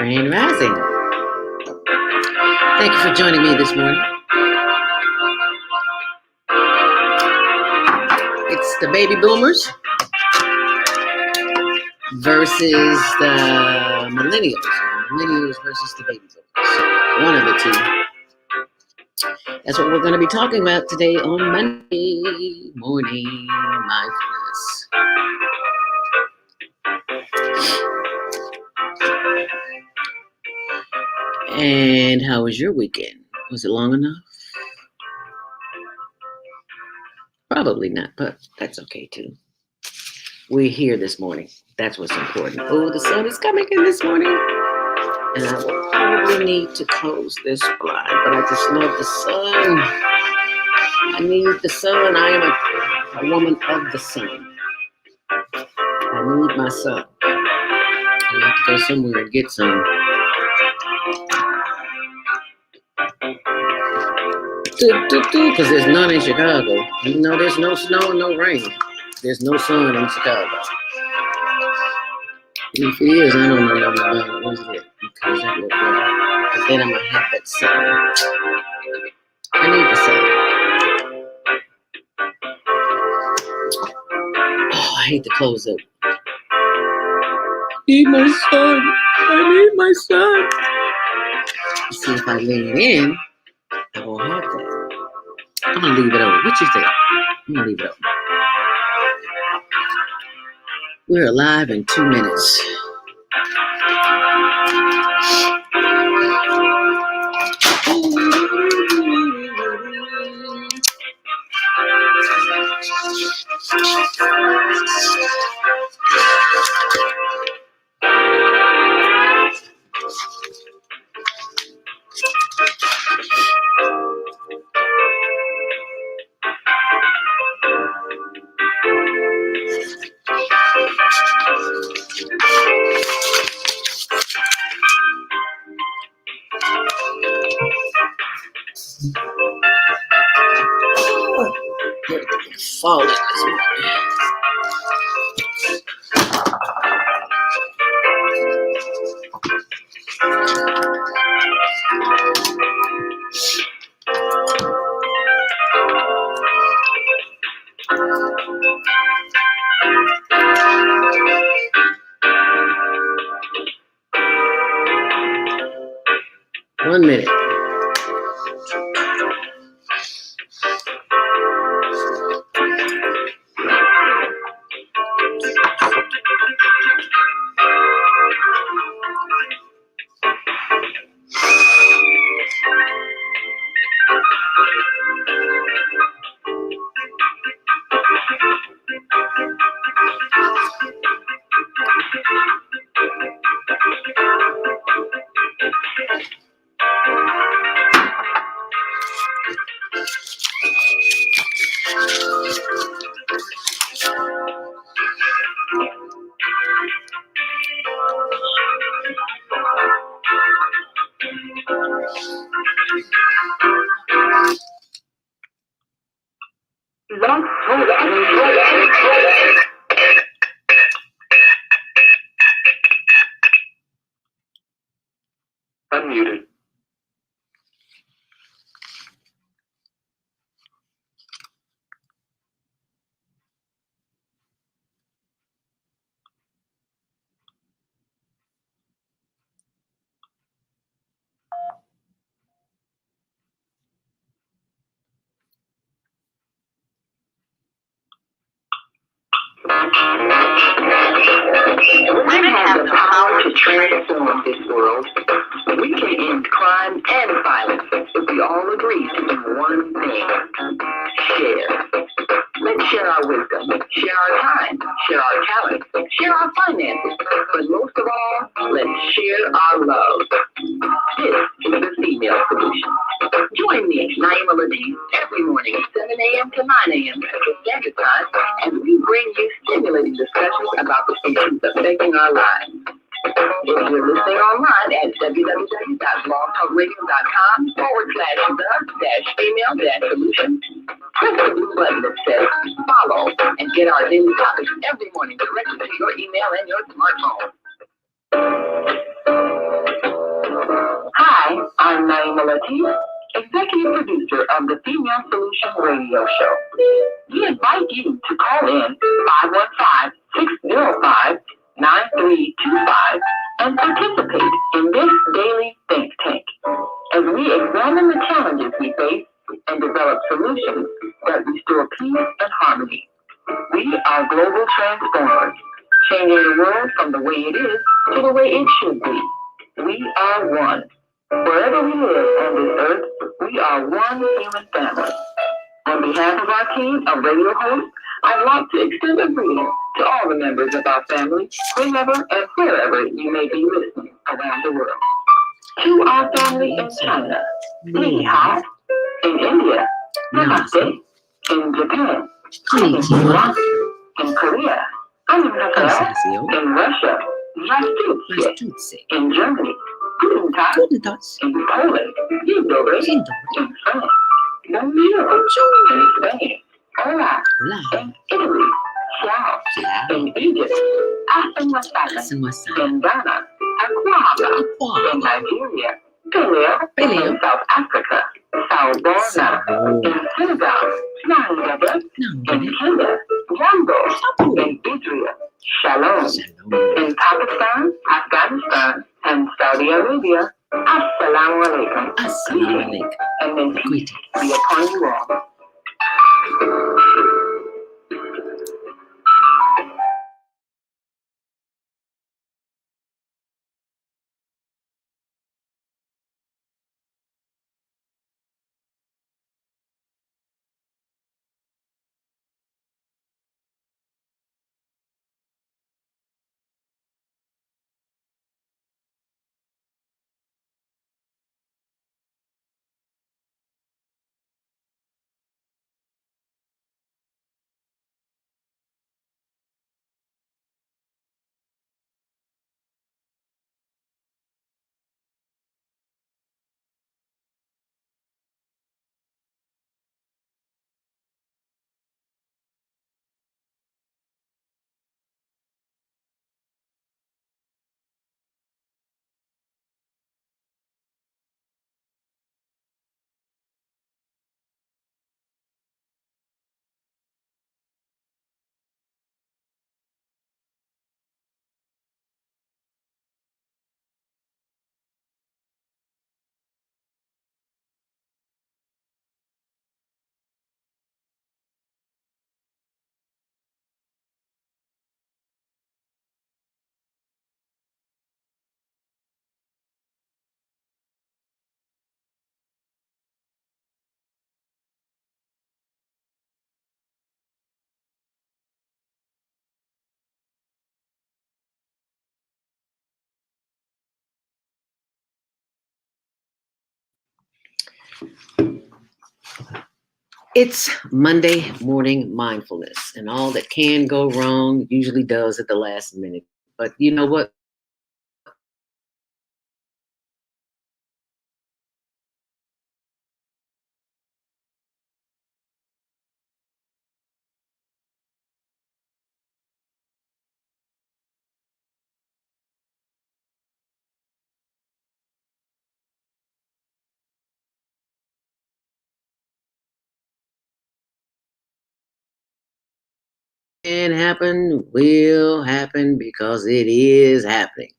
Grand Rising. Thank you for joining me this morning. It's the baby boomers versus the millennials. Millennials versus the baby boomers. One of the two. That's what we're going to be talking about today on Monday Morning Mindfulness. And how was your weekend? Was it long enough? Probably not, but that's okay too. We're here this morning. That's what's important. Oh, the sun is coming in this morning. And I will probably need to close this blind, but I just love the sun. I need the sun. I am a woman of the sun. I need my sun. I have to go somewhere and get some. Because there's none in Chicago. Even though there's no snow and no rain, there's no sun in Chicago. And if it is, I don't know nothing about it. Where's it? Because that will go. But then I'm going to have that sun. I need the sun. Oh, I hate to close up. Need my son. I need my son. See, if I lean in, I won't have that. I'm going to leave it open. What you think? I'm going to leave it open. We're alive in 2 minutes. Falling this morning. One minute. Unmuted. Women have the power to transform this world. We can end crime and violence if we all agree to do one thing: share. Let's share our wisdom, share our time, share our talent, share our finances, but most of all, let's share our love. This is the Female Solution. Join me, Naima Latif, every morning at 7 a.m. to 9 a.m. Central Standard Time, and we bring you stimulating discussions about the issues affecting our lives. If you're listening online at www.blogtalkradio.com/the-female-solution, press the blue button that says follow and get our daily topics every morning directly to your email and your smartphone. Hi, I'm Naima Latif, executive producer of the Female Solution Radio Show. We invite you to call in 515-605-9325 and participate in this daily think tank as we examine the challenges we face and develop solutions that restore peace and harmony. We are global transformers, changing the world from the way it is to the way it should be. We are one. Wherever we live on this earth, we are one human family. On behalf of our team of radio hosts, I'd like to extend a greeting to all the members of our family, whenever and wherever you may be listening around the world. To our family in China, Ni Hao. In India, Namaste. In Japan, Konnichiwa. In Korea, Annyeonghaseyo. In Russia, Здравствуйте. In Germany, Guten Tag. In Poland, Dzień dobry. In France, Bonjour. In Spain, Hola. In Italy, Ciao. In Egypt, Asen Wasala. In Ghana, Akwaba. In Nigeria, Peleo. In South Africa, Sawubona. In Senegal, Nangaba. In Kenya, Jambo. In Israel, Shalom. In Pakistan, Afghanistan, and Saudi Arabia, Assalamu alaikum. And may peace be upon you all. It's Monday morning mindfulness, and all that can go wrong usually does at the last minute. But you know what? Can happen, will happen because it is happening.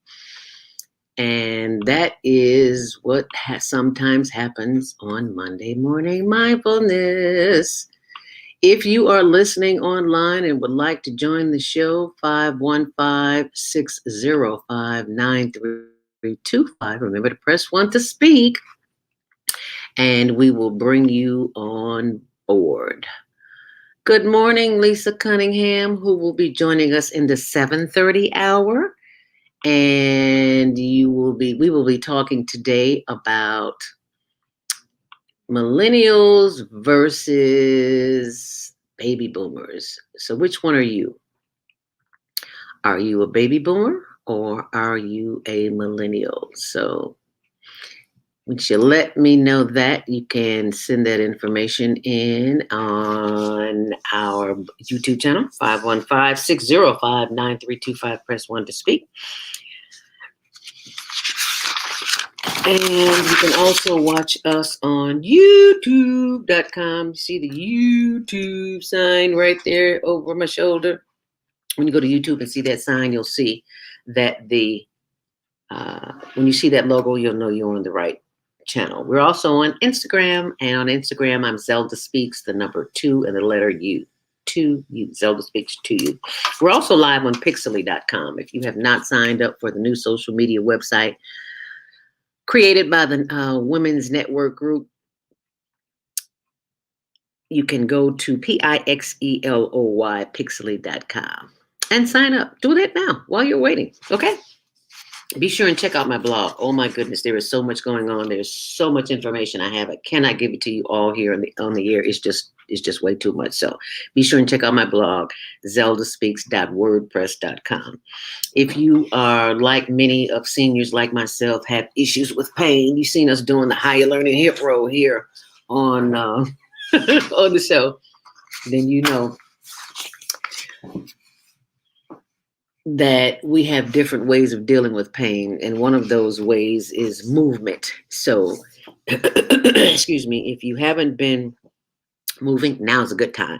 And that is what sometimes happens on Monday morning mindfulness. If you are listening online and would like to join the show, 515-605-9325. Remember to press 1 to speak, and we will bring you on board. Good morning, Lisa Cunningham, who will be joining us in the 7:30 hour. And we will be talking today about millennials versus baby boomers. So which one are you? Are you a baby boomer or are you a millennial? So once you let me know that, you can send that information in on our YouTube channel, 515-605-9325. Press 1 to speak. And you can also watch us on YouTube.com. You see the YouTube sign right there over my shoulder. When you go to YouTube and see that sign, you'll see that when you see that logo, you'll know you're on the right channel. We're also on Instagram, and on Instagram, I'm Zelda Speaks, the number 2 and the letter U. 2U. Zelda Speaks 2U. We're also live on Pixely.com. If you have not signed up for the new social media website created by the Women's Network Group, you can go to Pixeloy, Pixely.com, and sign up. Do that now while you're waiting, okay? Be sure and check out my blog. Oh my goodness, there is so much going on. There's so much information I have. I cannot give it to you all here on the air. It's just way too much. So be sure and check out my blog, zeldaspeaks.wordpress.com. If you are like many of seniors like myself, have issues with pain, you've seen us doing the higher learning hip roll here on on the show, then you know that we have different ways of dealing with pain, and one of those ways is movement. So, excuse me, if you haven't been moving, now's a good time.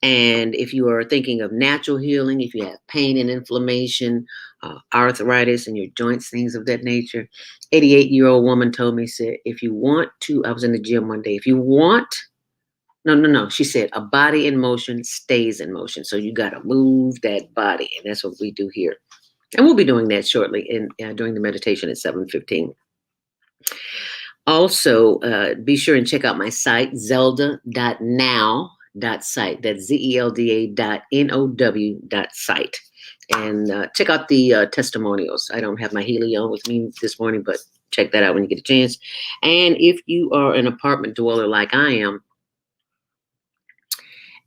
And if you are thinking of natural healing, if you have pain and inflammation, arthritis in your joints, things of that nature, 88-year-old woman told me, said, if you want to, I was in the gym one day, if you want, no. She said, a body in motion stays in motion. So you got to move that body. And that's what we do here. And we'll be doing that shortly during the meditation at 7:15. Also, be sure and check out my site, zelda.now.site. That's zelda.now.site. And check out the testimonials. I don't have my Healy on with me this morning, but check that out when you get a chance. And if you are an apartment dweller like I am,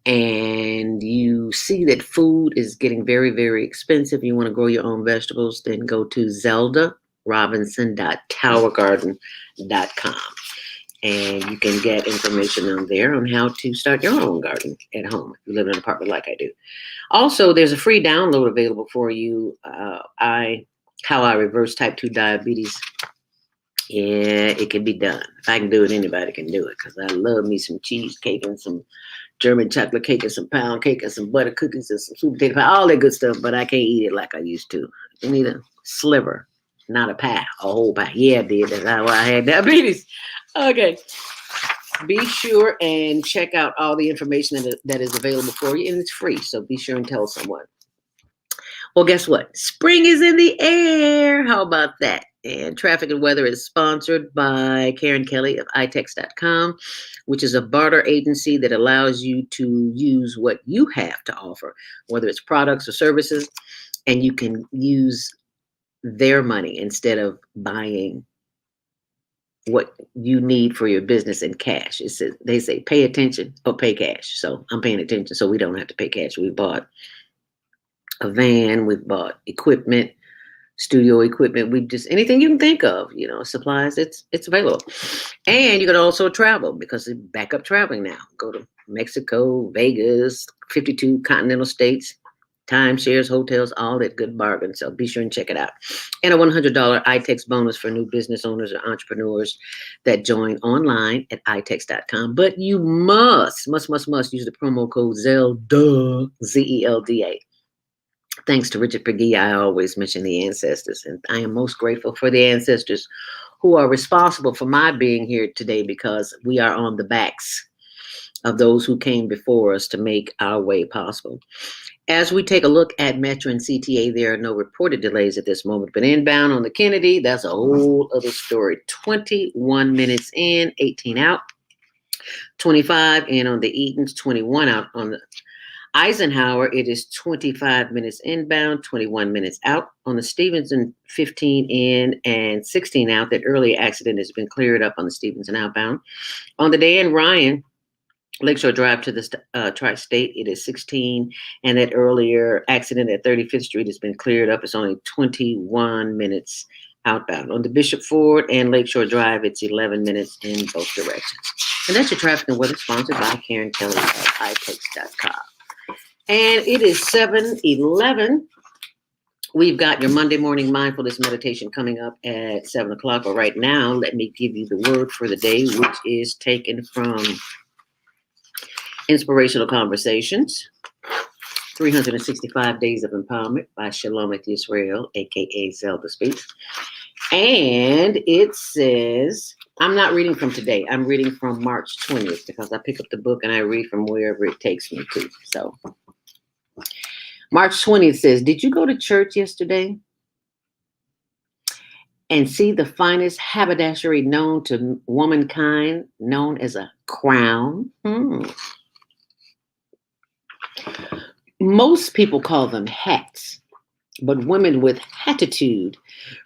and you see that food is getting very, very expensive, you want to grow your own vegetables, then go to zeldarobinson.towergarden.com. And you can get information on there on how to start your own garden at home if you live in an apartment like I do. Also, there's a free download available for you, How I Reverse Type 2 Diabetes. Yeah, it can be done. If I can do it, anybody can do it, because I love me some cheesecake and some German chocolate cake and some pound cake and some butter cookies and some sweet potato pie, all that good stuff, but I can't eat it like I used to. I need a sliver, not a pie, a whole pie. Yeah, I did. That's how I had diabetes. Okay. Be sure and check out all the information that is available for you, and it's free, so be sure and tell someone. Well, guess what? Spring is in the air. How about that? And Traffic and Weather is sponsored by Karen Kelly of itex.com, which is a barter agency that allows you to use what you have to offer, whether it's products or services, and you can use their money instead of buying what you need for your business in cash. They say pay attention or pay cash. So I'm paying attention, so we don't have to pay cash. We bought a van, we've bought equipment, studio equipment. We just, anything you can think of, supplies, it's available. And you can also travel, because it's back up traveling now. Go to Mexico, Vegas, 52 continental states, timeshares, hotels, all that good bargain. So be sure and check it out. And a $100 iTex bonus for new business owners or entrepreneurs that join online at itex.com. But you must use the promo code ZELDA, ZELDA. Thanks to Richard Peggy, I always mention the ancestors, and I am most grateful for the ancestors who are responsible for my being here today, because we are on the backs of those who came before us to make our way possible. As we take a look at Metro and CTA, there are no reported delays at this moment, but inbound on the Kennedy, that's a whole other story. 21 minutes in, 18 out, 25 in on the Eatons, 21 out on the Eisenhower. It is 25 minutes inbound, 21 minutes out. On the Stevenson, 15 in and 16 out. That earlier accident has been cleared up on the Stevenson outbound. On the Dan Ryan, Lakeshore Drive to the Tri-State, it is 16. And that earlier accident at 35th Street has been cleared up. It's only 21 minutes outbound. On the Bishop Ford and Lakeshore Drive, it's 11 minutes in both directions. And that's your traffic and weather, sponsored by Karen Kelly at itex.com. And it is 7:11. We've got your Monday morning mindfulness meditation coming up at 7 o'clock. But right now, let me give you the word for the day, which is taken from Inspirational Conversations, 365 Days of Empowerment by Shalomith Yisrael, a.k.a. Zelda Speaks. And it says, I'm not reading from today. I'm reading from March 20th because I pick up the book and I read from wherever it takes me to. So March 20th says, did you go to church yesterday and see the finest haberdashery known to womankind, known as a crown? Most people call them hats, but women with hatitude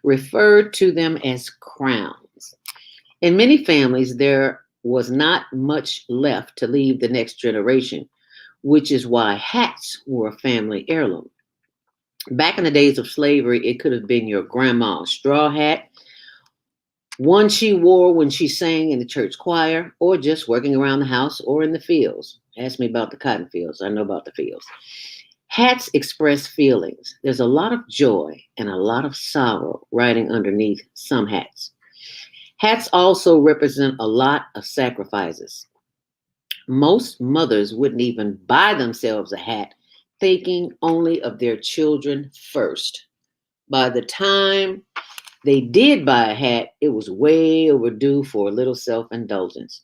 referred to them as crowns. In many families, there was not much left to leave the next generation, which is why hats were a family heirloom. Back in the days of slavery, it could have been your grandma's straw hat, one she wore when she sang in the church choir, or just working around the house or in the fields. Ask me about the cotton fields. I know about the fields. Hats express feelings. There's a lot of joy and a lot of sorrow riding underneath some hats. Hats also represent a lot of sacrifices. Most mothers wouldn't even buy themselves a hat, thinking only of their children first. By the time they did buy a hat, it was way overdue for a little self-indulgence.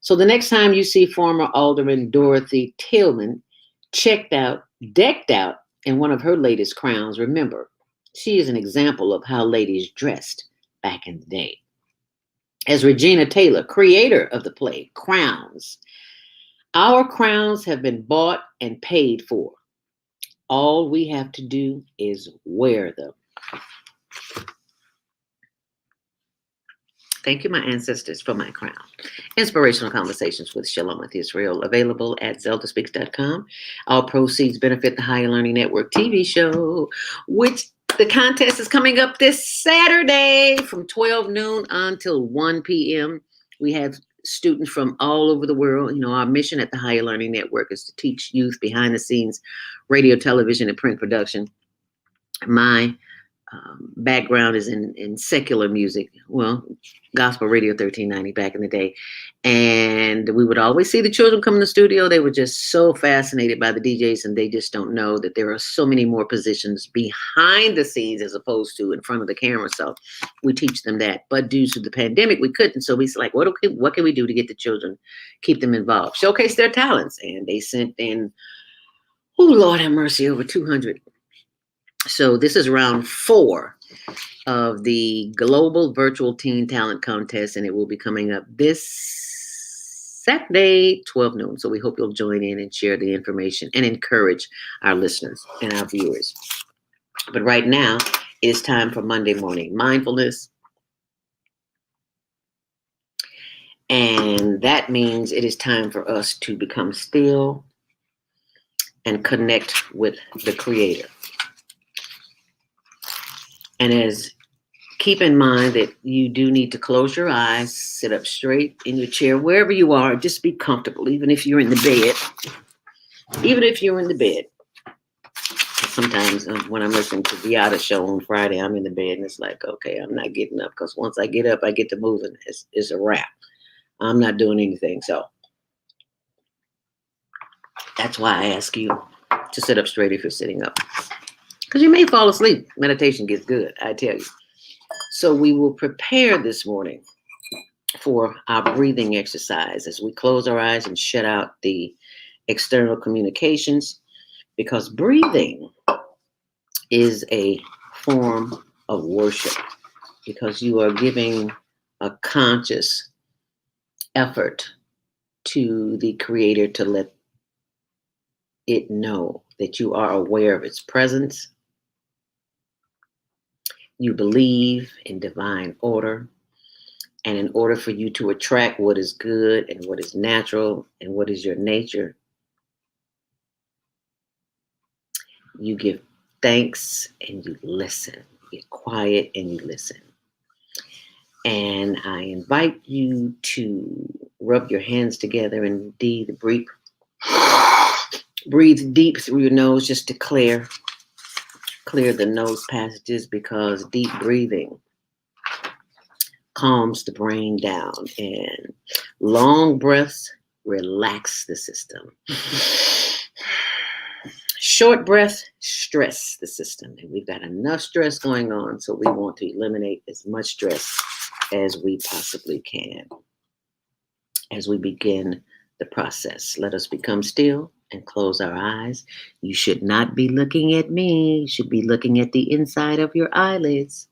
So the next time you see former Alderman Dorothy Tillman decked out in one of her latest crowns, remember, she is an example of how ladies dressed back in the day. As Regina Taylor, creator of the play Crowns, our crowns have been bought and paid for. All we have to do is wear them. Thank you, my ancestors, for my crown. Inspirational Conversations with Shalomith Yisrael, available at zeldaspeaks.com. All proceeds benefit the Higher Learning Network TV show, which the contest is coming up this Saturday from 12 noon until 1 p.m. We have students from all over the world. You know, our mission at the Higher Learning Network is to teach youth behind the scenes radio, television, and print production. My background is in secular music. Well, gospel radio 1390 back in the day. And we would always see the children come in the studio. They were just so fascinated by the DJs, and they just don't know that there are so many more positions behind the scenes as opposed to in front of the camera. So we teach them that. But due to the pandemic, we couldn't. So we was like, what can we do to get the children, keep them involved, showcase their talents? And they sent in, oh, Lord have mercy, over 200. So this is round 4 of the Global Virtual Teen Talent Contest, and it will be coming up this Saturday, 12 noon. So we hope you'll join in and share the information and encourage our listeners and our viewers. But right now, it is time for Monday Morning Mindfulness. And that means it is time for us to become still and connect with the Creator. And keep in mind that you do need to close your eyes, sit up straight in your chair, wherever you are, just be comfortable, even if you're in the bed. Even if you're in the bed. Sometimes when I'm listening to the Viata show on Friday, I'm in the bed and it's like, okay, I'm not getting up, because once I get up, I get to moving. It's a wrap. I'm not doing anything. So that's why I ask you to sit up straight if you're sitting up. Because you may fall asleep. Meditation gets good, I tell you. So we will prepare this morning for our breathing exercise as we close our eyes and shut out the external communications, because breathing is a form of worship, because you are giving a conscious effort to the Creator to let it know that you are aware of its presence. You believe in divine order. And in order for you to attract what is good and what is natural and what is your nature, you give thanks and you listen. You get quiet and you listen. And I invite you to rub your hands together and indeed breathe deep through your nose just to clear Clear the nose passages because deep breathing calms the brain down, and long breaths relax the system. Short breath stress the system, and we've got enough stress going on, so we want to eliminate as much stress as we possibly can. As we begin the process, let us become still and close our eyes. You should not be looking at me. You should be looking at the inside of your eyelids.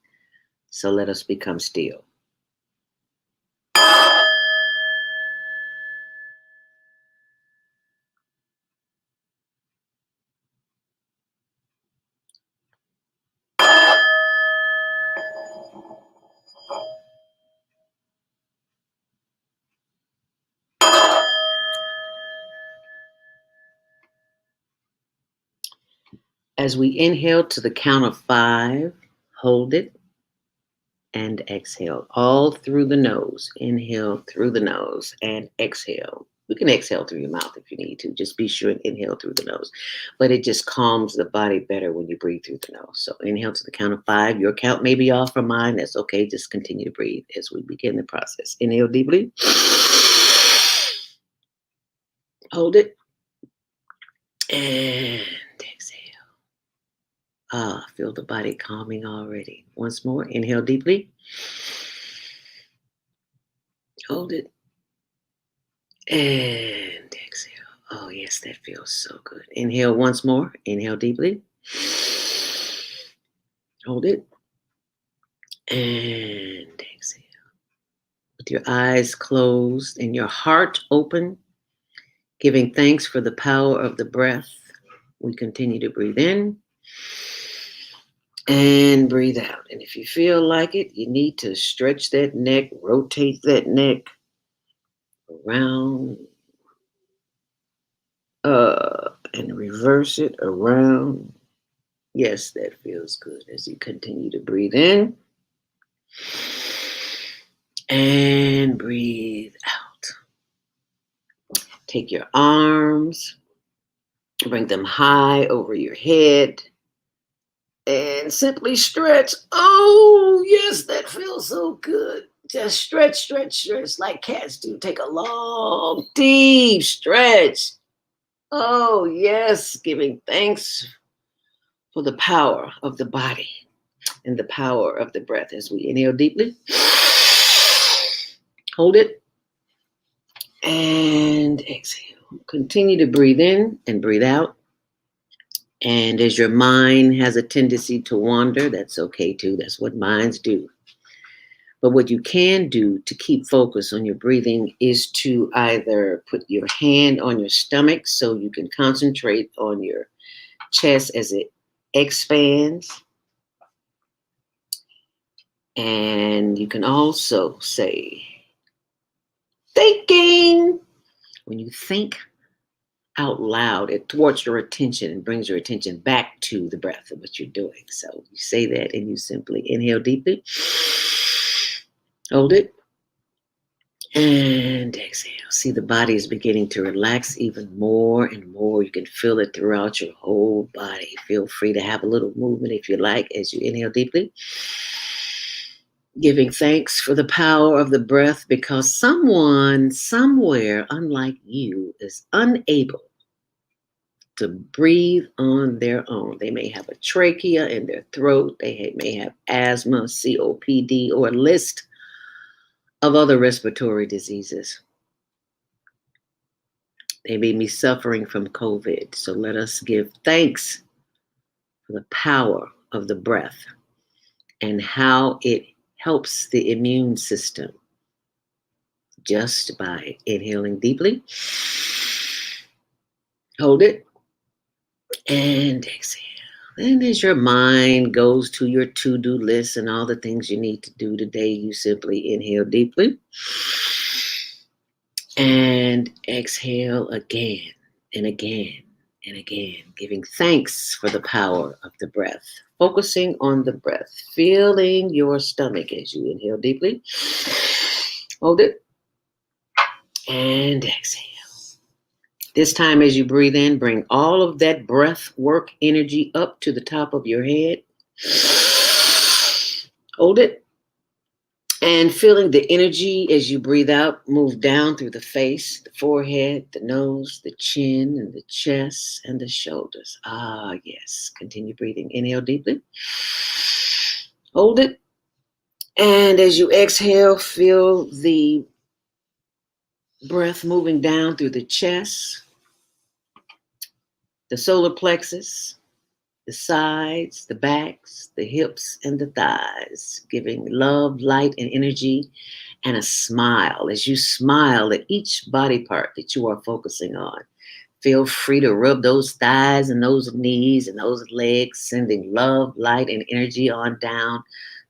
So let us become still. As we inhale to the count of 5, hold it and exhale all through the nose. Inhale through the nose and exhale. You can exhale through your mouth if you need to. Just be sure and inhale through the nose. But it just calms the body better when you breathe through the nose. So inhale to the count of 5. Your count may be off from mine. That's okay. Just continue to breathe as we begin the process. Inhale deeply. Hold it. And exhale. Feel the body calming already. Once more. Inhale deeply. Hold it. And exhale. Oh, yes, that feels so good. Inhale once more. Inhale deeply. Hold it. And exhale. With your eyes closed and your heart open, giving thanks for the power of the breath, we continue to breathe in and breathe out. And if you feel like it, you need to stretch that neck, rotate that neck around, and reverse it around. Yes, that feels good as you continue to breathe in and breathe out. Take your arms, bring them high over your head, and simply stretch. Oh, yes, that feels so good. Just stretch, stretch, stretch like cats do. Take a long, deep stretch. Oh, yes, giving thanks for the power of the body and the power of the breath as we inhale deeply. Hold it and exhale. Continue to breathe in and breathe out. And as your mind has a tendency to wander, that's okay too. That's what minds do. But what you can do to keep focus on your breathing is to either put your hand on your stomach so you can concentrate on your chest as it expands. And you can also say, thinking. When you think out loud, it thwarts your attention and brings your attention back to the breath of what you're doing. So you say that and you simply inhale deeply, hold it, and exhale. See, the body is beginning to relax even more and more. You can feel it throughout your whole body. Feel free to have a little movement if you like as you inhale deeply. Giving thanks for the power of the breath because someone somewhere, unlike you, is unable to breathe on their own. They may have a trachea in their throat. They may have asthma, COPD, or a list of other respiratory diseases. They may be suffering from COVID. So let us give thanks for the power of the breath and how it helps the immune system just by inhaling deeply. Hold it and exhale. And as your mind goes to your to-do list and all the things you need to do today, you simply inhale deeply and exhale again and again and again, giving thanks for the power of the breath, focusing on the breath, feeling your stomach as you inhale deeply. Hold it and exhale. This time, as you breathe in, bring all of that breath work energy up to the top of your head. Hold it. And feeling the energy as you breathe out, move down through the face, the forehead, the nose, the chin, and the chest, and the shoulders. Ah, yes. Continue breathing. Inhale deeply. Hold it. And as you exhale, feel the breath moving down through the chest, the solar plexus, the sides, the backs, the hips, and the thighs, giving love, light, and energy, and a smile. As you smile at each body part that you are focusing on, feel free to rub those thighs and those knees and those legs, sending love, light, and energy on down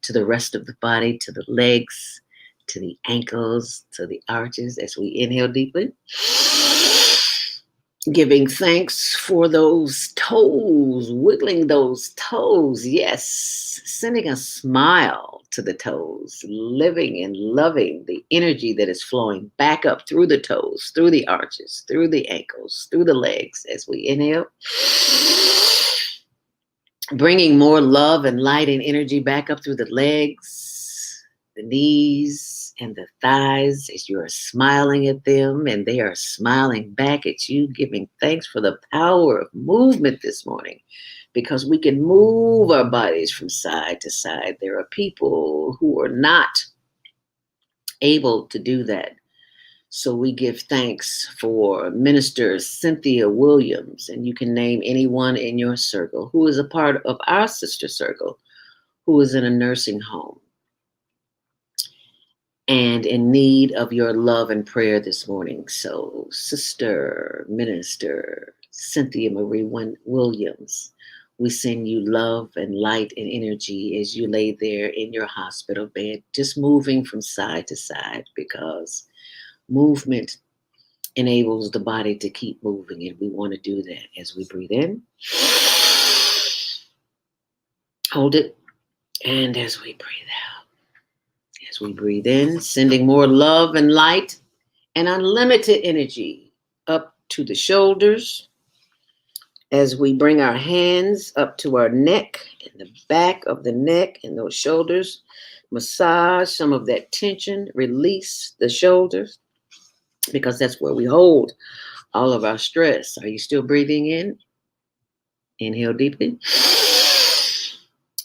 to the rest of the body, to the legs, to the ankles, to the arches as we inhale deeply. Giving thanks for those toes, wiggling those toes. Yes, sending a smile to the toes, living and loving the energy that is flowing back up through the toes, through the arches, through the ankles, through the legs as we inhale. Bringing more love and light and energy back up through the legs, the knees, and the thighs as you are smiling at them and they are smiling back at you, giving thanks for the power of movement this morning because we can move our bodies from side to side. There are people who are not able to do that. So we give thanks for Minister Cynthia Williams, and you can name anyone in your circle who is a part of our sister circle who is in a nursing home and in need of your love and prayer this morning. So, Sister Minister Cynthia Marie Williams, we send you love and light and energy as you lay there in your hospital bed, just moving from side to side because movement enables the body to keep moving, and we want to do that as we breathe in. Hold it, and as we breathe out. As we breathe in, sending more love and light and unlimited energy up to the shoulders. As we bring our hands up to our neck and the back of the neck and those shoulders, massage some of that tension, release the shoulders, because that's where we hold all of our stress. Are you still breathing in? Inhale deeply.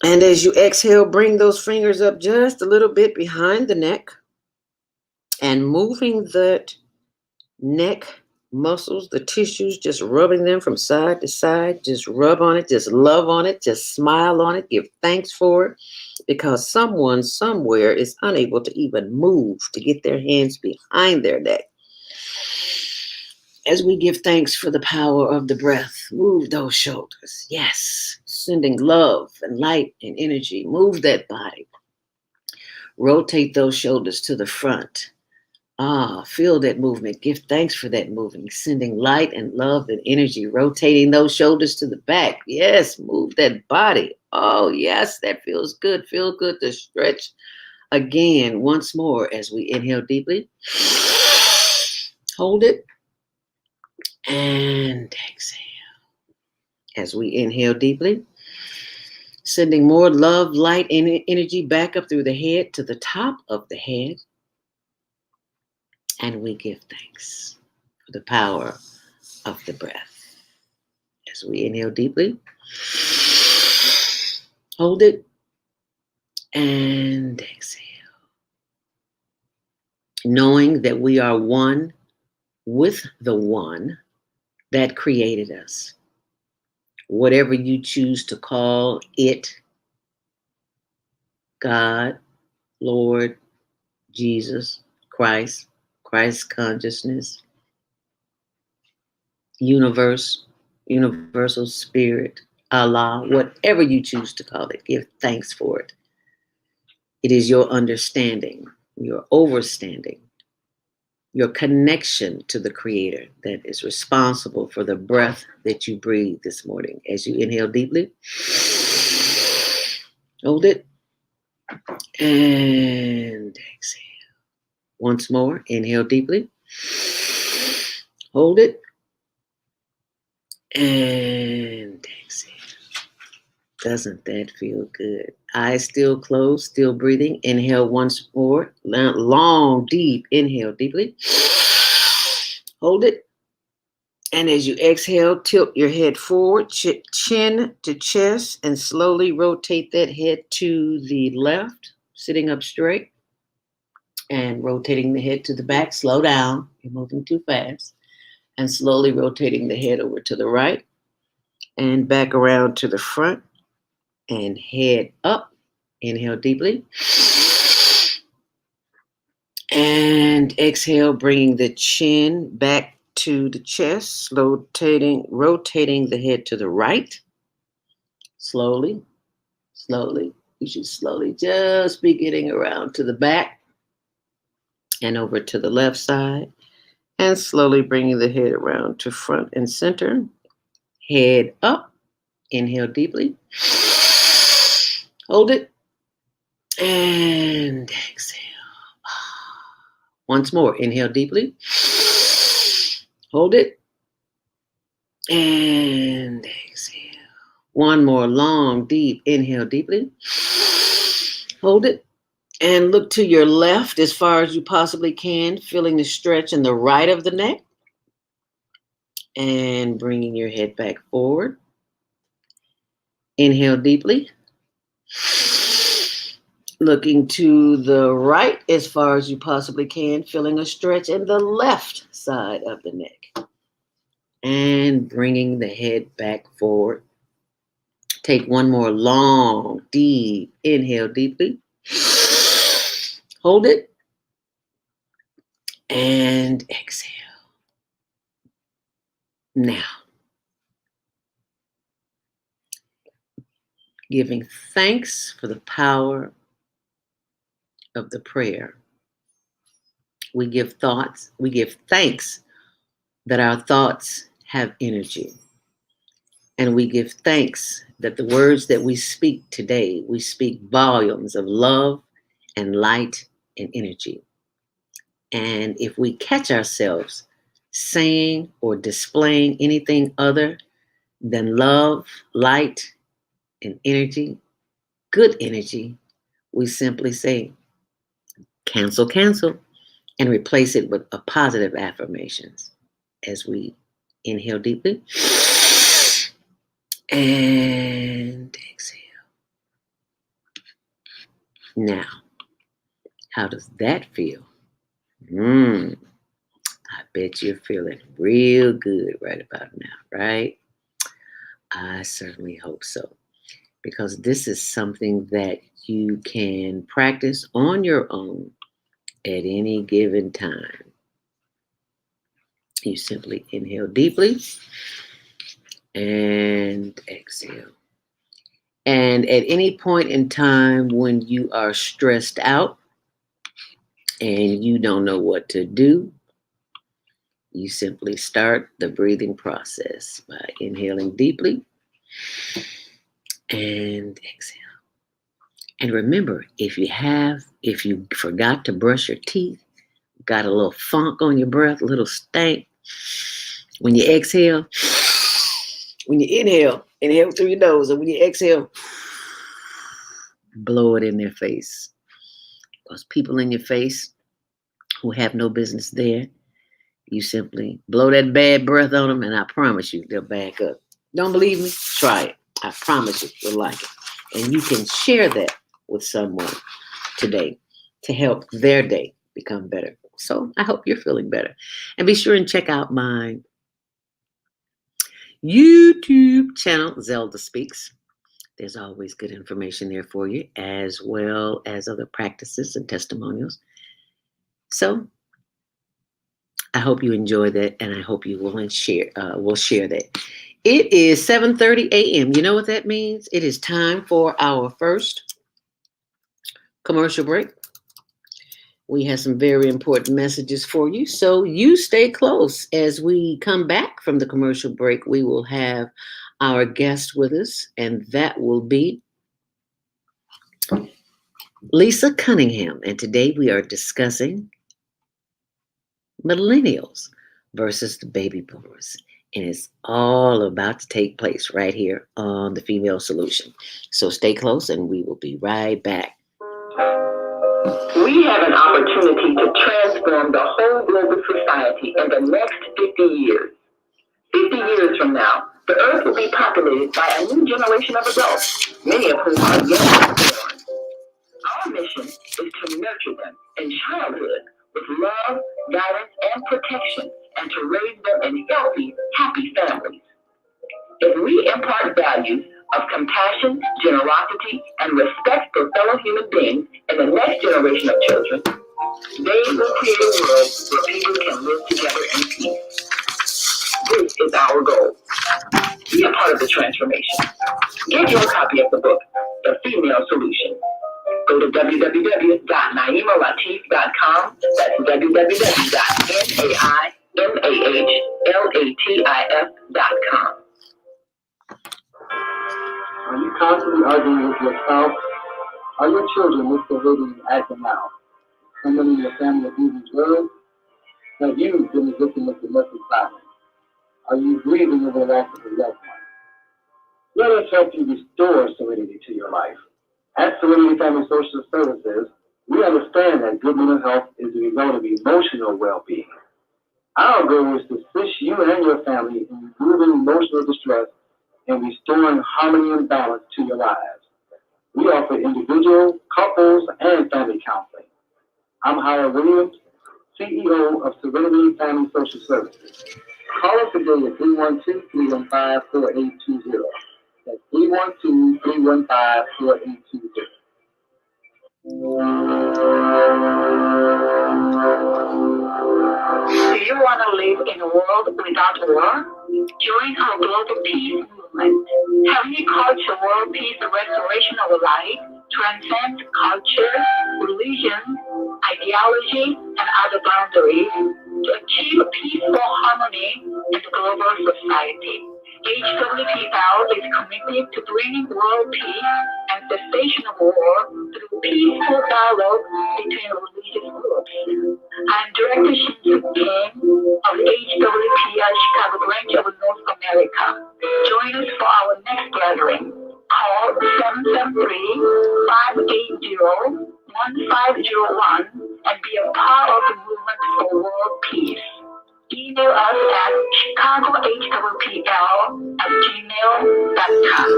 And as you exhale, bring those fingers up just a little bit behind the neck and moving that neck muscles, the tissues, just rubbing them from side to side. Just rub on it, just love on it, just smile on it, give thanks for it, because someone somewhere is unable to even move to get their hands behind their neck. As we give thanks for the power of the breath, move those shoulders. Yes, sending love and light and energy. Move that body. Rotate those shoulders to the front. Ah, feel that movement. Give thanks for that movement. Sending light and love and energy. Rotating those shoulders to the back. Yes, move that body. Oh, yes, that feels good. Feel good to stretch again once more as we inhale deeply. Hold it. And exhale. As we inhale deeply, sending more love, light, and energy back up through the head to the top of the head. And we give thanks for the power of the breath. As we inhale deeply, hold it, and exhale. Knowing that we are one with the one that created us. Whatever you choose to call it, God, Lord, Jesus, Christ, Christ consciousness, universe, universal spirit, Allah, whatever you choose to call it, give thanks for it. It is your understanding, your overstanding, your connection to the Creator that is responsible for the breath that you breathe this morning. As you inhale deeply, hold it, and exhale. Once more, inhale deeply, hold it, And exhale. Doesn't that feel good? Eyes still closed, still breathing. Inhale once more. Long, deep inhale deeply. Hold it. And as you exhale, tilt your head forward, chin to chest, and slowly rotate that head to the left, sitting up straight, and rotating the head to the back. Slow down. You're moving too fast. And slowly rotating the head over to the right and back around to the front and head up. Inhale deeply. And exhale, bringing the chin back to the chest, rotating the head to the right. Slowly. You should slowly just be getting around to the back and over to the left side. And slowly bringing the head around to front and center. Head up. Inhale deeply. Hold it. And exhale. Once more. Inhale deeply. Hold it. And exhale. One more long, deep inhale deeply. Hold it. And look to your left as far as you possibly can, feeling the stretch in the right of the neck. And bringing your head back forward. Inhale deeply. Looking to the right as far as you possibly can, feeling a stretch in the left side of the neck. And bringing the head back forward. Take one more long, deep inhale deeply. Hold it. And exhale. Now, giving thanks for the power of the prayer. We give thanks that our thoughts have energy. And we give thanks that the words that we speak today, we speak volumes of love and light and energy. And if we catch ourselves saying or displaying anything other than love, light, and energy, good energy, we simply say, cancel, and replace it with a positive affirmations as we inhale deeply and exhale. Now, how does that feel? I bet you're feeling real good right about now, right? I certainly hope so, because this is something that you can practice on your own at any given time. You simply inhale deeply and exhale. And at any point in time when you are stressed out and you don't know what to do, you simply start the breathing process by inhaling deeply and exhale. And remember, if you forgot to brush your teeth, got a little funk on your breath, a little stank, when you exhale, when you inhale through your nose, and when you exhale, blow it in their face. Because people in your face who have no business there, you simply blow that bad breath on them, and I promise you, they'll back up. Don't believe me? Try it. I promise you, you'll like it. And you can share that with someone today to help their day become better. So I hope you're feeling better. And be sure and check out my YouTube channel, Zelda Speaks. There's always good information there for you, as well as other practices and testimonials. So I hope you enjoy that, and I hope you will share that. It is 7:30 a.m. You know what that means? It is time for our first commercial break. We have some very important messages for you, so you stay close. As we come back from the commercial break, we will have our guest with us, and that will be Lisa Cunningham. And today we are discussing millennials versus the baby boomers. And it's all about to take place right here on the Female Solution. So stay close and we will be right back. We have an opportunity to transform the whole global society in the next 50 years. 50 years from now, the earth will be populated by a new generation of adults, many of whom are yet unborn. Our mission is to nurture them in childhood with love, guidance, and protection, and to raise them in healthy, happy families. If we impart values of compassion, generosity, and respect for fellow human beings in the next generation of children, they will create a world where people can live together in peace. This is our goal. Be a part of the transformation. Get your copy of the book, The Female Solution. Go to www.naimalatif.com. That's www.naimalatif.com. Are you constantly arguing with your spouse? Are your children misbehaving and acting out? Someone in your family abusing drugs? Have you been the victim of domestic violence? Are you grieving over the loss of a loved one? Let us help you restore serenity to your life. At Serenity Family Social Services, we understand that good mental health is the result of emotional well-being. Our goal is to assist you and your family in removing emotional distress and restoring harmony and balance to your lives. We offer individual, couples, and family counseling. I'm Howard Williams, CEO of Serenity Family Social Services. Call us today at 312-315-4820. That's 312-315-4820. Do you want to live in a world without war? Join our global peace movement. Healthy culture, world peace, and restoration of life transcends culture, religion, ideology, and other boundaries to achieve peaceful harmony in the global society. HWPL is committed to bringing world peace and cessation of war through peaceful dialogue between religious groups. I'm Director Shin-Suk Kim of HWPL Chicago branch of North America. Join us for our next gathering. Call 773-580-1501 and be a part of the movement for world peace. Email us at chicagohwpl@gmail.com.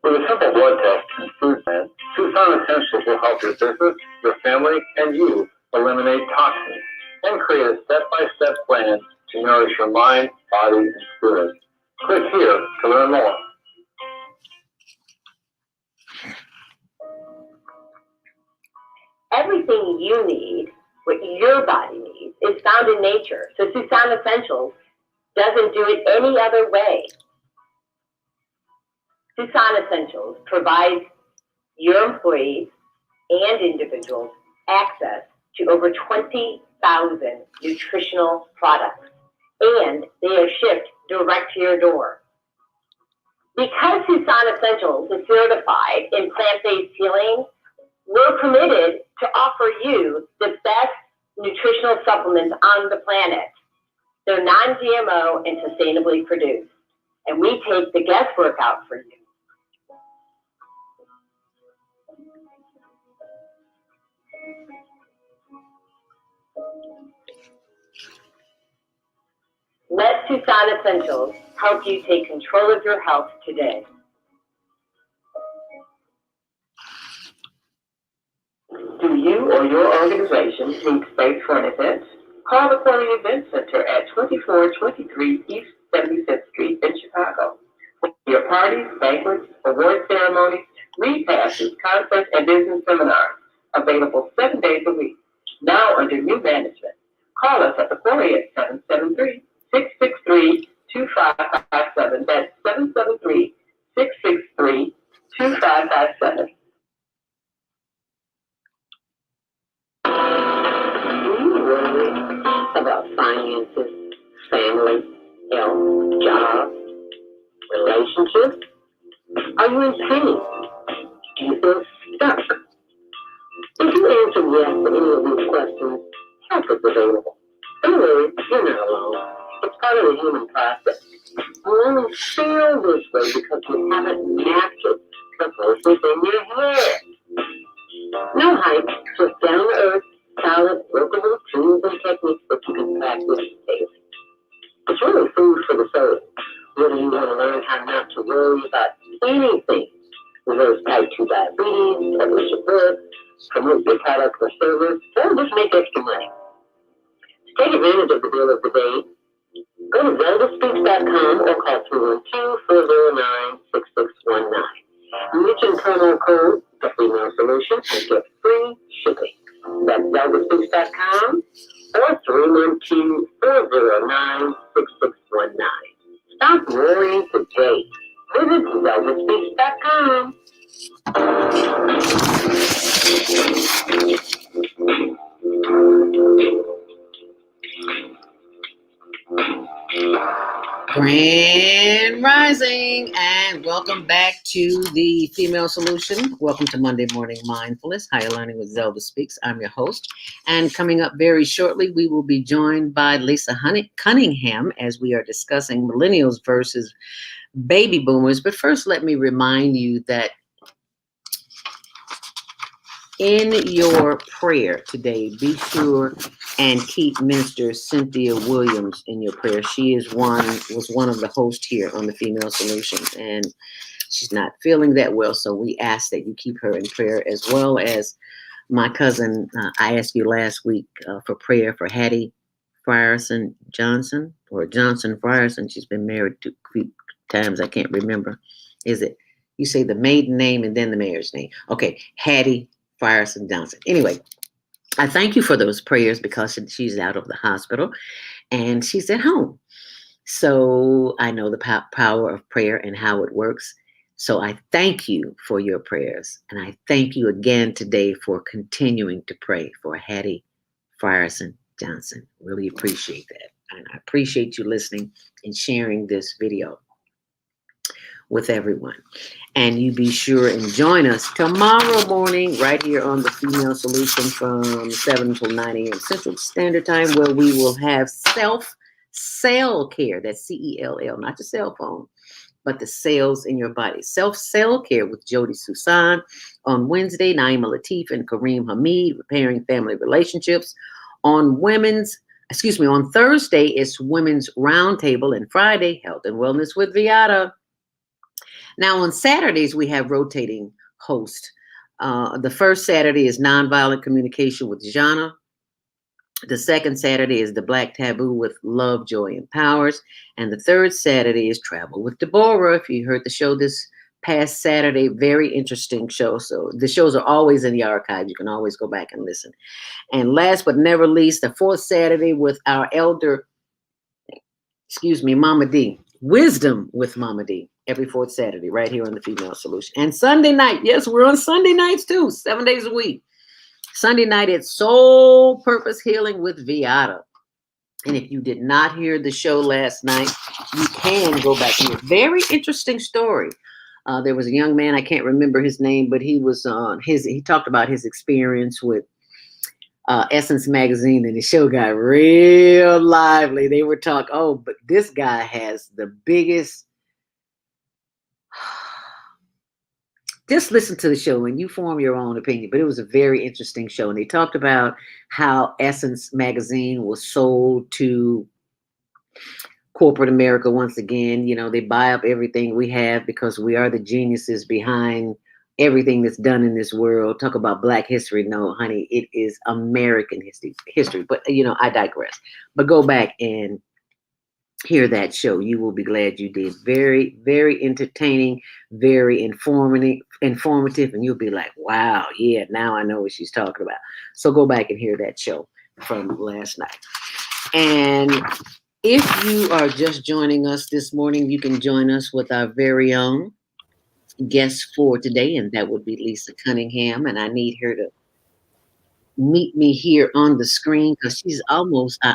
With a simple blood test and food plan, Tucson Essentials will help your business, your family, and you eliminate toxins and create a step-by-step plan to nourish your mind, body, and spirit. Click here to learn more. Everything you need, what your body needs, is found in nature. So Tucson Essentials doesn't do it any other way. Tucson Essentials provides your employees and individuals access to over 20,000 nutritional products, and they are shipped direct to your door. Because Tucson Essentials is certified in plant-based healing, we're committed to offer you the best nutritional supplements on the planet. They're non-GMO and sustainably produced, and we take the guesswork out for you. Let Tucson Essentials help you take control of your health today. Do you or your organization need space for an event? Call the Quality Event Center at 2423 East 75th Street in Chicago. For your parties, banquets, award ceremonies, repasses, conference, and business seminars. Available 7 days a week. Now under new management. Call us at the Quarry at 773-663-2557. That's 773-663-2557. About finances, family, health, jobs, relationships? Are you in pain? Do you feel stuck? If you answer yes to any of these questions, help is available. Anyway, you're not alone. It's part of the human process. You only feel this way because you haven't mastered the voices in your head. No hype, just down to earth, solid, workable tools and techniques that you can practice daily. It's really food for the soul. Whether you want to learn how not to worry about anything, reverse type 2 diabetes, publish a book, promote your product or service, or just make extra money. To take advantage of the deal of the day, go to zeldaspeaks.com or call 312-409-6619. Mention promo code The Female Solution and get free shipping. That's zeldaspeaks.com or 312-409-6619. Stop worrying today. Visit zeldaspeaks.com. Grand Rising, and welcome back to the Female Solution. Welcome to Monday Morning Mindfulness, Higher Learning with Zelda Speaks. I'm your host, and coming up very shortly, we will be joined by Lisa Cunningham as we are discussing millennials versus baby boomers. But first, let me remind you that in your prayer today, be sure and keep Minister Cynthia Williams in your prayer. She was one of the hosts here on the Female Solutions, and she's not feeling that well, so we ask that you keep her in prayer, as well as my cousin. I asked you last week for prayer for Hattie Frierson Johnson, or Johnson Frierson. She's been married 2 times. I can't remember. Is it, you say the maiden name and then the marriage name? Okay, Hattie Frierson Johnson. Anyway, I thank you for those prayers because she's out of the hospital and she's at home. So I know the power of prayer and how it works. So I thank you for your prayers. And I thank you again today for continuing to pray for Hattie Frierson Johnson. Really appreciate that. And I appreciate you listening and sharing this video with everyone. And you be sure and join us tomorrow morning right here on the Female Solution from 7 until 9 a.m. Central Standard Time, where we will have self-cell care. That's CELL, not your cell phone, but the cells in your body. Self-cell care with Jody Susan. On Wednesday, Naima Latif and Kareem Hamid, repairing family relationships. On Thursday, it's Women's Roundtable, and Friday, Health and Wellness with Viata. Now, on Saturdays, we have rotating hosts. The first Saturday is Nonviolent Communication with Jana. The second Saturday is The Black Taboo with Love, Joy, and Powers. And the third Saturday is Travel with Deborah. If you heard the show this past Saturday, very interesting show. So the shows are always in the archive. You can always go back and listen. And last but never least, the fourth Saturday with our elder, Mama D. Wisdom with Mama D. Every fourth Saturday, right here on the Female Solution. And Sunday night, yes, we're on Sunday nights too, 7 days a week. Sunday night, it's Soul Purpose Healing with Viata. And if you did not hear the show last night, you can go back and hear. Very interesting story. There was a young man, I can't remember his name, but he talked about his experience with Essence magazine, and the show got real lively. They were talking, but this guy has the biggest. Just listen to the show and you form your own opinion. But it was a very interesting show. And they talked about how Essence magazine was sold to corporate America once again. You know, they buy up everything we have because we are the geniuses behind everything that's done in this world. Talk about Black history. No, honey, it is American history. But, I digress. But go back and hear that show. You will be glad you did. Very, very entertaining, very informative, and you'll be like, wow, yeah, now I know what she's talking about. So go back and hear that show from last night. And if you are just joining us this morning, you can join us with our very own guest for today, and that would be Lisa Cunningham. And I need her to meet me here on the screen because I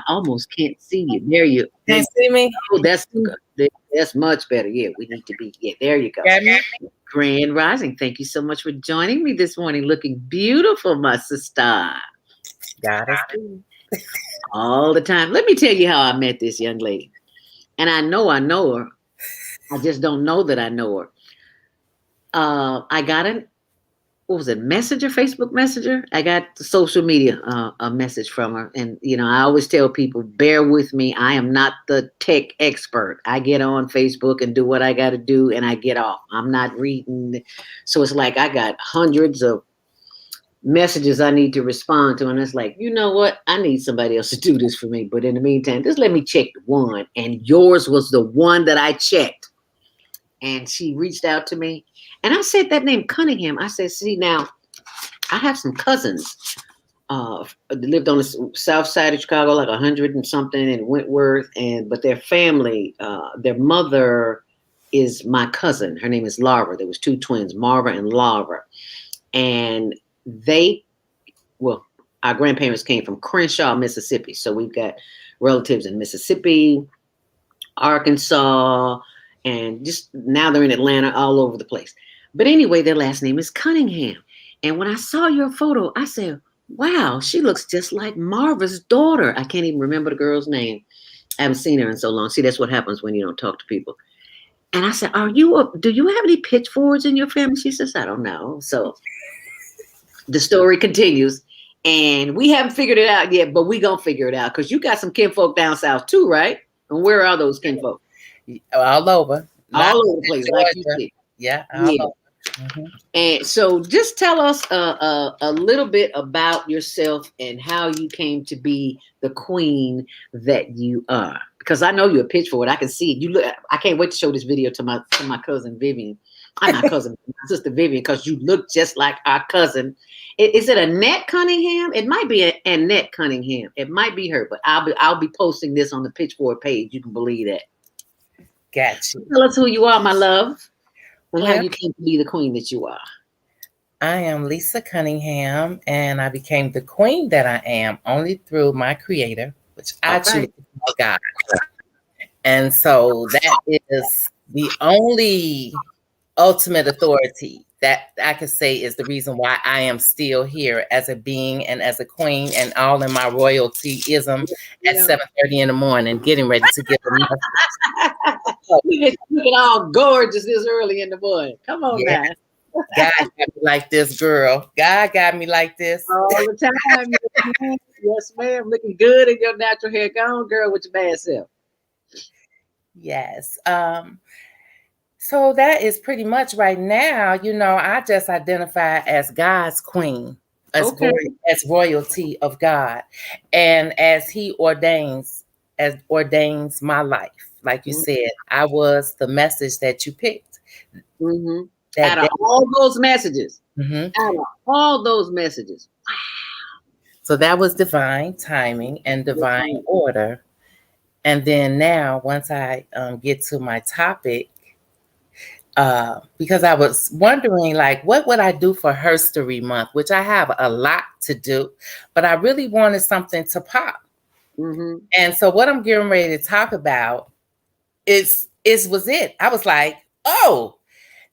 almost can't see you. There you Can you see me? Oh, that's good. That's much better. Yeah, we need to be. Yeah, there you go. Grand Rising. Thank you so much for joining me this morning. Looking beautiful, my sister. God is good. all the time. Let me tell you how I met this young lady. And I know her. I just don't know that I know her. I got what was it, Messenger, Facebook Messenger? I got the social media a message from her. And, I always tell people, bear with me. I am not the tech expert. I get on Facebook and do what I got to do and I get off. I'm not reading. So it's like I got hundreds of messages I need to respond to. And it's like, you know what? I need somebody else to do this for me. But in the meantime, just let me check one. And yours was the one that I checked. And she reached out to me. And I said that name, Cunningham. I said, see, now, I have some cousins lived on the south side of Chicago, like 100 and something in Wentworth. But their family, their mother is my cousin. Her name is Laura. There was two twins, Marva and Laura. And our grandparents came from Crenshaw, Mississippi. So we've got relatives in Mississippi, Arkansas, and just now they're in Atlanta, all over the place. But anyway, their last name is Cunningham. And when I saw your photo, I said, wow, she looks just like Marva's daughter. I can't even remember the girl's name. I haven't seen her in so long. See, that's what happens when you don't talk to people. And I said, do you have any pitchforks in your family? She says, I don't know. So the story continues. And we haven't figured it out yet, but we gonna figure it out because you got some kinfolk down south too, right? And where are those kinfolk? All over. All over the place, like you said. Yeah. Over. Mm-hmm. And so just tell us a little bit about yourself and how you came to be the queen that you are. Because I know you're a pitchfork. I can see it. You look. I can't wait to show this video to my cousin Vivian. I'm not cousin, my sister Vivian, because you look just like our cousin. Is it Annette Cunningham? It might be Annette Cunningham. It might be her, but I'll be posting this on the Pitchfork page. You can believe that. Gotcha. Tell us who you are, my love, and how you came to be the queen that you are. I am Lisa Cunningham, and I became the queen that I am only through my creator, which I choose to call God. And so that is the only ultimate authority that I could say is the reason why I am still here as a being and as a queen and all in my royaltyism at 7:30 in the morning, getting ready to give a message. Looking all gorgeous this early in the morning. Come on now. God got me like this, girl. God got me like this. All the time. Yes, ma'am. Looking good in your natural hair. Go on, girl, with your bad self. Yes. So that is pretty much right now, I just identify as God's queen, as royalty of God. And as he ordains my life. Like you said, I was the message that you picked. Mm-hmm. Out of all those messages. Mm-hmm. Out of all those messages. Wow. So that was divine timing and divine order. And then now, once I get to my topic, because I was wondering, like, what would I do for HERStory month, which I have a lot to do, but I really wanted something to pop. Mm-hmm. And so what I'm getting ready to talk about was it. I was like, oh,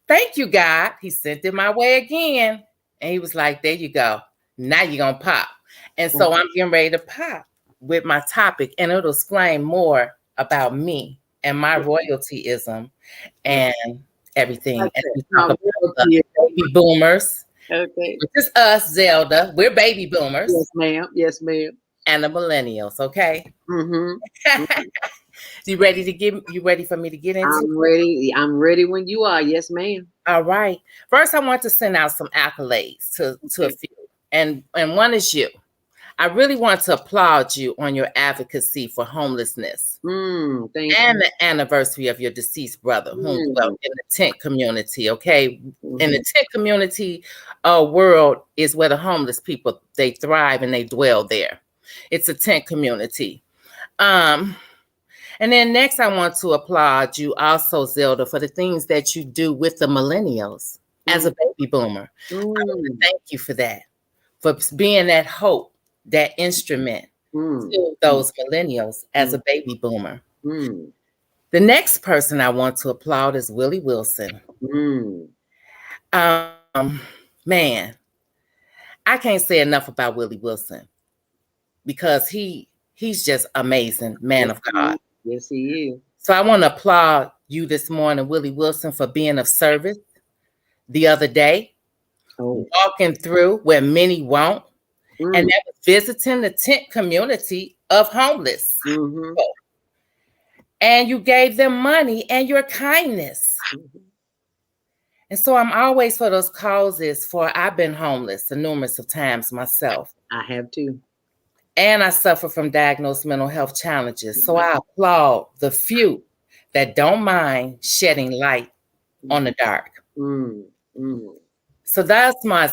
thank you, God. He sent it my way again. And he was like, there you go. Now you're going to pop. And so I'm getting ready to pop with my topic, and it'll explain more about me and my royaltyism and everything. And we talk about the baby boomers. Okay. Which is us, Zelda. We're baby boomers. Yes, ma'am. Yes, ma'am. And the millennials, okay? Mm-hmm. You ready for me to get into it? I'm ready when you are. Yes, ma'am. All right. First, I want to send out some accolades to a few. And one is you. I really want to applaud you on your advocacy for homelessness and the anniversary of your deceased brother, who dwelt in the tent community, okay? Mm-hmm. In the tent community world is where the homeless people, they thrive and they dwell there. It's a tent community. And then next, I want to applaud you also, Zelda, for the things that you do with the millennials as a baby boomer. I want to thank you for that, for being that hope, that instrument to those millennials as a baby boomer. The next person I want to applaud is Willie Wilson. Man, I can't say enough about Willie Wilson. because he's just amazing, man of God. Yes, he is. So I want to applaud you this morning, Willie Wilson, for being of service the other day, walking through where many won't, and that was visiting the tent community of homeless people. And you gave them money and your kindness. And so I'm always for those causes, for I've been homeless numerous of times myself. I have too. And I suffer from diagnosed mental health challenges. So I applaud the few that don't mind shedding light on the dark. So that's my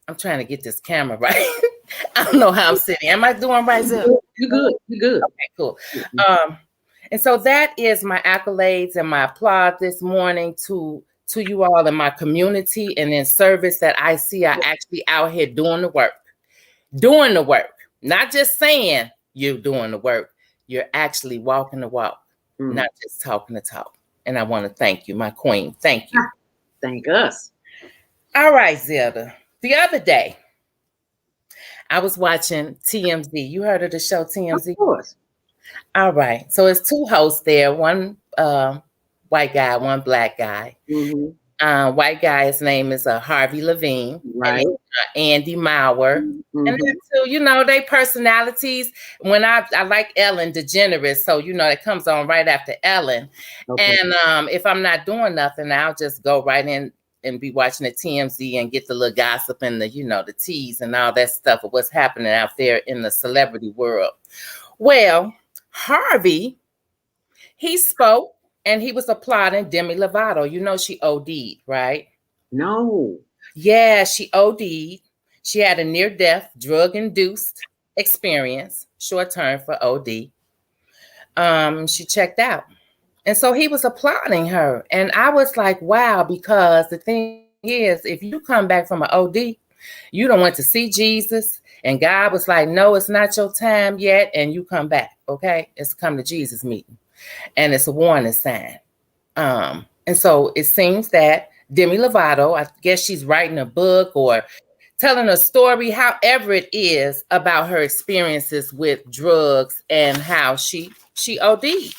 I'm trying to get this camera right. I don't know how I'm sitting. Am I doing right, Zip? You're good. You're good. Okay, cool. And so that is my accolades and my applaud this morning to you all in my community and in service that I see are actually out here doing the work. Doing the work. Not just saying you're doing the work. You're actually walking the walk, not just talking the talk. And I want to thank you, my queen. Thank you. Thank us. All right, Zelda. The other day, I was watching TMZ. You heard of the show TMZ? Of course. All right. So it's two hosts there. One white guy, one black guy. White guy, his name is Harvey Levine. Right. And, Andy Mauer. And then too, you know, they personalities. When I like Ellen DeGeneres, so you know it comes on right after Ellen. Okay. And if I'm not doing nothing, I'll just go right in and be watching the TMZ and get the little gossip and the, you know, the teas and all that stuff of what's happening out there in the celebrity world. Well, Harvey, he spoke and he was applauding Demi Lovato. You know, she OD'd, right? No. Yeah, she OD'd. She had a near-death, drug-induced experience, short term for OD. She checked out. And so he was applauding her. And I was like, wow, because the thing is, if you come back from an OD, you don't want to see Jesus. And God was like, no, it's not your time yet. And you come back, okay? It's come to Jesus meeting. And it's a warning sign. And so it seems that Demi Lovato, I guess she's writing a book or telling a story, however it is, about her experiences with drugs and how she OD'd.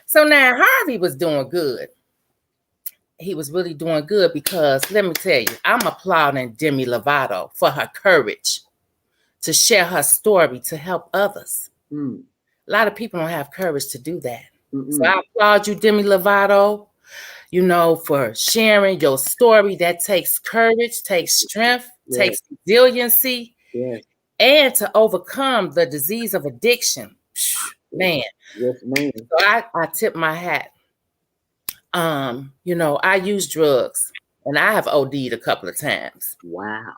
So now Harvey was doing good. He was really doing good because, let me tell you, I'm applauding Demi Lovato for her courage to share her story to help others. A lot of people don't have courage to do that. So I applaud you, Demi Lovato, you know, for sharing your story. That takes courage, takes strength, takes resiliency, and to overcome the disease of addiction. Man. Yes, ma'am. So I tip my hat. You know, I use drugs and I have OD'd a couple of times. Wow.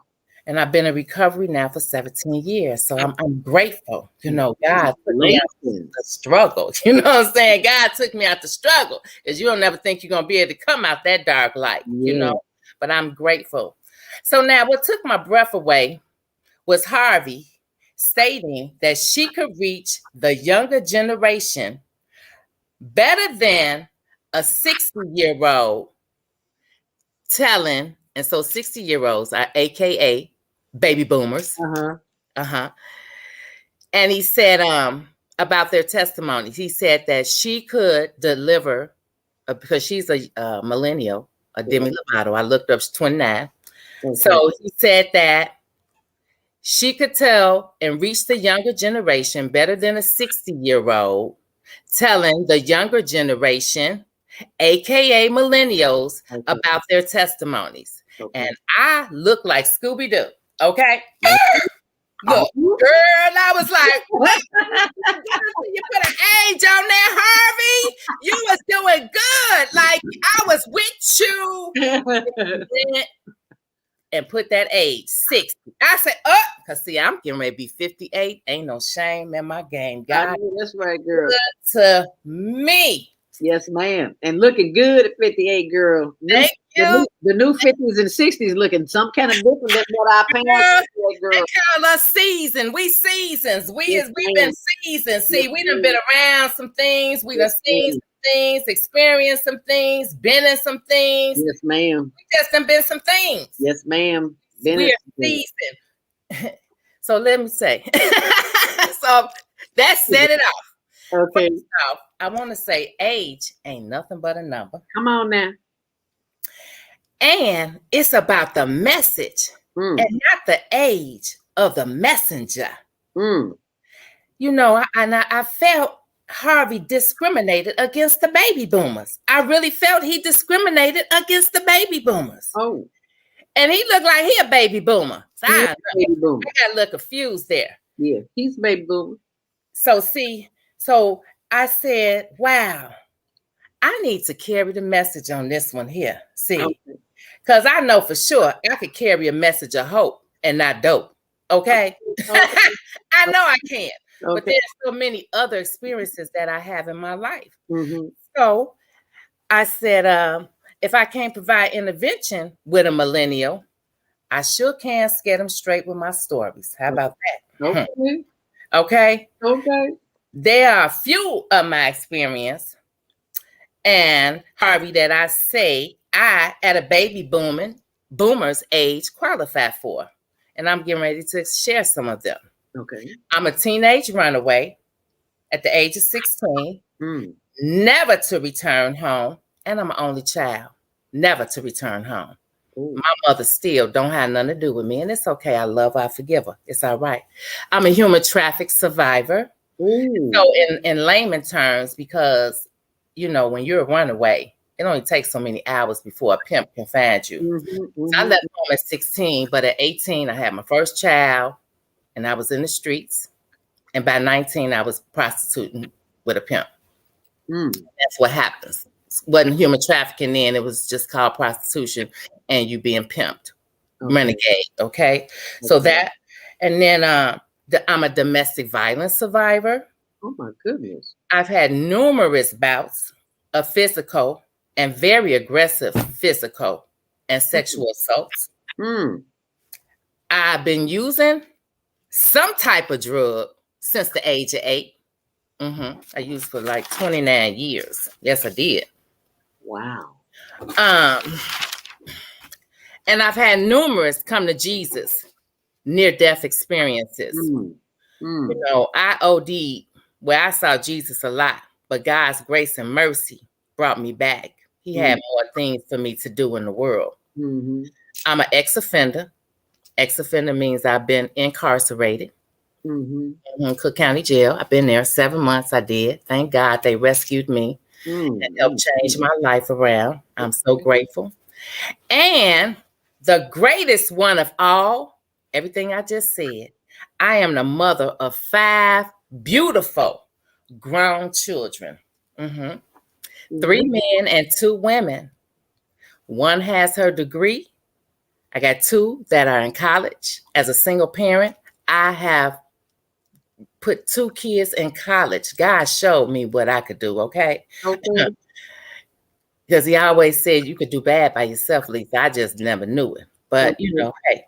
And I've been in recovery now for 17 years. So I'm grateful. You know, God took me out the struggle. You know what I'm saying? God took me out the struggle because you don't never think you're going to be able to come out that dark light, you know, but I'm grateful. So now what took my breath away was Harvey stating that she could reach the younger generation better than a 60-year-old telling, and so 60-year-olds are AKA baby boomers. And he said about their testimonies, he said that she could deliver, because she's a millennial, a Demi Lovato. I looked up, she's 29. So he said that she could tell and reach the younger generation better than a 60-year-old telling the younger generation, AKA millennials, about their testimonies. And I look like Scooby-Doo, okay? Look, girl, I was like, what? You put an age on there, Harvey. You was doing good. Like, I was with you. And put that age, 60. I said, because see, I'm getting ready to be 58. Ain't no shame in my game. God, that's right, girl. Good to me. Yes, ma'am. And looking good at 58, girl. Thank you. The new 50s and 60s looking some kind of different than what our parents did, girl. They call us seasoned. We seasons. We've been seasoned. See, we done been around some things. We done seen some things, experienced some things, been in some things. Yes, ma'am. We just done been some things. Yes, ma'am. We are seasoned. So let me say. So that set it off. Okay. First off, I want to say age ain't nothing but a number. Come on now. And it's about the message and not the age of the messenger. You know, I felt Harvey discriminated against the baby boomers. I really felt he discriminated against the baby boomers. Oh. And he looked like he a baby boomer. So I got a little confused there. Yeah, he's a baby boomer. So see, I said, wow, I need to carry the message on this one here. See, because I know for sure I could carry a message of hope and not dope. Okay. I know I can. But there's so many other experiences that I have in my life. So I said, if I can't provide intervention with a millennial, I sure can get them straight with my stories. How about that? Okay. There are a few of my experience and Harvey that I say I, at a baby boomer's age, qualify for. And I'm getting ready to share some of them. Okay. I'm a teenage runaway at the age of 16, never to return home, and I'm an only child, never to return home. My mother still don't have nothing to do with me, and it's okay. I love her, I forgive her. It's all right. I'm a human traffic survivor. So in layman terms, because, you know, when you're a runaway, it only takes so many hours before a pimp can find you. So I left home at 16, but at 18, I had my first child, and I was in the streets. And by 19, I was prostituting with a pimp. That's what happens. It wasn't human trafficking then. It was just called prostitution and you being pimped. Renegade, okay? So that, and then I'm a domestic violence survivor. Oh, my goodness. I've had numerous bouts of physical and very aggressive physical and sexual assaults. I've been using some type of drug since the age of 8. I used for like 29 years. Yes, I did. Wow. And I've had numerous come to Jesus near-death experiences. You know, I OD'd where I saw Jesus a lot, but God's grace and mercy brought me back. He had more things for me to do in the world. I'm an ex-offender. Ex-offender means I've been incarcerated. Cook County Jail. I've been there 7 months. I did. Thank God they rescued me and helped change my life around. I'm so grateful. And the greatest one of all, everything I just said, I am the mother of 5 beautiful grown children. 3 men and 2 women. One has her degree. I got 2 that are in college. As a single parent, I have put 2 kids in college. God showed me what I could do, okay? Because he always said you could do bad by yourself, Lisa. I just never knew it. But, you know, hey.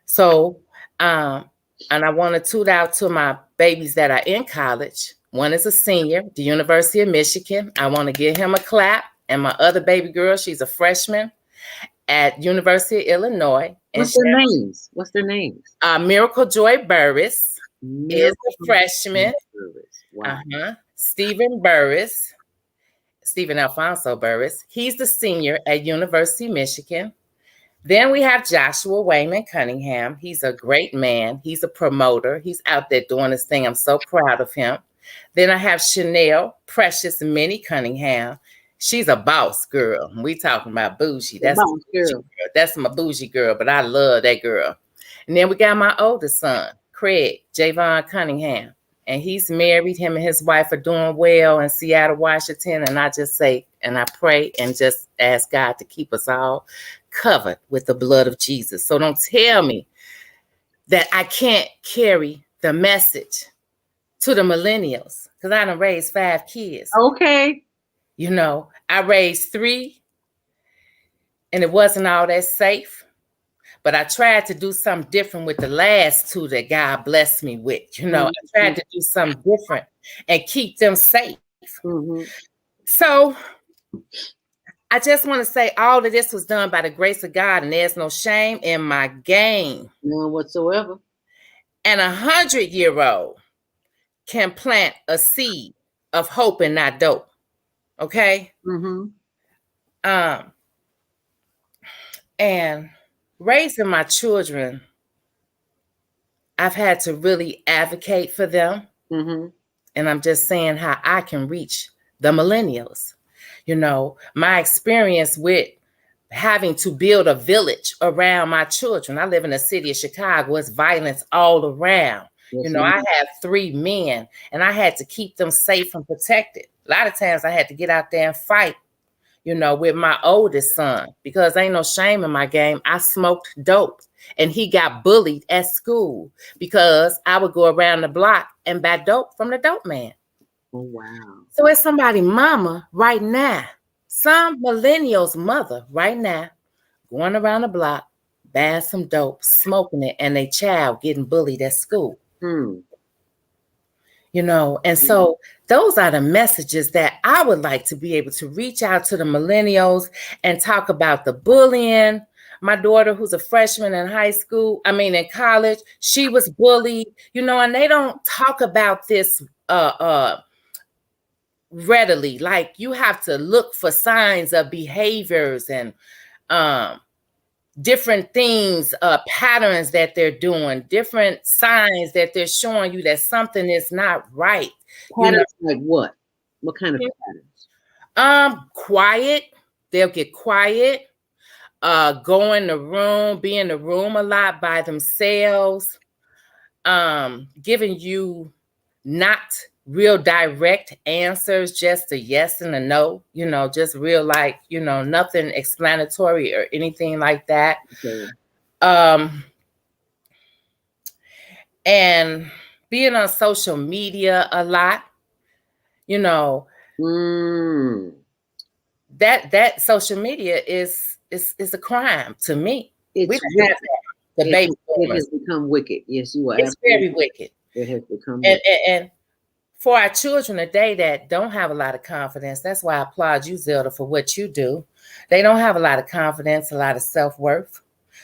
So, and I want to toot out to my babies that are in college. One is a senior at the University of Michigan. I want to give him a clap. And my other baby girl, she's a freshman at University of Illinois. What's their names? What's their names? Miracle Joy Burris is a freshman. Wow. Stephen Alfonso Burris. He's the senior at University of Michigan. Then we have Joshua Wayman Cunningham. He's a great man. He's a promoter. He's out there doing his thing. I'm so proud of him. Then I have Chanel Precious Minnie Cunningham. She's a boss girl. We talking about bougie. That's my bougie girl. That's my bougie girl, but I love that girl. And then we got my oldest son, Craig Javon Cunningham. And he's married. Him and his wife are doing well in Seattle, Washington. And I just say, and I pray and just ask God to keep us all covered with the blood of Jesus. So don't tell me that I can't carry the message to the millennials, because I done raised 5 kids. Okay. You know, I raised 3 and it wasn't all that safe. But I tried to do something different with the last 2 that God blessed me with. You know, I tried to do something different and keep them safe. So I just want to say all of this was done by the grace of God, and there's no shame in my game. None whatsoever. And 100-year-old can plant a seed of hope and not dope. Okay? And raising my children, I've had to really advocate for them. And I'm just saying how I can reach the millennials. You know, my experience with having to build a village around my children. I live in the city of Chicago. It's violence all around. Yes, you know, I have 3 men, and I had to keep them safe and protected. A lot of times I had to get out there and fight, you know, with my oldest son, because ain't no shame in my game. I smoked dope, and he got bullied at school because I would go around the block and buy dope from the dope man. Oh, wow. So it's somebody's mama right now, some millennials' mother right now, going around the block, buying some dope, smoking it, and their child getting bullied at school. You know, and so those are the messages that I would like to be able to reach out to the millennials and talk about the bullying. My daughter, who's a freshman in in college, she was bullied, you know, and they don't talk about this readily. Like, you have to look for signs of behaviors and different things, patterns that they're doing, different signs that they're showing you that something is not right. Patterns, you know? Like what? What kind of patterns? Quiet. They'll get quiet. Go in the room, be in the room a lot by themselves. Giving you not real direct answers, just a yes and a no, you know, just real, like, you know, nothing explanatory or anything like that. Okay. And being on social media a lot, you know, that social media is a crime to me. It has become wicked. Yes, you are. It's very wicked. It has become wicked. And for our children today that don't have a lot of confidence, that's why I applaud you, Zelda, for what you do. They don't have a lot of confidence, a lot of self-worth.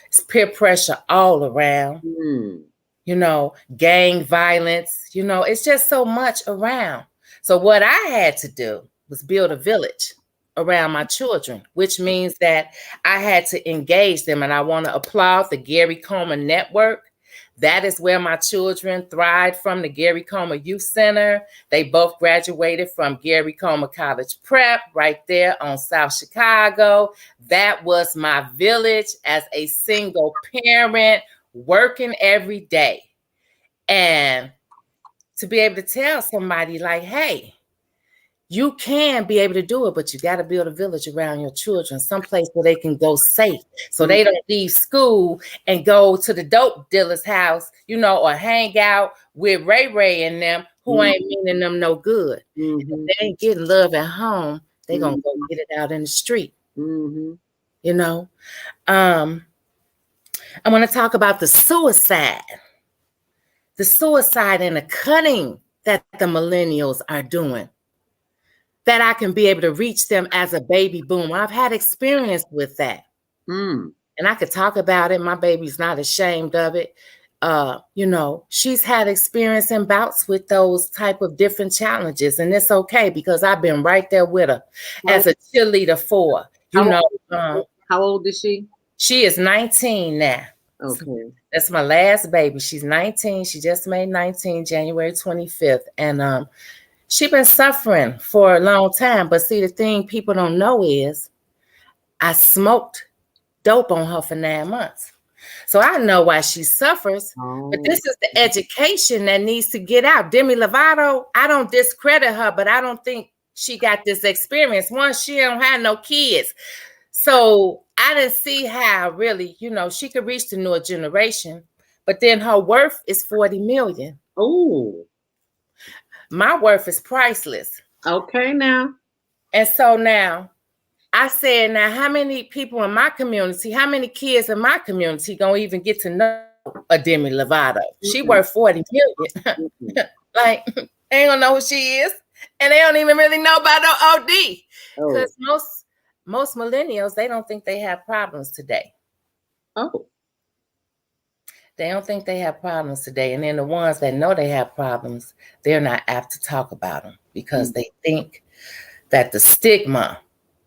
It's peer pressure all around. You know, gang violence, you know, it's just so much around. So what I had to do was build a village around my children, which means that I had to engage them. And I want to applaud the Gary Comer Network. That is where my children thrived from, the Gary Comer Youth Center. They both graduated from Gary Comer College Prep right there on South Chicago. That was my village as a single parent, working every day. And to be able to tell somebody like, hey, you can be able to do it, but you got to build a village around your children, someplace where they can go safe, so they don't leave school and go to the dope dealer's house, you know, or hang out with Ray and them who ain't meaning them no good. If they ain't getting love at home, they going to go get it out in the street. You know, I want to talk about the suicide and the cutting that the millennials are doing, that I can be able to reach them as a baby boomer. I've had experience with that. And I could talk about it. My baby's not ashamed of it. You know, she's had experience and bouts with those type of different challenges. And it's okay, because I've been right there with her as a cheerleader for her. You know, how old is she? She is 19 now. Okay. So that's my last baby. She's 19. She just made 19 January 25th. And she's been suffering for a long time. But see, the thing people don't know is I smoked dope on her for 9 months. So I know why she suffers. But this is the education that needs to get out. Demi Lovato, I don't discredit her, but I don't think she got this experience. One, she don't have no kids. So I didn't see how really, you know, she could reach the newer generation. But then her worth is 40 million. Oh. My worth is priceless. Okay, now. And so now I said, now how many people in my community, how many kids in my community gonna even get to know a Demi Lovato? She worth 40 million. Like, they ain't gonna know who she is. And they don't even really know about no OD. Because most millennials, they don't think they have problems today. They don't think they have problems today. And then the ones that know they have problems, they're not apt to talk about them because they think that the stigma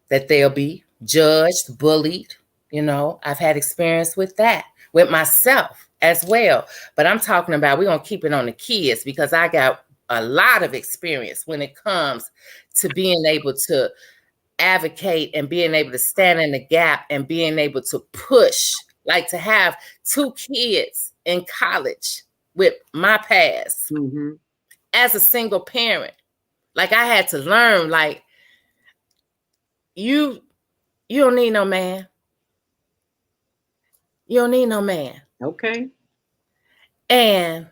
that they'll be judged, bullied. You know, I've had experience with that, with myself as well. But I'm talking about, we're going to keep it on the kids because I got a lot of experience when it comes to being able to advocate and being able to stand in the gap and being able to push, like to have 2 kids in college with my past as a single parent. Like I had to learn, like, you don't need no man. You don't need no man. Okay. And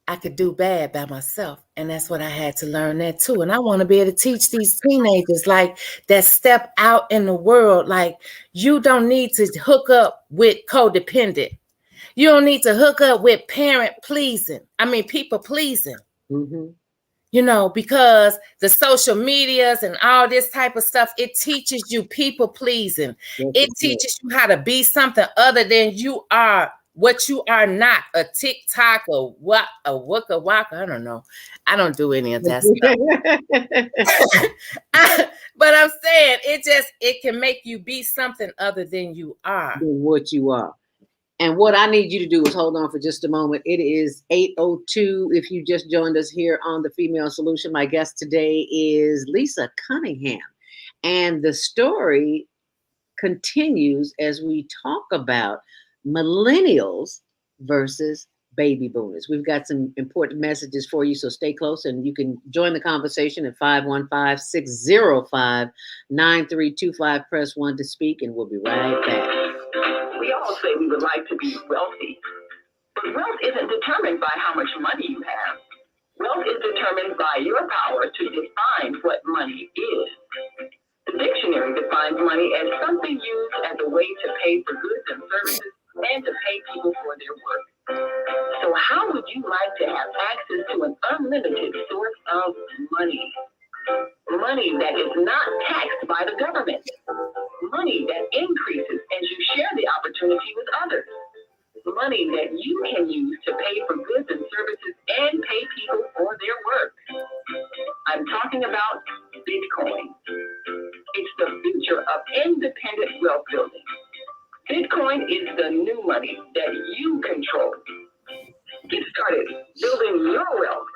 I could do bad by myself. And that's what I had to learn that too. And I want to be able to teach these teenagers like that step out in the world. Like, you don't need to hook up with codependent. You don't need to hook up with people pleasing. You know, because the social medias and all this type of stuff, it teaches you people pleasing. It teaches you how to be something other than you are, what you are not, a TikTok or what, a waka waka. I don't know. I don't do any of that stuff. But I'm saying it can make you be something other than you are. Than what you are. And what I need you to do is hold on for just a moment. It is 8:02. If you just joined us here on The Female Solution, my guest today is Lisa Cunningham. And the story continues as we talk about millennials versus baby boomers. We've got some important messages for you, so stay close and you can join the conversation at 515-605-9325. Press 1 to speak, and we'll be right back. We all say we would like to be wealthy, but wealth isn't determined by how much money you have. Wealth is determined by your power to define what money is. The dictionary defines money as something used as a way to pay for goods and services and to pay people for their work. So how would you like to have access to an unlimited source of money? Money that is not taxed by the government. Money that increases as you share the opportunity with others. Money that you can use to pay for goods and services and pay people for their work. I'm talking about Bitcoin. It's the future of independent wealth building. Bitcoin is the new money that you control. Get started building your wealth.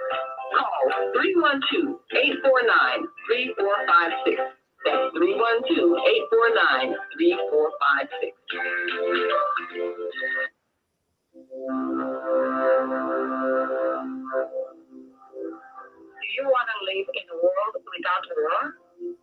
Call 312-849-3456. That's 312-849-3456. Do you want to live in a world without war?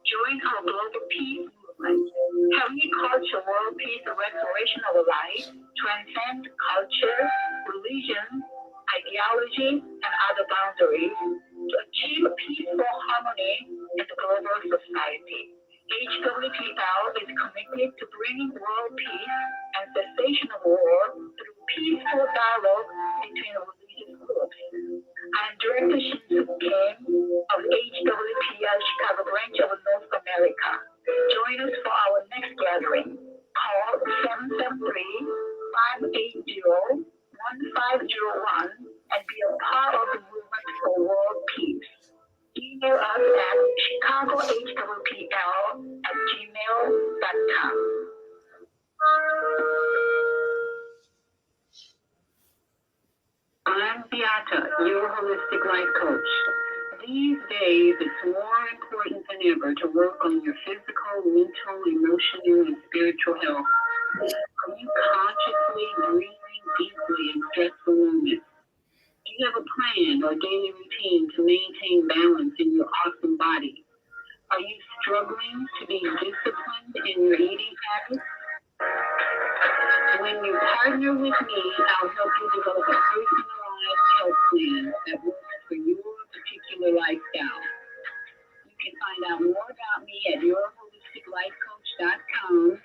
Join our global peace movement. Heavenly Culture World Peace and Restoration of Life transcend culture, religion, ideology, and other boundaries to achieve peaceful harmony in the global society. HWPL is committed to bringing world peace and cessation of war through peaceful dialogue between religious groups. I am Director Shinsu Kim of HWPL Chicago branch of North America. Join us for our next gathering. Call 773-580-1501 and be a part of the movement for world peace. Email us at chicagohwpl@gmail.com. I'm Beata, your holistic life coach. These days, it's more important than ever to work on your physical, mental, emotional, and spiritual health. Are you consciously breathing deeply in stressful moments? Do you have a plan or daily routine to maintain balance in your awesome body? Are you struggling to be disciplined in your eating habits? When you partner with me, I'll help you develop a personalized health plan that works for your particular lifestyle. You can find out more about me at yourholisticlifecoach.com,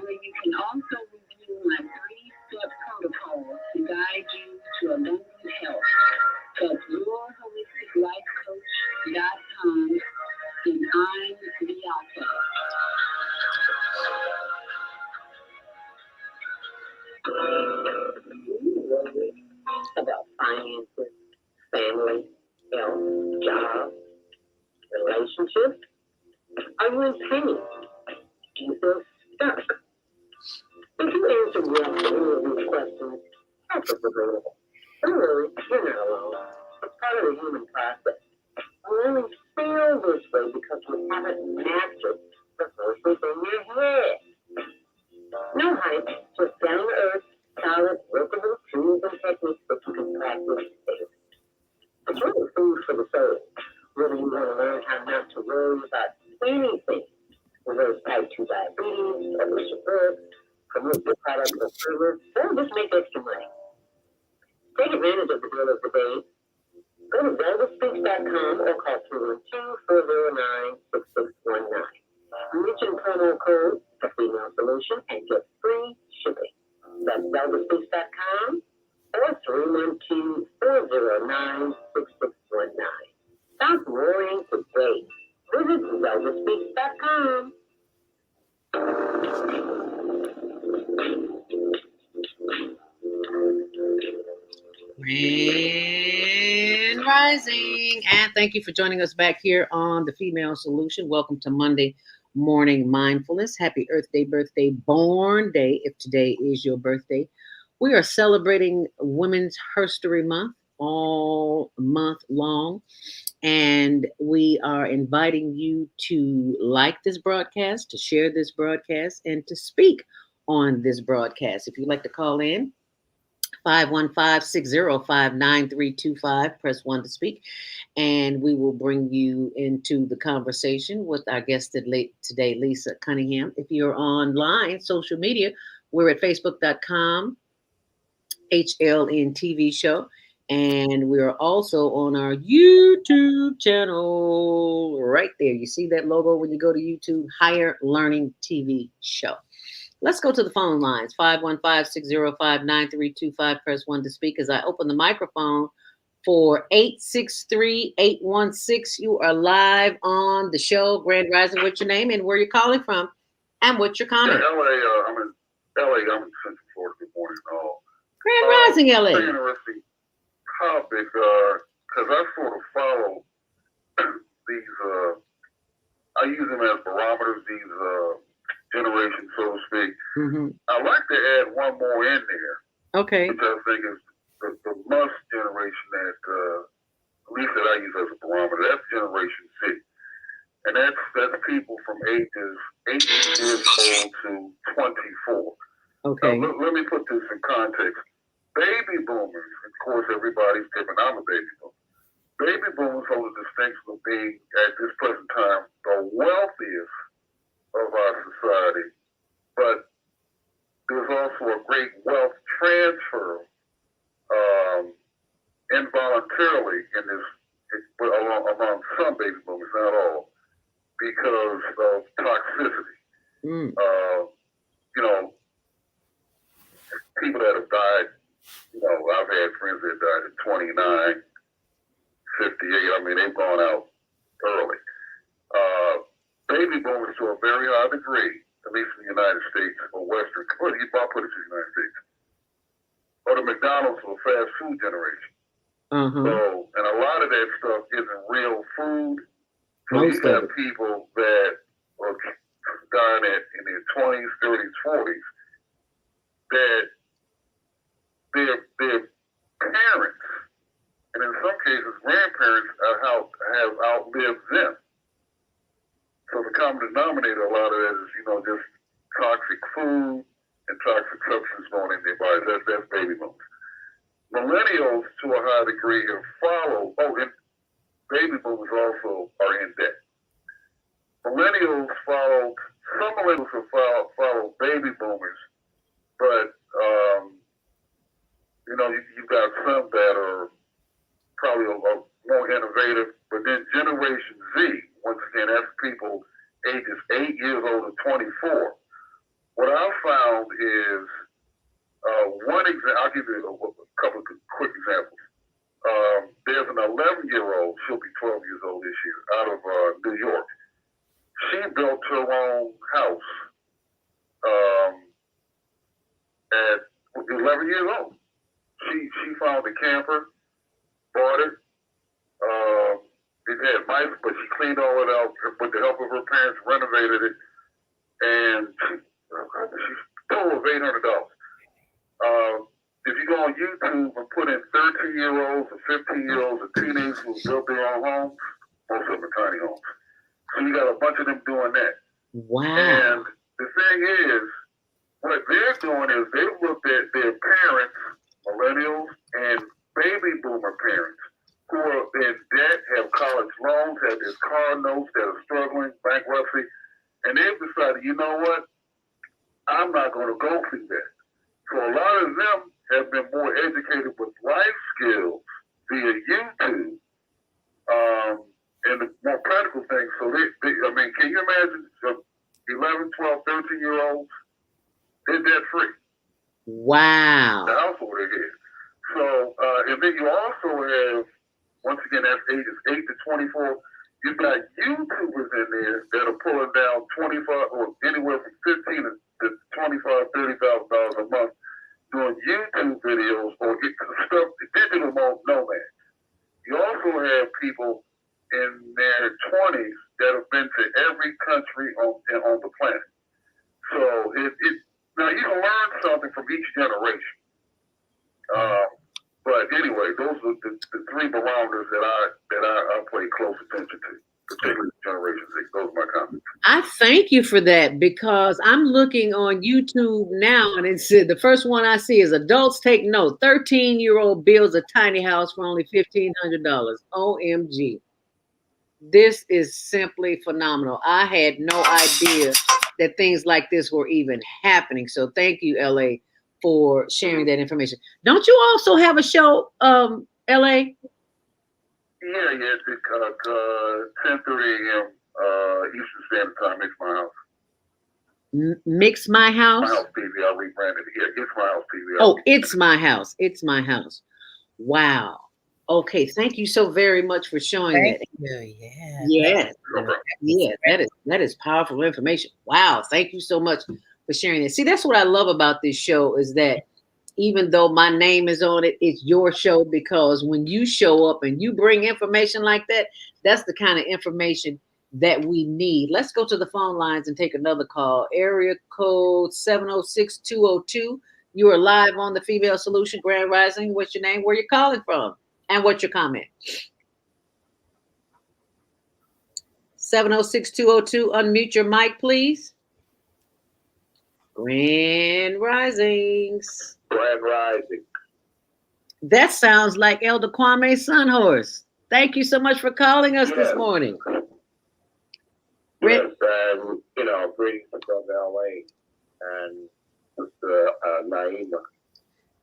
where you can also review my 3-step protocol to guide you to abundant health. That's yourholisticlifecoach.com, and I'm Beata. finances, family, health, job, relationships? Are you in pain? Do you feel stuck? If you answer yes to any of these questions, help is available. Don't worry, you're not alone. It's part of the human process. We only feel this way because we haven't mastered the voices in your head. No hype, just down-to-earth, solid, workable tools and techniques that you can practice daily. It's really food for the soul. Whether you want to learn how not to worry about anything, reverse type 2 diabetes, publish your book, promote your product or service, or just make extra money. Take advantage of the deal of the day. Go to velvaspeaks.com or call 212-409-6619. Mention promo code The Female Solution and get free shipping. That's velvaspeaks.com or 312-409-6619. Stop worrying today. Visit velvaspeaks.com. Grand Rising, and thank you for joining us back here on The Female Solution. Welcome to Monday Morning Mindfulness. Happy Earth Day, birthday, born day, if today is your birthday. We are celebrating Women's HERStory Month all month long, and we are inviting you to like this broadcast, to share this broadcast, and to speak on this broadcast. If you'd like to call in, 515-605-9325. Press 1 to speak, and we will bring you into the conversation with our guest today, Lisa Cunningham. If you're online, social media, we're at facebook.com, HLN TV show, and we are also on our YouTube channel right there. You see that logo when you go to YouTube, Higher Learning TV show. Let's go to the phone lines, 515-605-9325. Press 1 to speak as I open the microphone for 863-816. You are live on the show. Grand Rising, what's your name and where you're calling from? And what's your comment? I'm in LA. I'm in Central Florida. Good morning, all. Grand Rising, LA. Very interesting topic, because I sort of follow these, I use them as barometers, these generation, so to speak. Mm-hmm. I'd like to add one more in there. Okay. Which I think is the must generation that, at least that I use as a barometer. That's Generation Z. And that's people from ages 8 years old to 24. Okay. Let me put this in context. Baby boomers, of course, everybody's different. I'm a baby boomer. Baby boomers hold the distinction of being, at this present time, the wealthiest of our society. But there's also a great wealth transfer involuntarily in this, among some baby boomers, not all, because of toxicity. People that have died, I've had friends that died at 29, 58. I mean, they've gone out early. Baby boomers to a very high degree, at least in the United States or Western, well, I'll put it to the United States, or the McDonald's or fast food generation. Uh-huh. So, and a lot of that stuff isn't real food. So Most you got people that are dying in their 20s, 30s, 40s, that their parents, and in some cases grandparents, have outlived them. So the common denominator, a lot of that is, just toxic food and toxic substances going in their bodies. That's baby boomers. Millennials, to a high degree, have followed. And baby boomers also are in debt. Some millennials have followed baby boomers, but you've got some that are probably more innovative. But then Generation Z, once again, that's people ages 8 years old to 24. What I found is one example. I'll give you a couple of quick examples. There's an 11-year-old. She'll be 12 years old this year, out of New York. She built her own house at 11 years old. She found a camper bought it. It had mice, but she cleaned all it out with the help of her parents, renovated it, and she told $800. If you go on YouTube and put in 13-year-olds or 15-year-olds or teenagers who built their own homes, most of them are tiny homes. So you got a bunch of them doing that. Wow. And the thing is, what they're doing is they looked at their parents, millennials, and baby boomer parents who are in debt, have college loans, have these car notes that are struggling, bankruptcy, and they've decided, you know what, I'm not going to go through that. So a lot of them have been more educated with life skills via YouTube and the more practical things. So I mean, can you imagine 11, 12, 13-year-olds? They're debt free. Wow. The household they get. So, and then you also have, once again, that's ages 8 to 24. You've got YouTubers in there that are pulling down 25 or anywhere from 15 to 25, $30,000 a month doing YouTube videos or stuff, digital nomads. You also have people in their 20s that have been to every country on the planet. So now you can learn something from each generation. But anyway, those are the three barometers that I pay close attention to, particularly Generation 6. Those are my comments. I thank you for that, because I'm looking on YouTube now, and it said the first one I see is adults take note. 13-year-old builds a tiny house for only $1,500. OMG. This is simply phenomenal. I had no idea that things like this were even happening. So thank you, LA, for sharing that information. Don't you also have a show, LA? Yeah, it's at 10:30 a.m. Eastern Standard Time. It's my house. Mix My House? My House TV. I rebranded it. Yeah, It's My House TV. Oh, It's My House. It's My House. Wow. Okay, thank you so very much for showing that. Yeah. Yes. Yeah, that is powerful information. Wow, thank you so much for sharing that. See, that's what I love about this show, is that even though my name is on it, it's your show, because when you show up and you bring information like that, that's the kind of information that we need. Let's go to the phone lines and take another call. Area code 706-202. You are live on the Female Solution Grand Rising. What's your name? Where you calling from? And what's your comment? 706-202. Unmute your mic, please. Grand Risings. Grand Rising. That sounds like Elder Kwame Sunhorse. Thank you so much for calling us this morning. Yes, greetings from LA and Naima.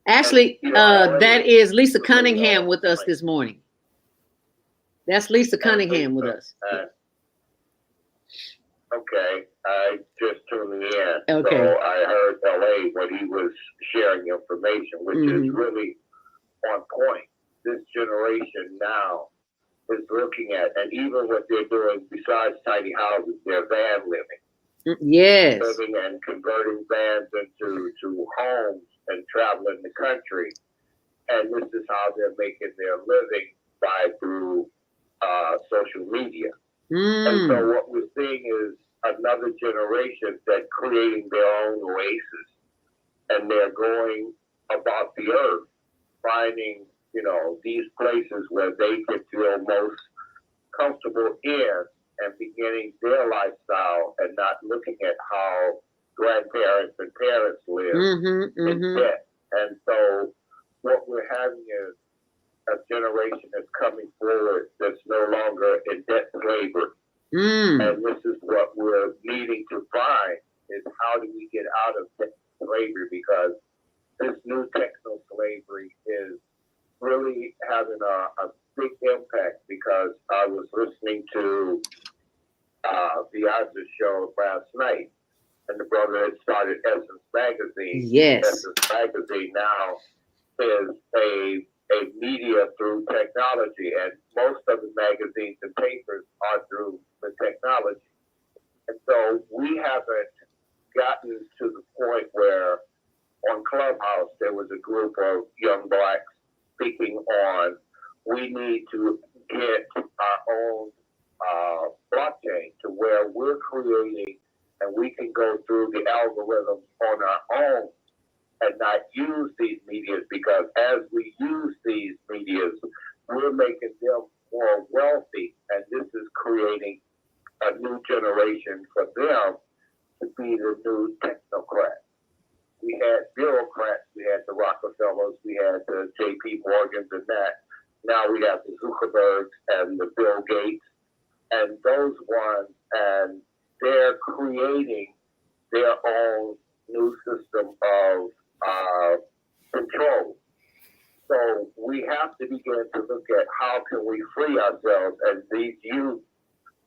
Actually, that is Lisa Cunningham with us this morning. That's Lisa Cunningham with us. Okay, I just tuned in. Okay. So I heard LA when he was sharing information, which is really on point. This generation now is looking at, and even what they're doing besides tiny houses, they're van living. Yes. Living and converting vans into homes and traveling the country. And this is how they're making their living through social media. And so what we're seeing is another generation that creating their own oasis, and they're going about the earth, finding, these places where they can feel most comfortable in and beginning their lifestyle, and not looking at how grandparents and parents live in debt. And so what we're having is a generation that's coming forward that's no longer in debt slavery. And this is what we're needing to find, is how do we get out of debt slavery, because this new techno slavery is really having a big impact. Because I was listening to the Oscar show last night, and the brother had started Essence Magazine. Yes. Essence Magazine now is a media through technology, and most of the magazines and papers are through the technology. And so we haven't gotten to the point where on Clubhouse there was a group of young blacks speaking on, we we need to get our own blockchain to where we're creating and we can go through the algorithms on our own and not use these medias, because as we use these medias, we're making them more wealthy, and this is creating a new generation for them to be the new technocrats. We had bureaucrats, we had the Rockefellers, we had the J.P. Morgans and that. Now we have the Zuckerbergs and the Bill Gates and those ones, and they're creating their own new system of control. So we have to begin to look at how can we free ourselves, and these youth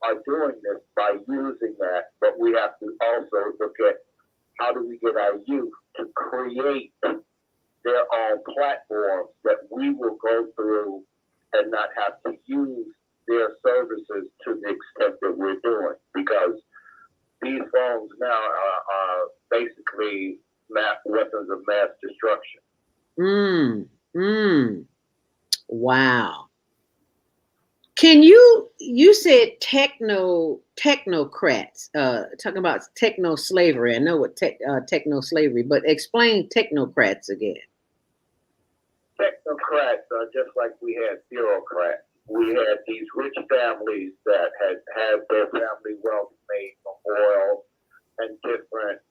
are doing this by using that, but we have to also look at how do we get our youth to create their own platforms that we will go through and not have to use their services to the extent that we're doing, because these phones now are basically weapons of mass destruction. Wow. Can you said technocrats, talking about techno slavery. I know what techno slavery, but explain technocrats again. Technocrats are just like we had bureaucrats. We had these rich families that had their family wealth made from oil and different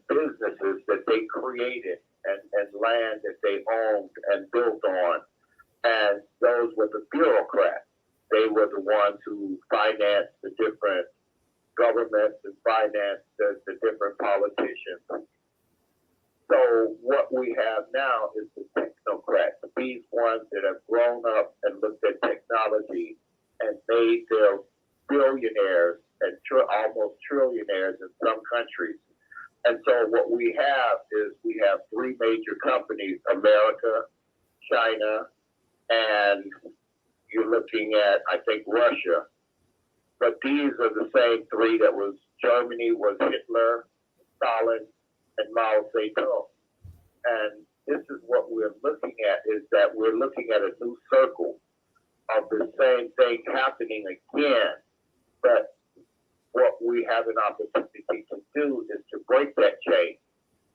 businesses that they created and land that they owned and built on. And those were the bureaucrats. They were the ones who financed the different governments and financed the different politicians. So what we have now is the technocrats, these ones that have grown up and looked at technology and made their billionaires and almost trillionaires in some countries. And so what we have is we have three major companies, America, China, and you're looking at, I think, Russia. But these are the same three that was Germany, was Hitler, Stalin, and Mao Zedong. And this is what we're looking at, is that we're looking at a new circle of the same thing happening again. But what we have an opportunity to do is to break that chain.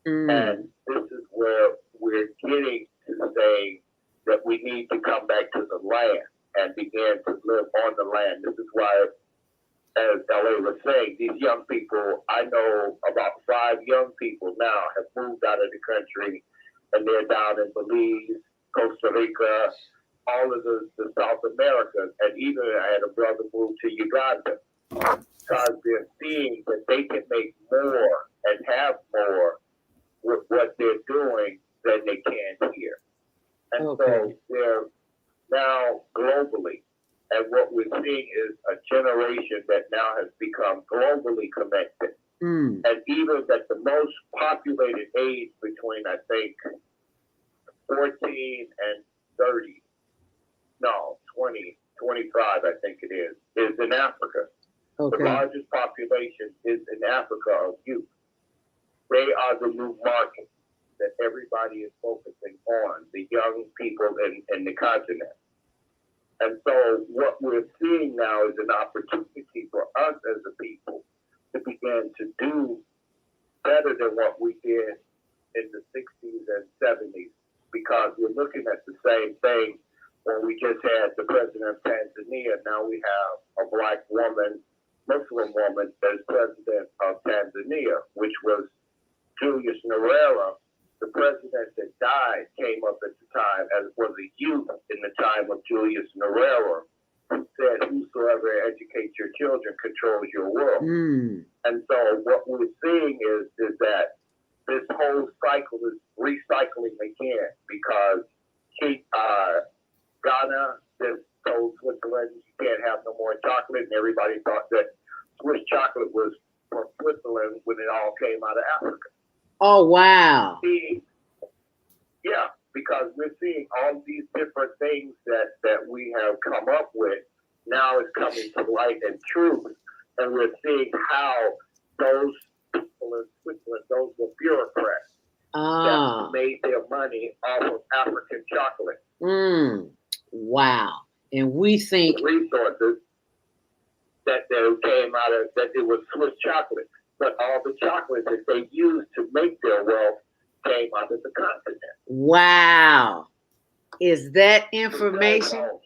And this is where we're getting to say that we need to come back to the land and begin to live on the land. This is why, as LA was saying, these young people, I know about 5 young people now have moved out of the country, and they're down in Belize, Costa Rica, all of the South America, and even I had a brother move to Uganda, because they're seeing that they can make more and have more with what they're doing than they can here. And so they're now globally, and what we're seeing is a generation that now has become globally connected. And even at the most populated age between, I think, 14 and 30, no, 20, 25, I think it is in Africa. The largest population is in Africa of youth. They are the new market that everybody is focusing on, the young people in the continent. And so what we're seeing now is an opportunity for us as a people to begin to do better than what we did in the 60s and 70s, because we're looking at the same thing when we just had the president of Tanzania. Now we have a black woman, Muslim woman, as president of Tanzania, which was Julius Nyerere. The president that died came up at the time, as was a youth in the time of Julius Nyerere, who said, "Whosoever educates your children controls your world." And so what we're seeing is that this whole cycle is recycling again, because Ghana just told Switzerland you can't have no more chocolate, and everybody thought that Swiss chocolate was from Switzerland when it all came out of Africa. Oh, wow. Yeah, because we're seeing all these different things that we have come up with now is coming to light and truth. And we're seeing how those people in Switzerland, those were bureaucrats. that made their money off of African chocolate. Wow. And we think the resources that they came out of, that it was Swiss chocolate, but all the chocolate that they used to make their wealth came out of the continent. Wow. Is that information?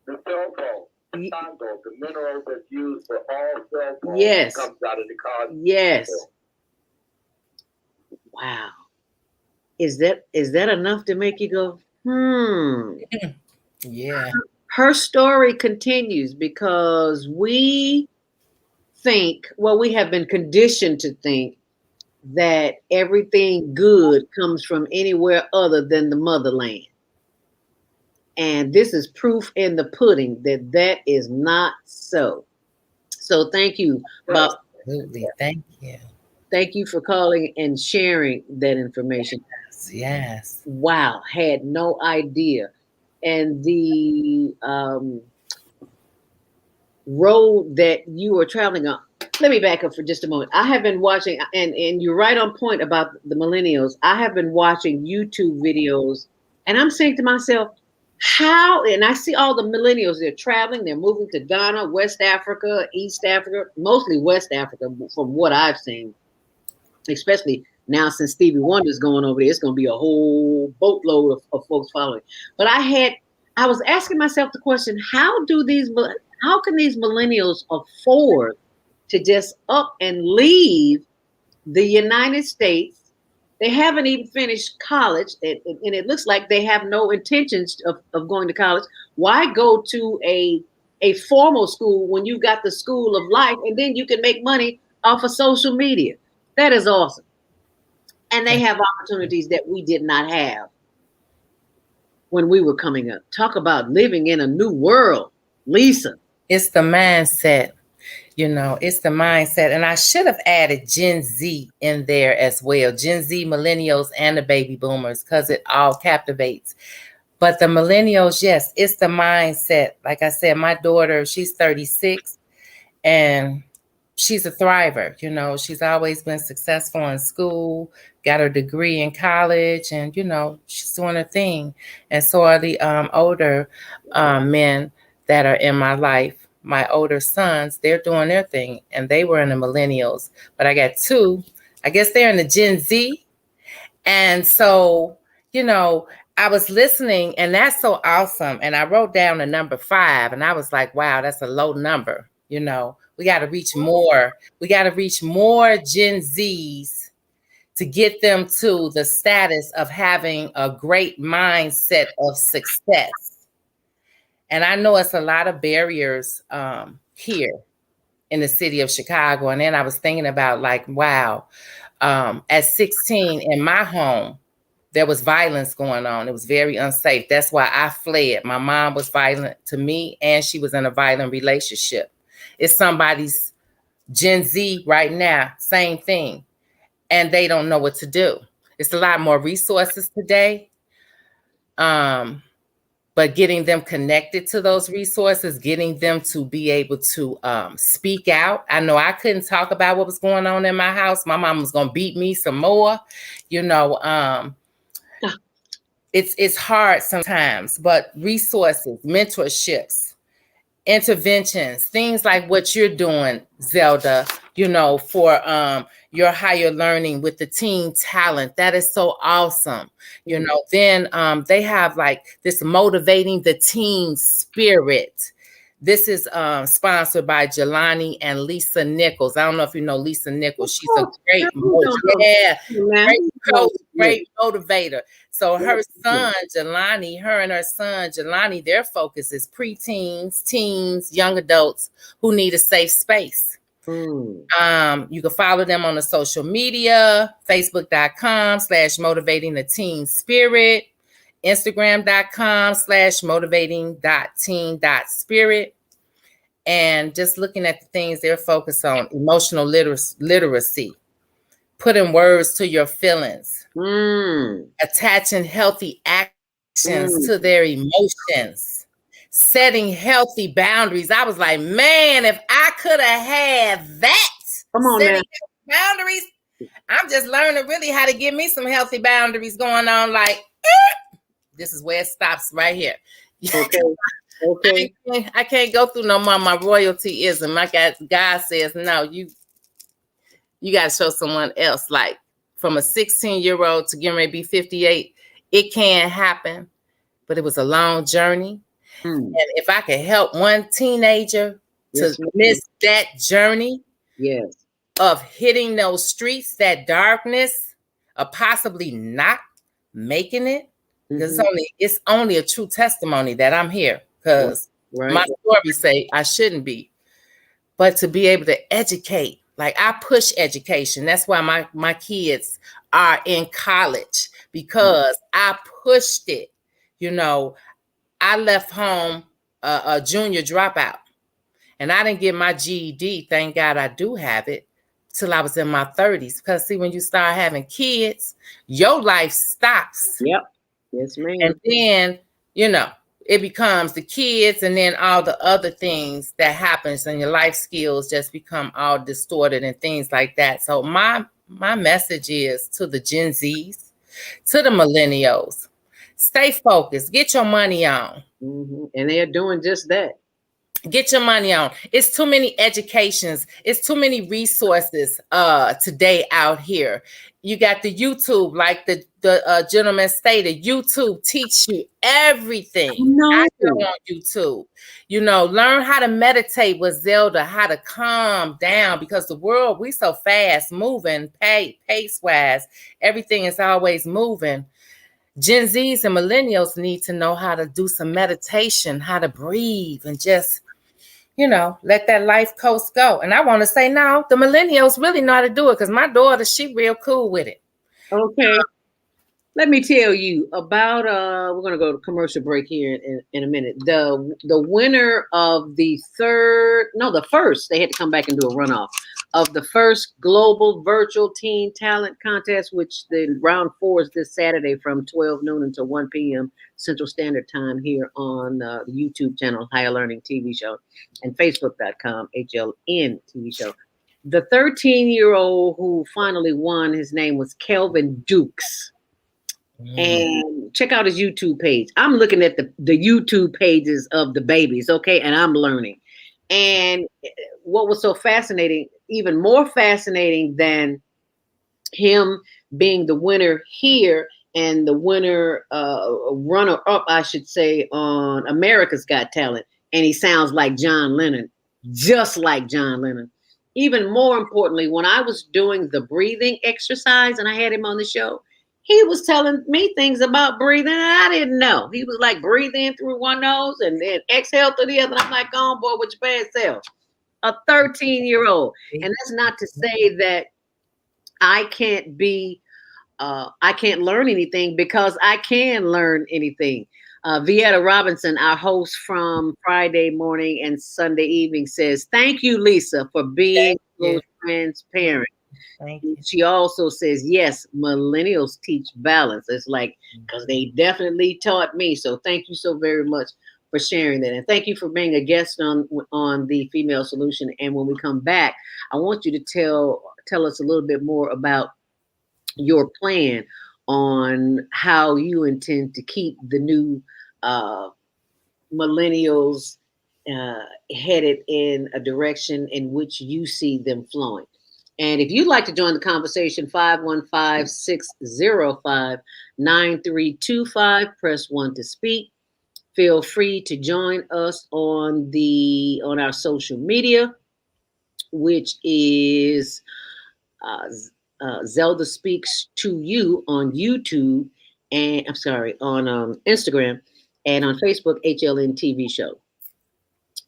The cell phone, the Congo, the minerals that's used for all cell phones comes out of the continent. Yes. Wow. Is that enough to make you go, Yeah. Her story continues because we think, well, we have been conditioned to think that everything good comes from anywhere other than the motherland. And this is proof in the pudding that that is not so. So thank you, Bob. Absolutely. Thank you. Thank you for calling and sharing that information. Yes. Wow, had no idea. And the road that you were traveling on. Let me back up for just a moment. I have been watching, and you're right on point about the millennials. I have been watching YouTube videos, and I'm saying to myself, how, and I see all the millennials, they're traveling, they're moving to Ghana, West Africa, East Africa, mostly West Africa from what I've seen, especially now since Stevie Wonder's going over there, it's going to be a whole boatload of folks following. But I was asking myself the question, how can these millennials afford to just up and leave the United States? They haven't even finished college, and it looks like they have no intentions of going to college. Why go to a formal school when you got the school of life, and then you can make money off of social media? That is awesome. And they have opportunities that we did not have when we were coming up. Talk about living in a new world, Lisa. It's the mindset. It's the mindset. And I should have added Gen Z in there as well. Gen Z, millennials, and the baby boomers, because it all captivates. But the millennials, yes, it's the mindset. Like I said, my daughter, she's 36, and she's a thriver. She's always been successful in school, got her degree in college, and, she's doing her thing. And so are the older men that are in my life. My older sons, they're doing their thing, and they were in the millennials. But I got two, I guess they're in the Gen Z. And so, I was listening, and that's so awesome. And I wrote down the number 5, and I was like, wow, that's a low number. We got to reach more. We got to reach more Gen Zs to get them to the status of having a great mindset of success. And I know it's a lot of barriers here in the city of Chicago. And then I was thinking about, like, wow, at 16 in my home, there was violence going on. It was very unsafe. That's why I fled. My mom was violent to me, and she was in a violent relationship. It's somebody's Gen Z right now, same thing. And they don't know what to do. It's a lot more resources today. But getting them connected to those resources, getting them to be able to speak out. I know I couldn't talk about what was going on in my house. My mom was going to beat me some more. It's hard sometimes, but resources, mentorships, interventions, things like what you're doing, Zelda, for your higher learning with the teen talent. That is so awesome. Then they have like this motivating the teen spirit. This is sponsored by Jelani and Lisa Nichols. I don't know if you know Lisa Nichols. She's a great great motivator. So her son, Jelani, their focus is preteens, teens, young adults who need a safe space. You can follow them on the social media, facebook.com/motivating the teen spirit, instagram.com/motivating.teen.spirit. And just looking at the things they're focused on, emotional literacy, putting words to your feelings, attaching healthy actions to their emotions, setting healthy boundaries. I was like, man, if I could have had that, come on, setting boundaries, I'm just learning really how to give me some healthy boundaries going on. Like, this is where it stops right here. Okay. Okay. I can't go through no more. My royaltyism. My God says, no, you got to show someone else. Like, from a 16-year-old to getting ready to be 58, it can happen, but it was a long journey. And if I could help one teenager to miss that journey of hitting those streets, that darkness, or possibly not making it, because it's only a true testimony that I'm here, because my story say I shouldn't be. But to be able to educate, like I push education. That's why my kids are in college, because I pushed it. You know, I left home a junior dropout, and I didn't get my GED. Thank God I do have it till I was in my 30s. Because see, when you start having kids, your life stops. Yep. Yes, ma'am. And then, you know, it becomes the kids and then all the other things that happens, and your life skills just become all distorted and things like that. So my message is to the Gen Zs, to the millennials, stay focused, get your money on. And they are doing just that. Get your money on. It's too many educations. It's too many resources today out here. You got the YouTube, like the gentleman stated. YouTube teach you everything. I go on YouTube. You know, learn how to meditate with Zelda, how to calm down, because the world, we so fast moving, pace wise. Everything is always moving. Gen Zs and millennials need to know how to do some meditation, how to breathe, and just, you know, let that life coast go. And I want to say now, the millennials really know how to do it, because my daughter, she real cool with it. Okay. Let me tell you about we're gonna go to commercial break here in a minute. The winner of the first, they had to come back and do a runoff of the first global virtual teen talent contest, which the round 4 is this Saturday from 12 noon until 1 p.m. Central Standard Time here on the YouTube channel Higher Learning TV Show and Facebook.com HLN TV Show. The 13-year-old who finally won, his name was Kelvin Dukes. And check out his YouTube page. I'm looking at the YouTube pages of the babies, okay, and I'm learning. And what was so fascinating, even more fascinating than him being the winner here and the winner runner-up, I should say, on America's Got Talent, and he sounds like John Lennon, just like John Lennon. Even more importantly, when I was doing the breathing exercise and I had him on the show, he was telling me things about breathing that I didn't know. He was like, breathe in through one nose and then exhale through the other. And I'm like, go on, boy, with your bad self. A 13-year-old. And that's not to say that I can't learn anything, because I can learn anything. Vieta Robinson, our host from Friday morning and Sunday evening, says, thank you, Lisa, for being so transparent. Thank you. She also says, yes, millennials teach balance. It's like, because they definitely taught me. So thank you so very much for sharing that. And thank you for being a guest on the Female Solution. And when we come back, I want you to tell us a little bit more about your plan on how you intend to keep the new millennials headed in a direction in which you see them flowing. And if you'd like to join the conversation, 515-605-9325, press 1 to speak. Feel free to join us on our social media, which is Zelda Speaks to You on YouTube, and I'm sorry, on Instagram, and on Facebook, HLN TV Show.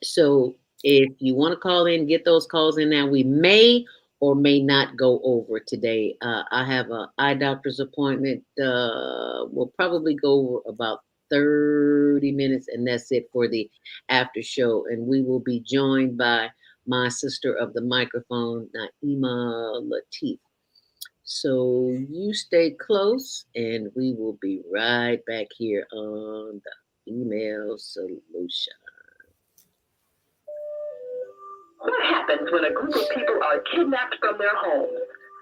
So if you want to call in, get those calls in now. We may or may not go over today. I have an eye doctor's appointment. We'll probably go over about 30 minutes, and that's it for the after show. And we will be joined by my sister of the microphone, Naima Latif. So you stay close, and we will be right back here on the Female Solution. What happens when a group of people are kidnapped from their homes,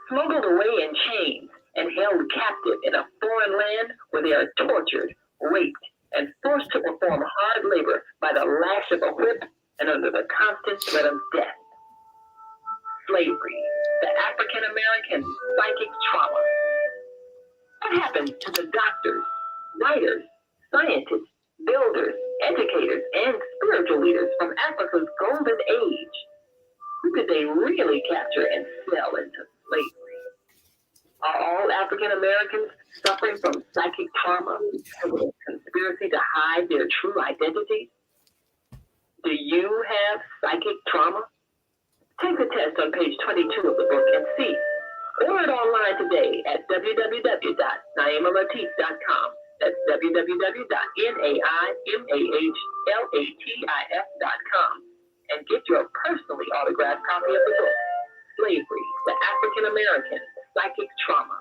smuggled away in chains and held captive in a foreign land where they are tortured, raped, and forced to perform hard labor by the lash of a whip and under the constant threat of death. Slavery, the African American psychic trauma. What happened to the doctors, writers, scientists, builders, educators, and spiritual leaders from Africa's golden age? Who could they really capture and sell into slavery? Are all African Americans suffering from psychic trauma because of a conspiracy to hide their true identity? Do you have psychic trauma? Take the test on page 22 of the book and see. Order it online today at www.naimalatif.com. That's www.naimalatif.com. And get your personally autographed copy of the book, Slavery, the African American Psychic Trauma.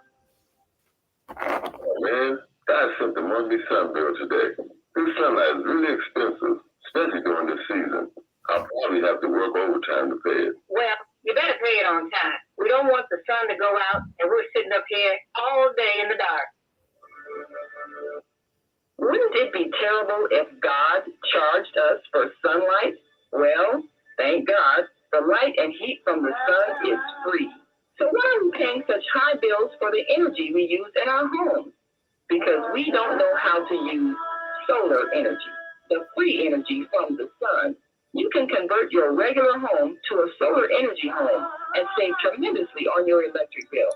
Man, God sent the monthly sun bill today. This sunlight is really expensive, especially during this season. I'll probably have to work overtime to pay it. Well, you better pay it on time. We don't want the sun to go out and we're sitting up here all day in the dark. Wouldn't it be terrible if God charged us for sunlight? Well, thank God, the light and heat from the sun is free. So why are we paying such high bills for the energy we use in our homes? Because we don't know how to use solar energy, the free energy from the sun. You can convert your regular home to a solar energy home and save tremendously on your electric bill.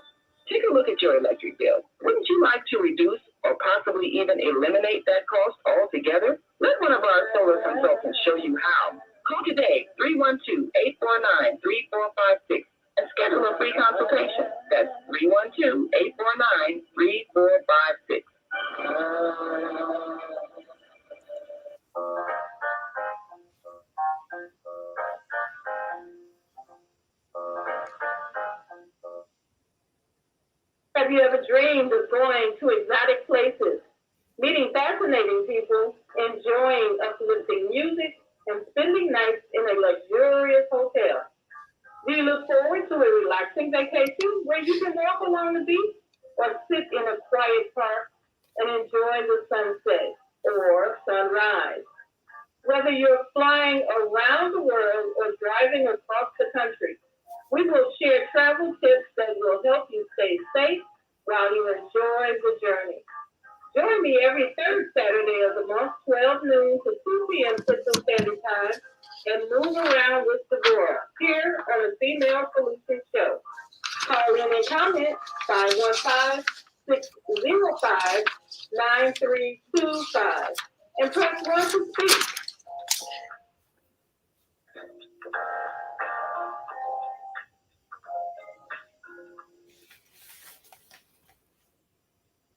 Take a look at your electric bill. Wouldn't you like to reduce or possibly even eliminate that cost altogether? Let one of our solar consultants show you how. Call today, 312-849-3456, and schedule a free consultation. That's 312-849-3456. Have you ever dreamed of going to exotic places, meeting fascinating people, enjoying uplifting music, and spending nights in a luxurious hotel? Do you look forward to a relaxing vacation where you can walk along the beach or sit in a quiet park and enjoy the sunset or sunrise? Whether you're flying around the world or driving across the country, we will share travel tips that will help you stay safe while you enjoy the journey. Join me every third Saturday of the month, 12 noon to 2 p.m. Central Standard Time, and move around with Deborah here on the Female Solution Show. Call in and comment 515-605-9325 and press 1 to speak.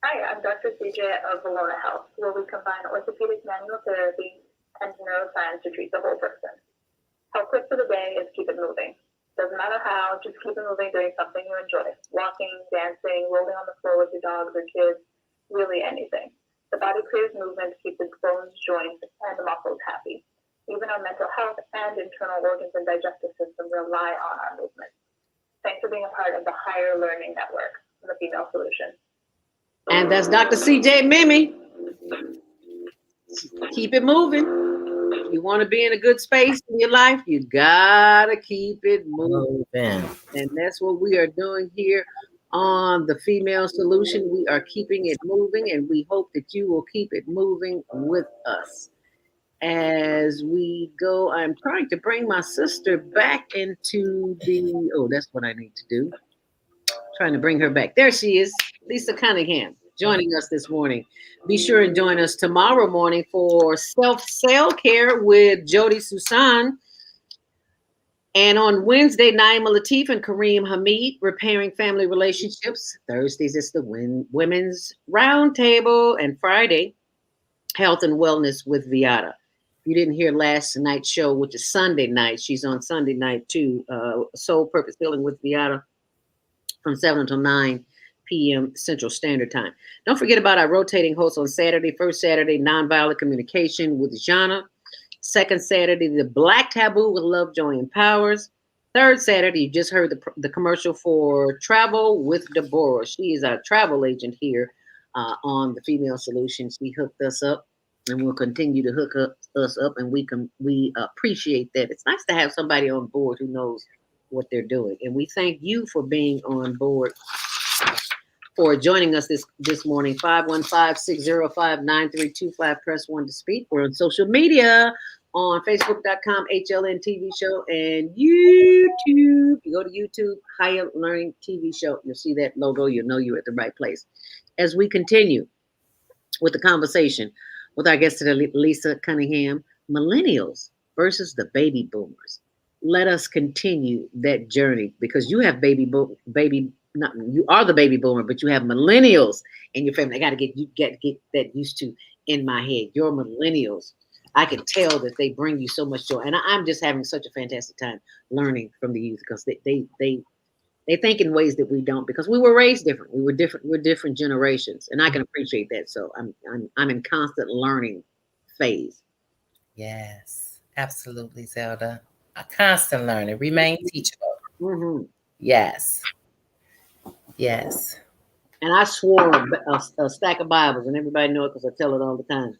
Hi, I'm Dr. CJ of Valona Health, where we combine orthopedic manual therapy and neuroscience to treat the whole person. Help quick for the day is keep it moving. Doesn't matter how, just keep it moving doing something you enjoy. Walking, dancing, rolling on the floor with your dogs or kids, really anything. The body craves movement to keep the bones, joints, and the muscles happy. Even our mental health and internal organs and digestive system rely on our movement. Thanks for being a part of the Higher Learning Network, the Female Solution. And that's Dr. CJ Mimi. Keep it moving. You want to be in a good space in your life, you gotta keep it moving. And that's what we are doing here on the Female Solution. We are keeping it moving, and we hope that you will keep it moving with us. As we go, I'm trying to bring my sister back into the, oh, that's what I need to do. Trying to bring her back. There she is, Lisa Cunningham, joining us this morning. Be sure and join us tomorrow morning for Self-Care with Jody Susan. And on Wednesday, Naima Latif and Kareem Hamid, Repairing Family Relationships. Thursdays, it's the Women's Roundtable. And Friday, Health and Wellness with Viata. If you didn't hear last night's show, which is Sunday night, she's on Sunday night too, Soul Purpose Healing with Viata, from 7 until 9 p.m. Central Standard Time. Don't forget about our rotating hosts on Saturday. First Saturday, Nonviolent Communication with Jana. Second Saturday, The Black Taboo with Love, Joy, and Powers. third Saturday. You just heard the commercial for Travel with Deborah. She is our travel agent here on the Female Solution. She hooked us up, and will continue to hook us up, and we appreciate that. It's nice to have somebody on board who knows what they're doing, and we thank you for being on board, for joining us this morning. 515-605-9325. Press 1 to speak. We're on social media on Facebook.com, HLN TV show, and YouTube. You go to YouTube, Higher Learning TV show. You'll see that logo. You'll know you're at the right place. As we continue with the conversation with our guest today, Lisa Cunningham, millennials versus the baby boomers. Let us continue that journey, because you have you are the baby boomer, but you have millennials in your family. I got to get that used to in my head. Your millennials, I can tell that they bring you so much joy, and I'm just having such a fantastic time learning from the youth, because they think in ways that we don't, because we were raised different. We're different generations, and I can appreciate that. So I'm in constant learning phase. Yes, absolutely, Zelda. A constant learner, remain teachable. Mm-hmm. Yes. Yes. And I swore a stack of Bibles, and everybody know it because I tell it all the time.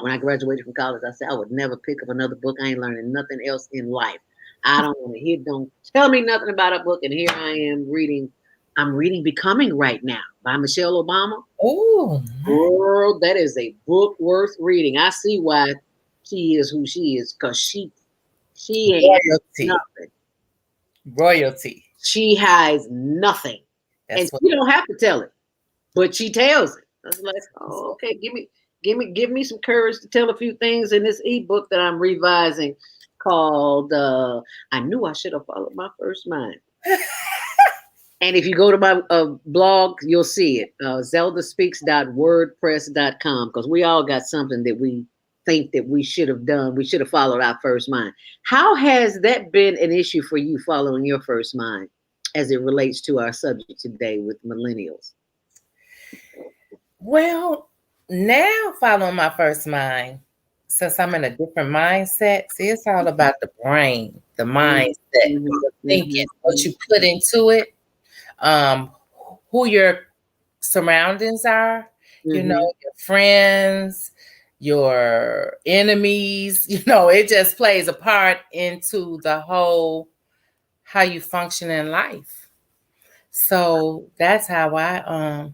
When I graduated from college, I said I would never pick up another book. I ain't learning nothing else in life. I don't want to hear, don't tell me nothing about a book. And here I am reading. I'm reading Becoming right now by Michelle Obama. Oh, girl, that is a book worth reading. I see why she is who she is, because she ain't royalty. nothing. Royalty. She hides nothing. That's and you don't have to tell it, but she tells it. I was like, oh, okay, give me some courage to tell a few things in this ebook that I'm revising called I Knew I Should Have Followed My First Mind. And if you go to my blog, you'll see it, zeldaspeaks.wordpress.com, because we all got something that we think that we should have done. We should have followed our first mind. How has that been an issue for you, following your first mind, as it relates to our subject today with millennials? Well, now following my first mind, since I'm in a different mindset, see, it's all about the brain, the mindset, the thinking, what you put into it, who your surroundings are, you know, your friends, your enemies, you know, it just plays a part into the whole how you function in life. So that's how I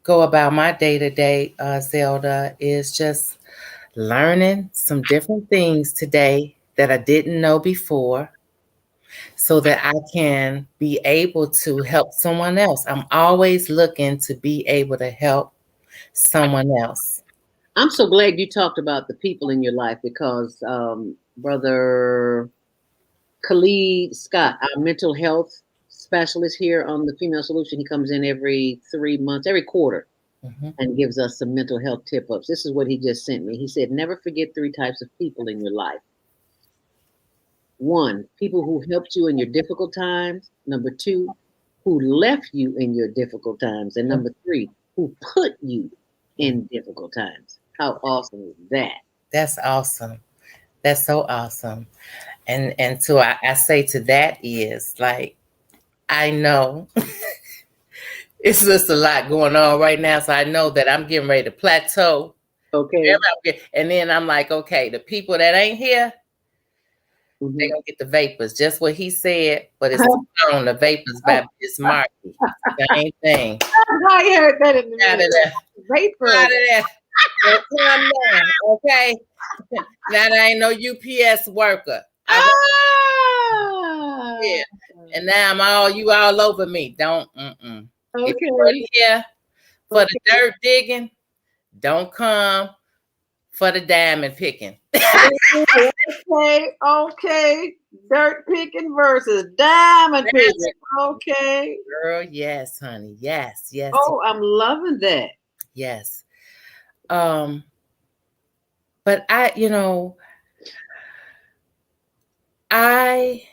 go about my day-to-day, Zelda, is just learning some different things today that I didn't know before, so that I can be able to help someone else. I'm always looking to be able to help someone else. I'm so glad you talked about the people in your life, because Brother Khalid Scott, our mental health specialist here on the Female Solution, he comes in every 3 months, every quarter, and gives us some mental health tip-ups. This is what he just sent me. He said, never forget 3 types of people in your life. 1, people who helped you in your difficult times. Number 2, who left you in your difficult times. And number 3, who put you in difficult times. How awesome is that? That's awesome. That's so awesome. And so I say to that is, like, I know it's just a lot going on right now. So I know that I'm getting ready to plateau. Okay. And then I'm like, okay, the people that ain't here, they're going to get the vapors. Just what he said, but it's on the vapors by Miss Markey. Same thing. I heard that in the Out of there. Vapors. Out of there. Don't come down, okay? Now there ain't no UPS worker. Yeah. And now you all over me. Don't. Okay. If you're here for the dirt digging, don't come for the diamond picking. Okay. Dirt picking versus diamond picking. Okay. Girl, yes, honey. Yes. Oh, I'm loving that. Yes. But I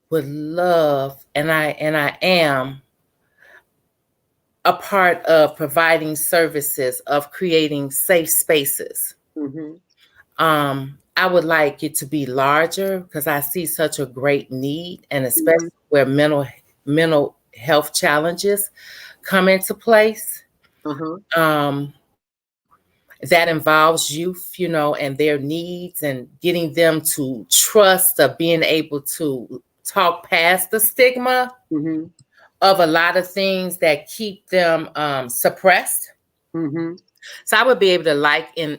would love, and I am a part of providing services, of creating safe spaces. I would like it to be larger because I see such a great need, and especially where mental health challenges come into place. That involves youth, and their needs, and getting them to trust of being able to talk past the stigma of a lot of things that keep them suppressed. So I would be able to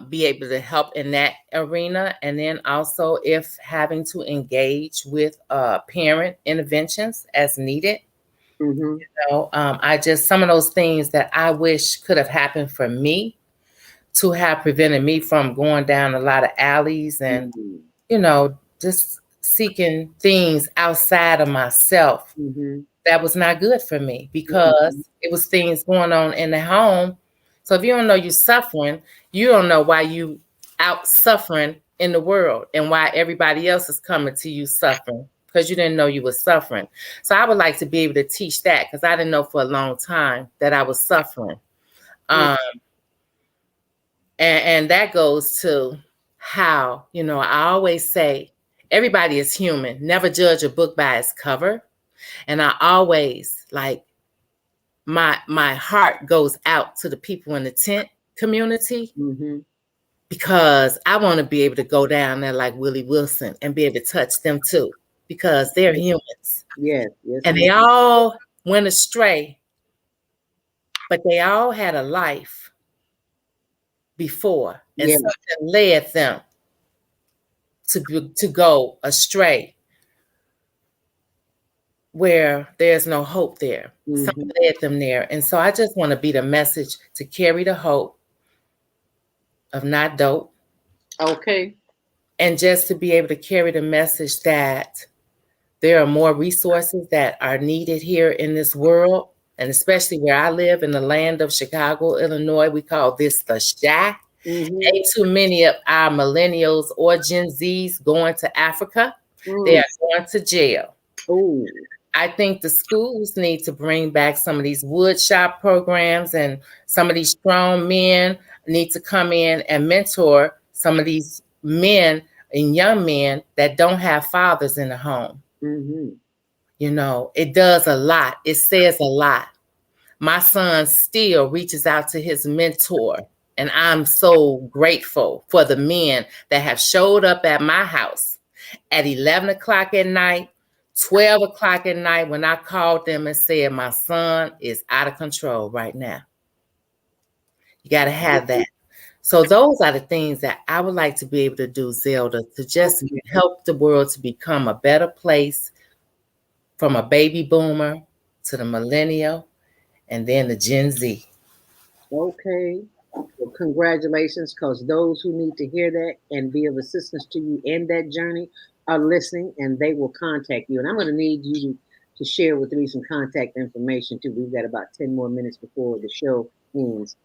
be able to help in that arena. And then also if having to engage with parent interventions as needed. I just, some of those things that I wish could have happened for me to have prevented me from going down a lot of alleys and, just seeking things outside of myself. That was not good for me because it was things going on in the home. So if you don't know you're suffering, you don't know why you out suffering in the world and why everybody else is coming to you suffering because you didn't know you were suffering. So I would like to be able to teach that because I didn't know for a long time that I was suffering. And that goes to how, I always say, everybody is human. Never judge a book by its cover. And I always my heart goes out to the people in the tent community because I want to be able to go down there like Willie Wilson and be able to touch them too because they're humans. Yes. And they all went astray, but they all had a life before, and something led them to go astray where there's no hope there. Something led them there. And so I just want to be the message to carry the hope of not dope. Okay. And just to be able to carry the message that there are more resources that are needed here in this world. And especially where I live in the land of Chicago, Illinois, we call this the Chi. Ain't too many of our millennials or Gen Zs going to Africa. They are going to jail. I think the schools need to bring back some of these wood shop programs, and some of these strong men need to come in and mentor some of these men and young men that don't have fathers in the home. It does a lot. It says a lot. My son still reaches out to his mentor, and I'm so grateful for the men that have showed up at my house at 11 o'clock at night, 12 o'clock at night when I called them and said, my son is out of control right now. You got to have that. So those are the things that I would like to be able to do, Zelda, to just help the world to become a better place from a baby boomer to the millennial and then the Gen Z. Okay. Well, congratulations, because those who need to hear that and be of assistance to you in that journey are listening, and they will contact you. And I'm going to need you to share with me some contact information too. We've got about 10 more minutes before the show ends.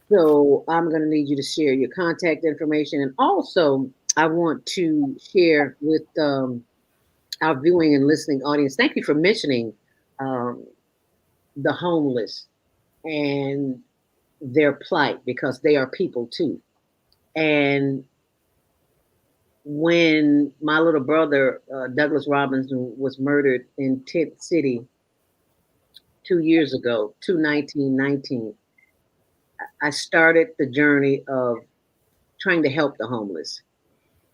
So I'm going to need you to share your contact information. And also, I want to share with our viewing and listening audience, thank you for mentioning the homeless and their plight, because they are people too. And when my little brother, Douglas Robinson, was murdered in Tent City 2 years ago, 2019, I started the journey of trying to help the homeless.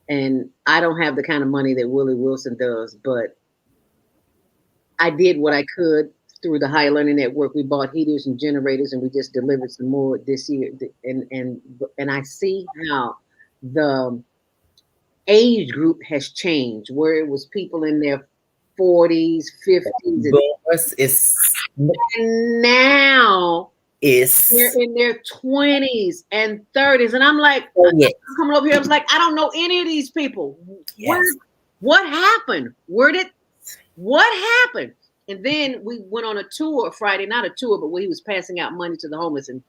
And I don't have the kind of money that Willie Wilson does, but I did what I could through the Higher Learning Network. We bought heaters and generators, and we just delivered some more this year. And I see how the age group has changed, where it was people in their 40s, 50s, and now they're in their 20s and 30s. And I'm like, I'm coming over here, I was like, I don't know any of these people. What happened? What happened? And then we went on a tour Friday, not a tour, but where he was passing out money to the homeless. And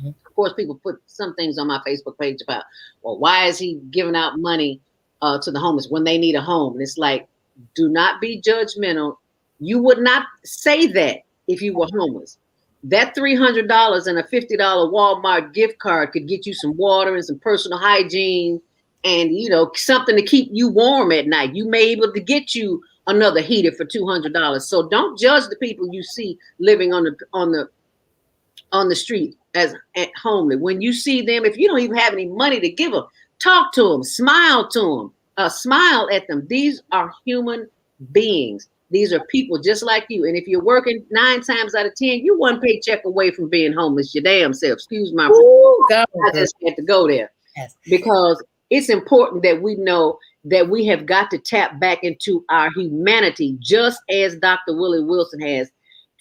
of course, people put some things on my Facebook page about, well, why is he giving out money to the homeless when they need a home? And it's like, do not be judgmental. You would not say that if you were homeless. That $300 and a $50 Walmart gift card could get you some water and some personal hygiene and something to keep you warm at night. You may be able to get you another heater for $200. So don't judge the people you see living on the street as at homely. When you see them, if you don't even have any money to give them, talk to them, smile to them, smile at them. These are human beings. These are people just like you. And if you're working 9 times out of 10, you one paycheck away from being homeless your damn self. Excuse my I just had to go there. Yes. Because it's important that we know that we have got to tap back into our humanity, just as Dr. Willie Wilson has.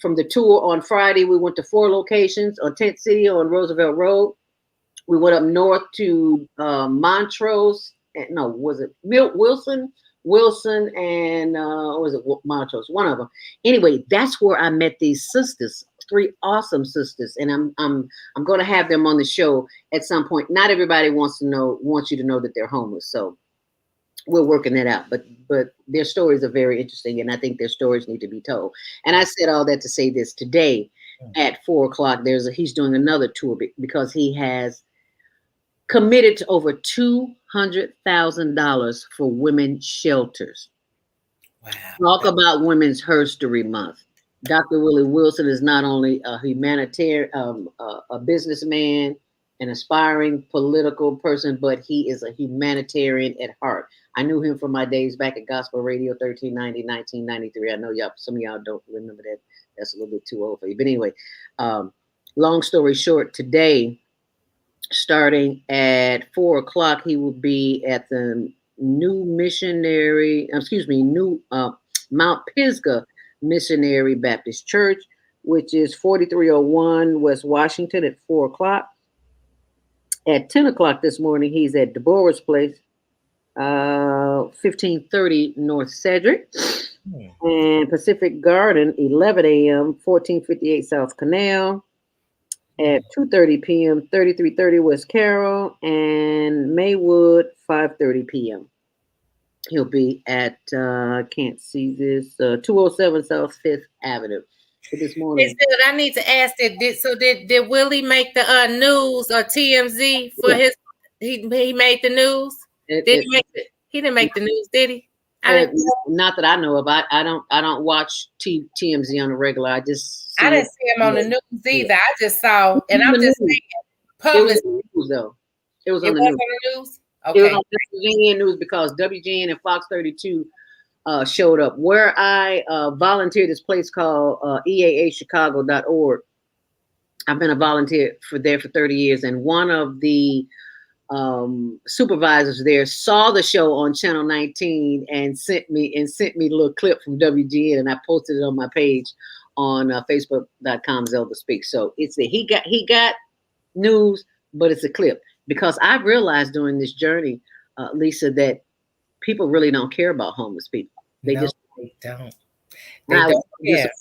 From the tour on Friday, we went to 4 locations on Tent City on Roosevelt Road. We went up north to Montrose. No, was it Wilson? Wilson and was it Montrose? One of them. Anyway, that's where I met these sisters, 3 awesome sisters, and I'm going to have them on the show at some point. Not everybody wants you to know that they're homeless, so we're working that out. But their stories are very interesting, and I think their stories need to be told. And I said all that to say this: today at 4:00, he's doing another tour because he has committed to over $200,000 for women's shelters. Wow. Talk about Women's HERStory Month. Dr. Willie Wilson is not only a humanitarian, a businessman, an aspiring political person, but he is a humanitarian at heart. I knew him from my days back at Gospel Radio 1390, 1993. I know some of y'all don't remember that. That's a little bit too old for you. But anyway, long story short, today, starting at 4:00, he will be at the new Mount Pisgah Missionary Baptist Church, which is 4301 West Washington at 4:00. At 10:00 this morning, he's at Deborah's Place, 1530 North Cedric, and Pacific Garden, 11 a.m., 1458 South Canal. At 2:30 p.m., 3330 West Carroll, and Maywood, 5:30 p.m. He'll be at, can't see this, 207 South 5th Avenue. So this morning. I need to ask that. Did Willie make the news or TMZ for his? He made the news. Did he make it? He didn't make the news, did he? Not that I know of. I don't watch TMZ on the regular. I didn't see him on the news either. I just saw, and I'm just saying, public. It was on the news, though. It was on the news. Okay. It was on WGN News because WGN and Fox 32 showed up. Where I volunteered this place called EAAchicago.org. I've been a volunteer there for 30 years, and one of the supervisors there saw the show on Channel 19 and sent me a little clip from WGN, and I posted it on my page on Facebook.com Zelda Speaks. So it's he got news, but it's a clip, because I've realized during this journey, Lisa, that people really don't care about homeless people. They don't. They don't care.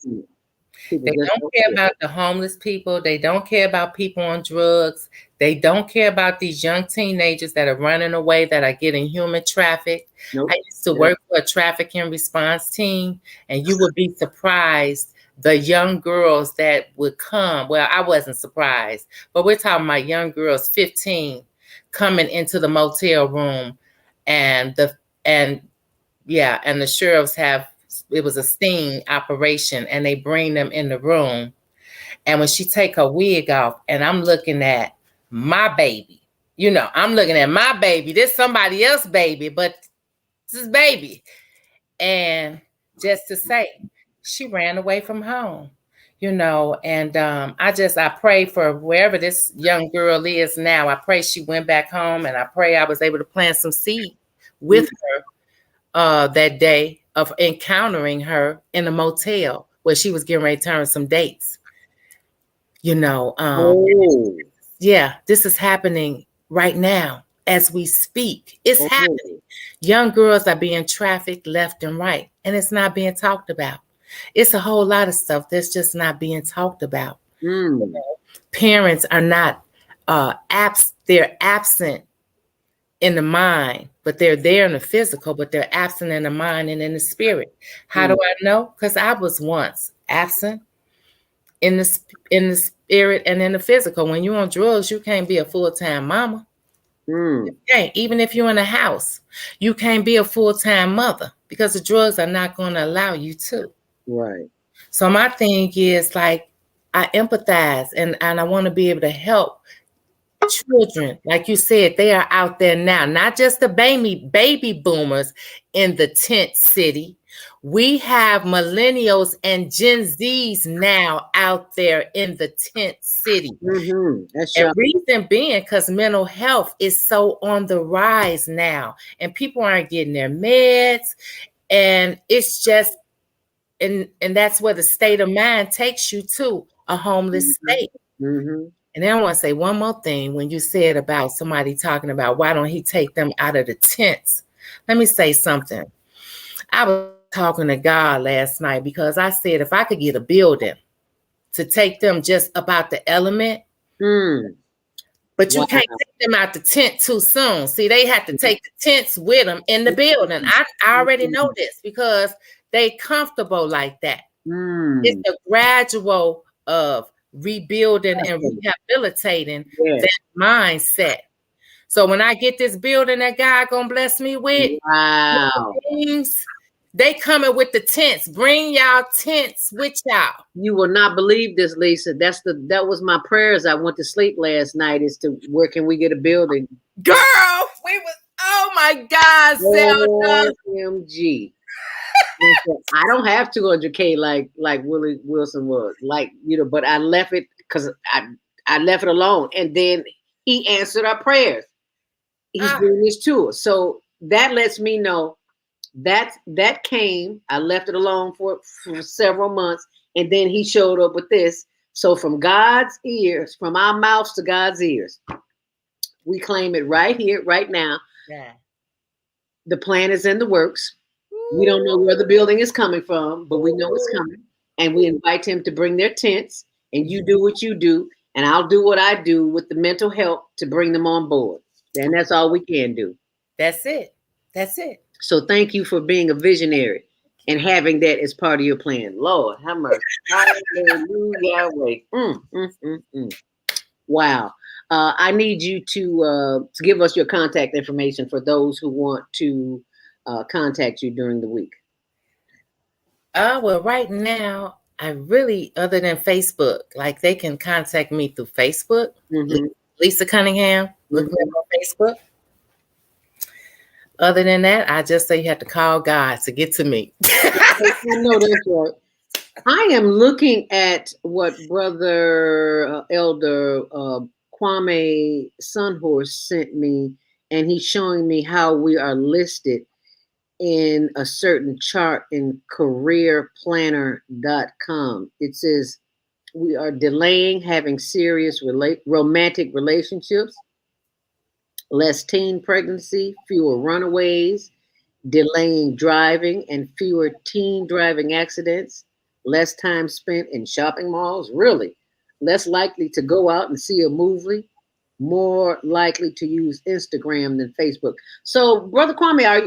They don't care about the homeless people. They don't care about people on drugs. They don't care about these young teenagers that are running away, that are getting human trafficked. Nope. I used to work for a trafficking response team, and you would be surprised the young girls that would come. Well, I wasn't surprised, but we're talking about young girls, 15, coming into the motel room, and the sheriffs it was a sting operation, and they bring them in the room. And when she take her wig off, and I'm looking at my baby, I'm looking at my baby. This somebody else's baby, but this is baby. And just to say, she ran away from home, and I pray for wherever this young girl is now. I pray she went back home, and I pray I was able to plant some seed with her that day of encountering her in a motel where she was getting ready to turn some dates. This is happening right now as we speak. It's happening. Young girls are being trafficked left and right, and it's not being talked about. It's a whole lot of stuff that's just not being talked about. Parents are not they're absent in the mind, but they're there in the physical, but they're absent in the mind and in the spirit. How do I know? Because I was once absent in the spirit and in the physical. When you're on drugs, you can't be a full-time mama. You can't. Even if you're in a house, you can't be a full-time mother because the drugs are not going to allow you to. Right. So my thing is like, I empathize and I want to be able to help children. Like you said, they are out there now, not just the baby boomers in the tent city. We have millennials and Gen Zs now out there in the tent city. That's and reason being because mental health is so on the rise now, and people aren't getting their meds, and it's just, and that's where the state of mind takes you to a homeless state. And then I want to say one more thing. When you said about somebody talking about why don't he take them out of the tents? Let me say something. I was talking to God last night because I said if I could get a building to take them just about the element, but you can't take them out the tent too soon. See, they have to take the tents with them in the building. I already know this because they comfortable like that. It's a gradual of rebuilding and rehabilitating that mindset. So when I get this building that God gonna bless me with, they coming with the tents. Bring y'all tents with y'all. You will not believe this, Lisa. That was my prayers. I went to sleep last night. Is to where can we get a building? Girl, oh my God, Zelda. OMG. I don't have 200K like Willie Wilson was, but I left it because I left it alone, and then he answered our prayers. He's doing this tour, so that lets me know that came. I left it alone for several months, and then he showed up with this. So from God's ears, from our mouths to God's ears, we claim it right here, right now. Yeah. The plan is in the works. We don't know where the building is coming from, but we know it's coming. And we invite him to bring their tents, and you do what you do, and I'll do what I do with the mental help to bring them on board. And that's all we can do. That's it. That's it. So thank you for being a visionary and having that as part of your plan. Lord, have mercy. Hallelujah. Wow. I need you to give us your contact information for those who want to contact you during the week. Well, right now, I really, other than Facebook, like they can contact me through Facebook. Lisa Cunningham, look me up on Facebook. Other than that, I just say you have to call God to get to me. I know that's right. I am looking at what Brother Elder Kwame Sunhorse sent me, and he's showing me how we are listed in a certain chart in careerplanner.com. It says we are delaying having serious romantic relationships, less teen pregnancy, fewer runaways, delaying driving and fewer teen driving accidents, less time spent in shopping malls, really, less likely to go out and see a movie, more likely to use Instagram than Facebook. So, Brother Kwame, are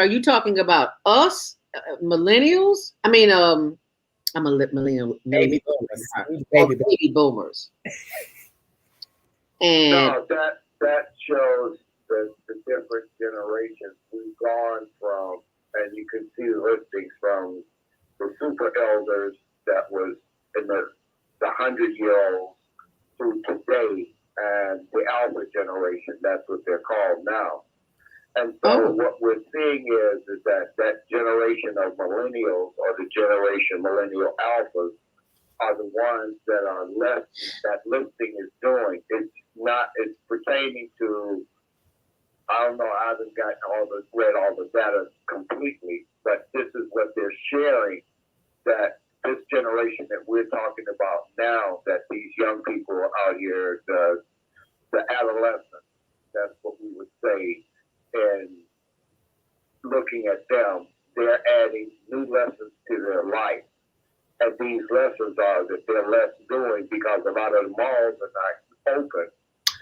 you talking about us, millennials? I mean, I'm a millennial. Baby boomers. Baby boomers. And no, that shows the different generations. We've gone from, and you can see the listings from the super elders that was in the 100-year-olds to today, and the alpha generation. That's what they're called now. And so what we're seeing is that generation of millennials, or the generation millennial alphas, are the ones that are left, that listing is doing. It's pertaining to, I don't know, I haven't read all the data completely, but this is what they're sharing, that this generation that we're talking about now, that these young people out here, the adolescents, that's what we would say, and looking at them, they're adding new lessons to their life. And these lessons are that they're less doing because a lot of the malls are not open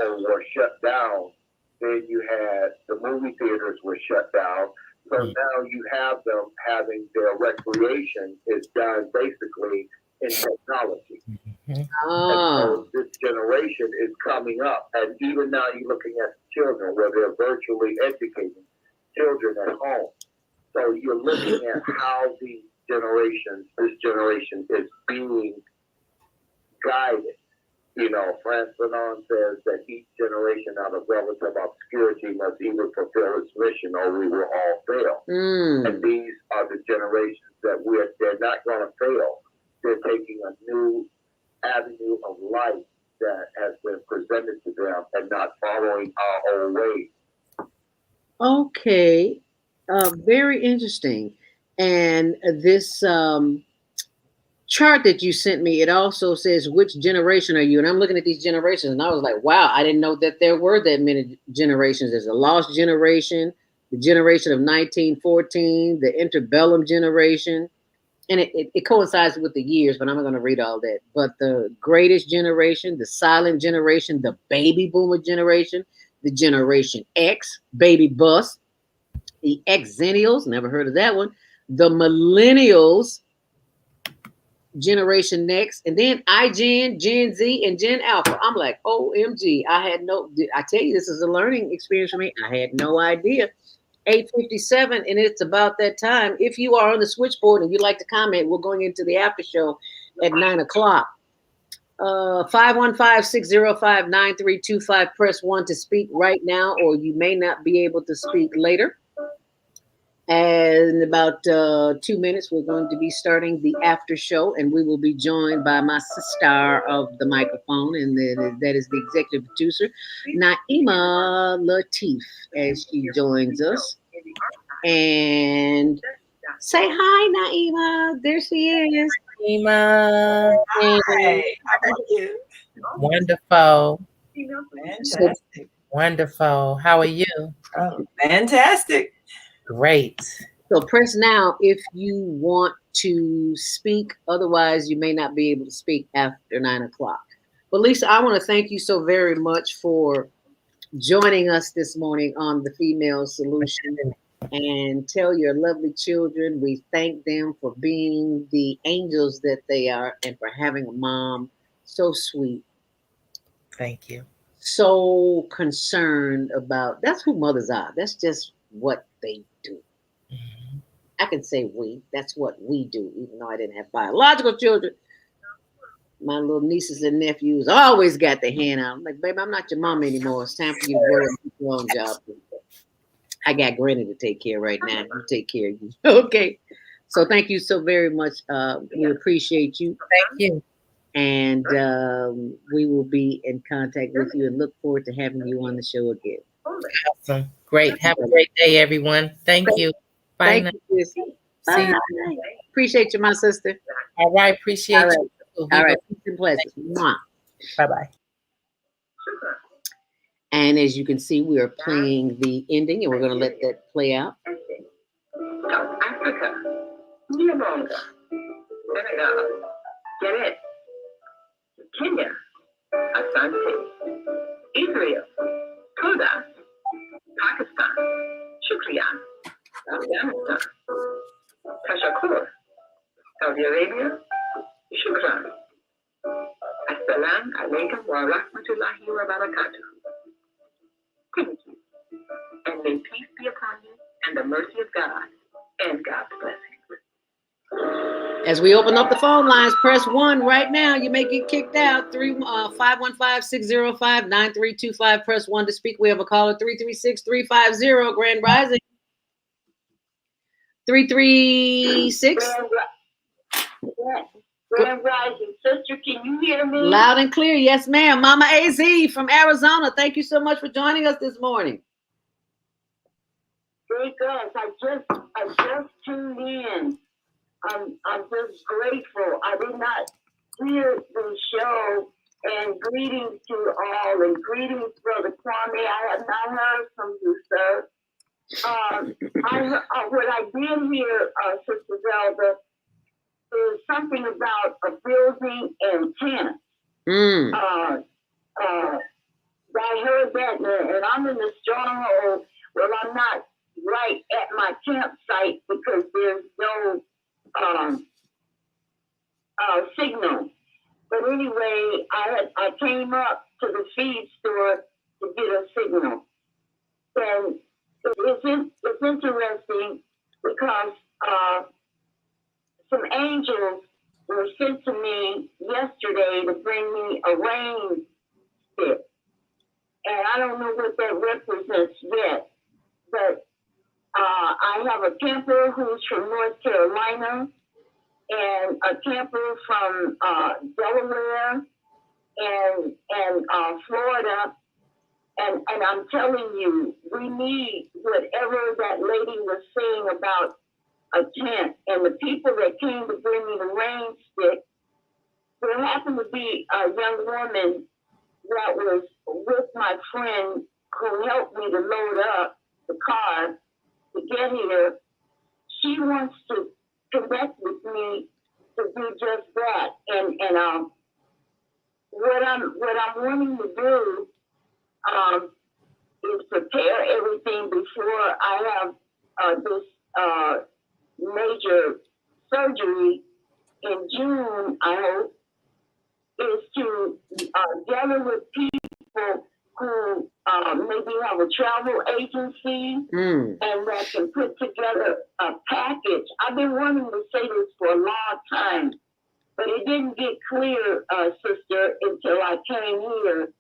or were shut down. Then you had the movie theaters were shut down. So now you have them having their recreation is done basically in technology. And so this generation is coming up. And even now you're looking at children, where they're virtually educating children at home. So you're looking at how this generation is being guided. You know, Franz Fanon says that each generation out of relative obscurity must either fulfill its mission or we will all fail. And these are the generations that they're not going to fail. They're taking a new avenue of life that has been presented to them and not following our old ways. Okay. Very interesting. And this chart that you sent me, it also says, which generation are you? And I'm looking at these generations and I was like, wow, I didn't know that there were that many generations. There's a lost generation, the generation of 1914, the interbellum generation. And it coincides with the years, but I'm not going to read all that. But the greatest generation, the silent generation, the baby boomer generation, the generation X, baby bust, the Xennials, never heard of that one, the millennials, Generation Next, and then iGen, Gen Z, and Gen Alpha. I'm like, OMG, I tell you, this is a learning experience for me. I had no idea. 8:57, and it's about that time. If you are on the switchboard and you'd like to comment, we're going into the after show at 9 o'clock. 515-605-9325. Press 1 to speak right now, or you may not be able to speak later. And in about 2 minutes, we're going to be starting the after show, and we will be joined by my sister of the microphone, and that is the executive producer, Naima Latif, as she joins us. And say hi, Naima. There she is. Naima. Hi. How are you? Wonderful. Fantastic. Wonderful. How are you? Oh, fantastic. Great. So press now if you want to speak. Otherwise, you may not be able to speak after 9 o'clock. But Lisa, I want to thank you so very much for joining us this morning on The Female Solution. And tell your lovely children we thank them for being the angels that they are and for having a mom so sweet. Thank you. So concerned about, that's who mothers are. That's just what they do. Mm-hmm. I can say we, that's what we do, even though I didn't have biological children. My little nieces and nephews always got their hand out. I'm like, baby, I'm not your mom anymore. It's time for you to go and do your own job. I got Granny to take care right now. You take care of you. Okay. So thank you so very much. We appreciate you. Thank you. And we will be in contact with you and look forward to having you on the show again. Awesome. Great. Have a great day, everyone. Thank you. Bye. Thank you. See you. Appreciate you, my sister. All right. Appreciate you. All right. Peace and blessings. Bye-bye. And as you can see, we are playing the ending, and we're going to let that play out. South Africa, Niamanga, Senegal, Guinea, Kenya, Asante, Israel, Koda, Pakistan, Shukriya, Afghanistan, Tashakur, Saudi Arabia, Shukran. Assalamu alaikum wa rahmatullahi wa barakatuh. Thank you. And may peace be upon you and the mercy of God and God's blessings. As we open up the phone lines, press 1 right now. You may get kicked out. 515-605-9325. Press 1 to speak. We have a caller, 336-350. Grand Rising. 336. Grand Rising. Sister, can you hear me? Loud and clear. Yes, ma'am. Mama AZ from Arizona. Thank you so much for joining us this morning. Very good. I just tuned in. I'm just grateful. I did not hear the show. And greetings to all, and greetings, Brother Kwame. I have not heard from you, sir. What I did hear, Sister Zelda, is something about a building and tent. I heard that, and I'm in the stronghold. Well, I'm not right at my campsite because there's no signal. But anyway, I came up to the feed store to get a signal. And it's interesting because some angels were sent to me yesterday to bring me a rain stick. And I don't know what that represents yet, but I have a camper who's from North Carolina and a camper from Delaware and Florida. And I'm telling you, we need whatever that lady was saying about a tent. And the people that came to bring me the rain stick, there happened to be a young woman that was with my friend who helped me to load up the car to get here. She wants to connect with me to do just that. And what I'm wanting to do is prepare everything before I have this major surgery in June, I hope, is to gather with people who maybe have a travel agency and that can put together a package. I've been wanting to say this for a long time, but it didn't get clear, sister, until I came here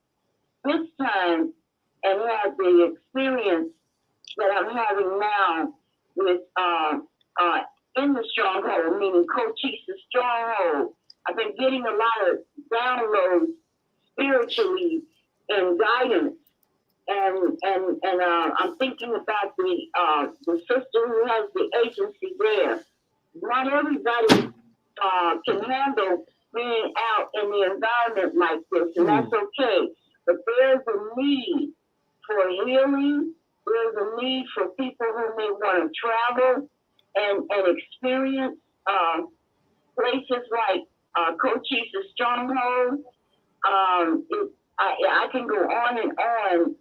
this time and had the experience that I'm having now with in the stronghold, meaning Cochisa's stronghold. I've been getting a lot of downloads spiritually and guidance, and I'm thinking about the sister who has the agency there. Not everybody can handle being out in the environment like this, and that's okay. But there's a need for healing. There's a need for people who may want to travel and experience places like Cochisa's stronghold. I can go on and on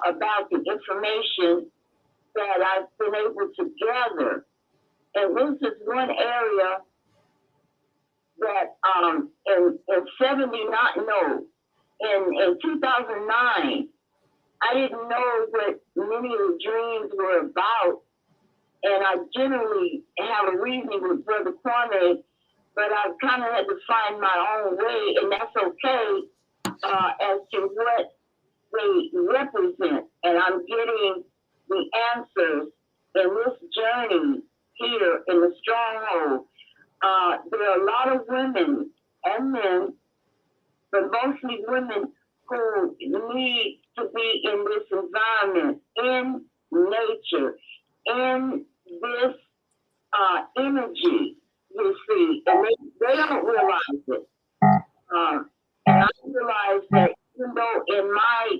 about the information that I've been able to gather. And this is one area that in 2009, I didn't know what many of the dreams were about. And I generally have a reasoning with Brother Kwame, but I've kind of had to find my own way, and that's okay as to what they represent. And I'm getting the answers in this journey here in the stronghold. There are a lot of women and men, but mostly women who need to be in this environment, in nature, in this energy, you see, and they don't realize it. And I realize that even though in my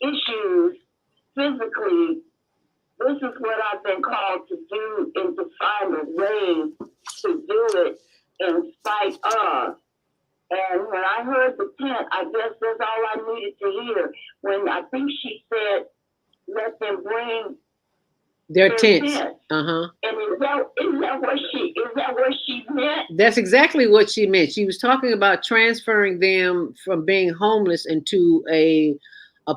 issues physically, this is what I've been called to do, and to find a way to do it in spite of. And when I heard the tent, I guess that's all I needed to hear. When I think she said, let them bring their tents. And is that what she meant? That's exactly what she meant. She was talking about transferring them from being homeless into a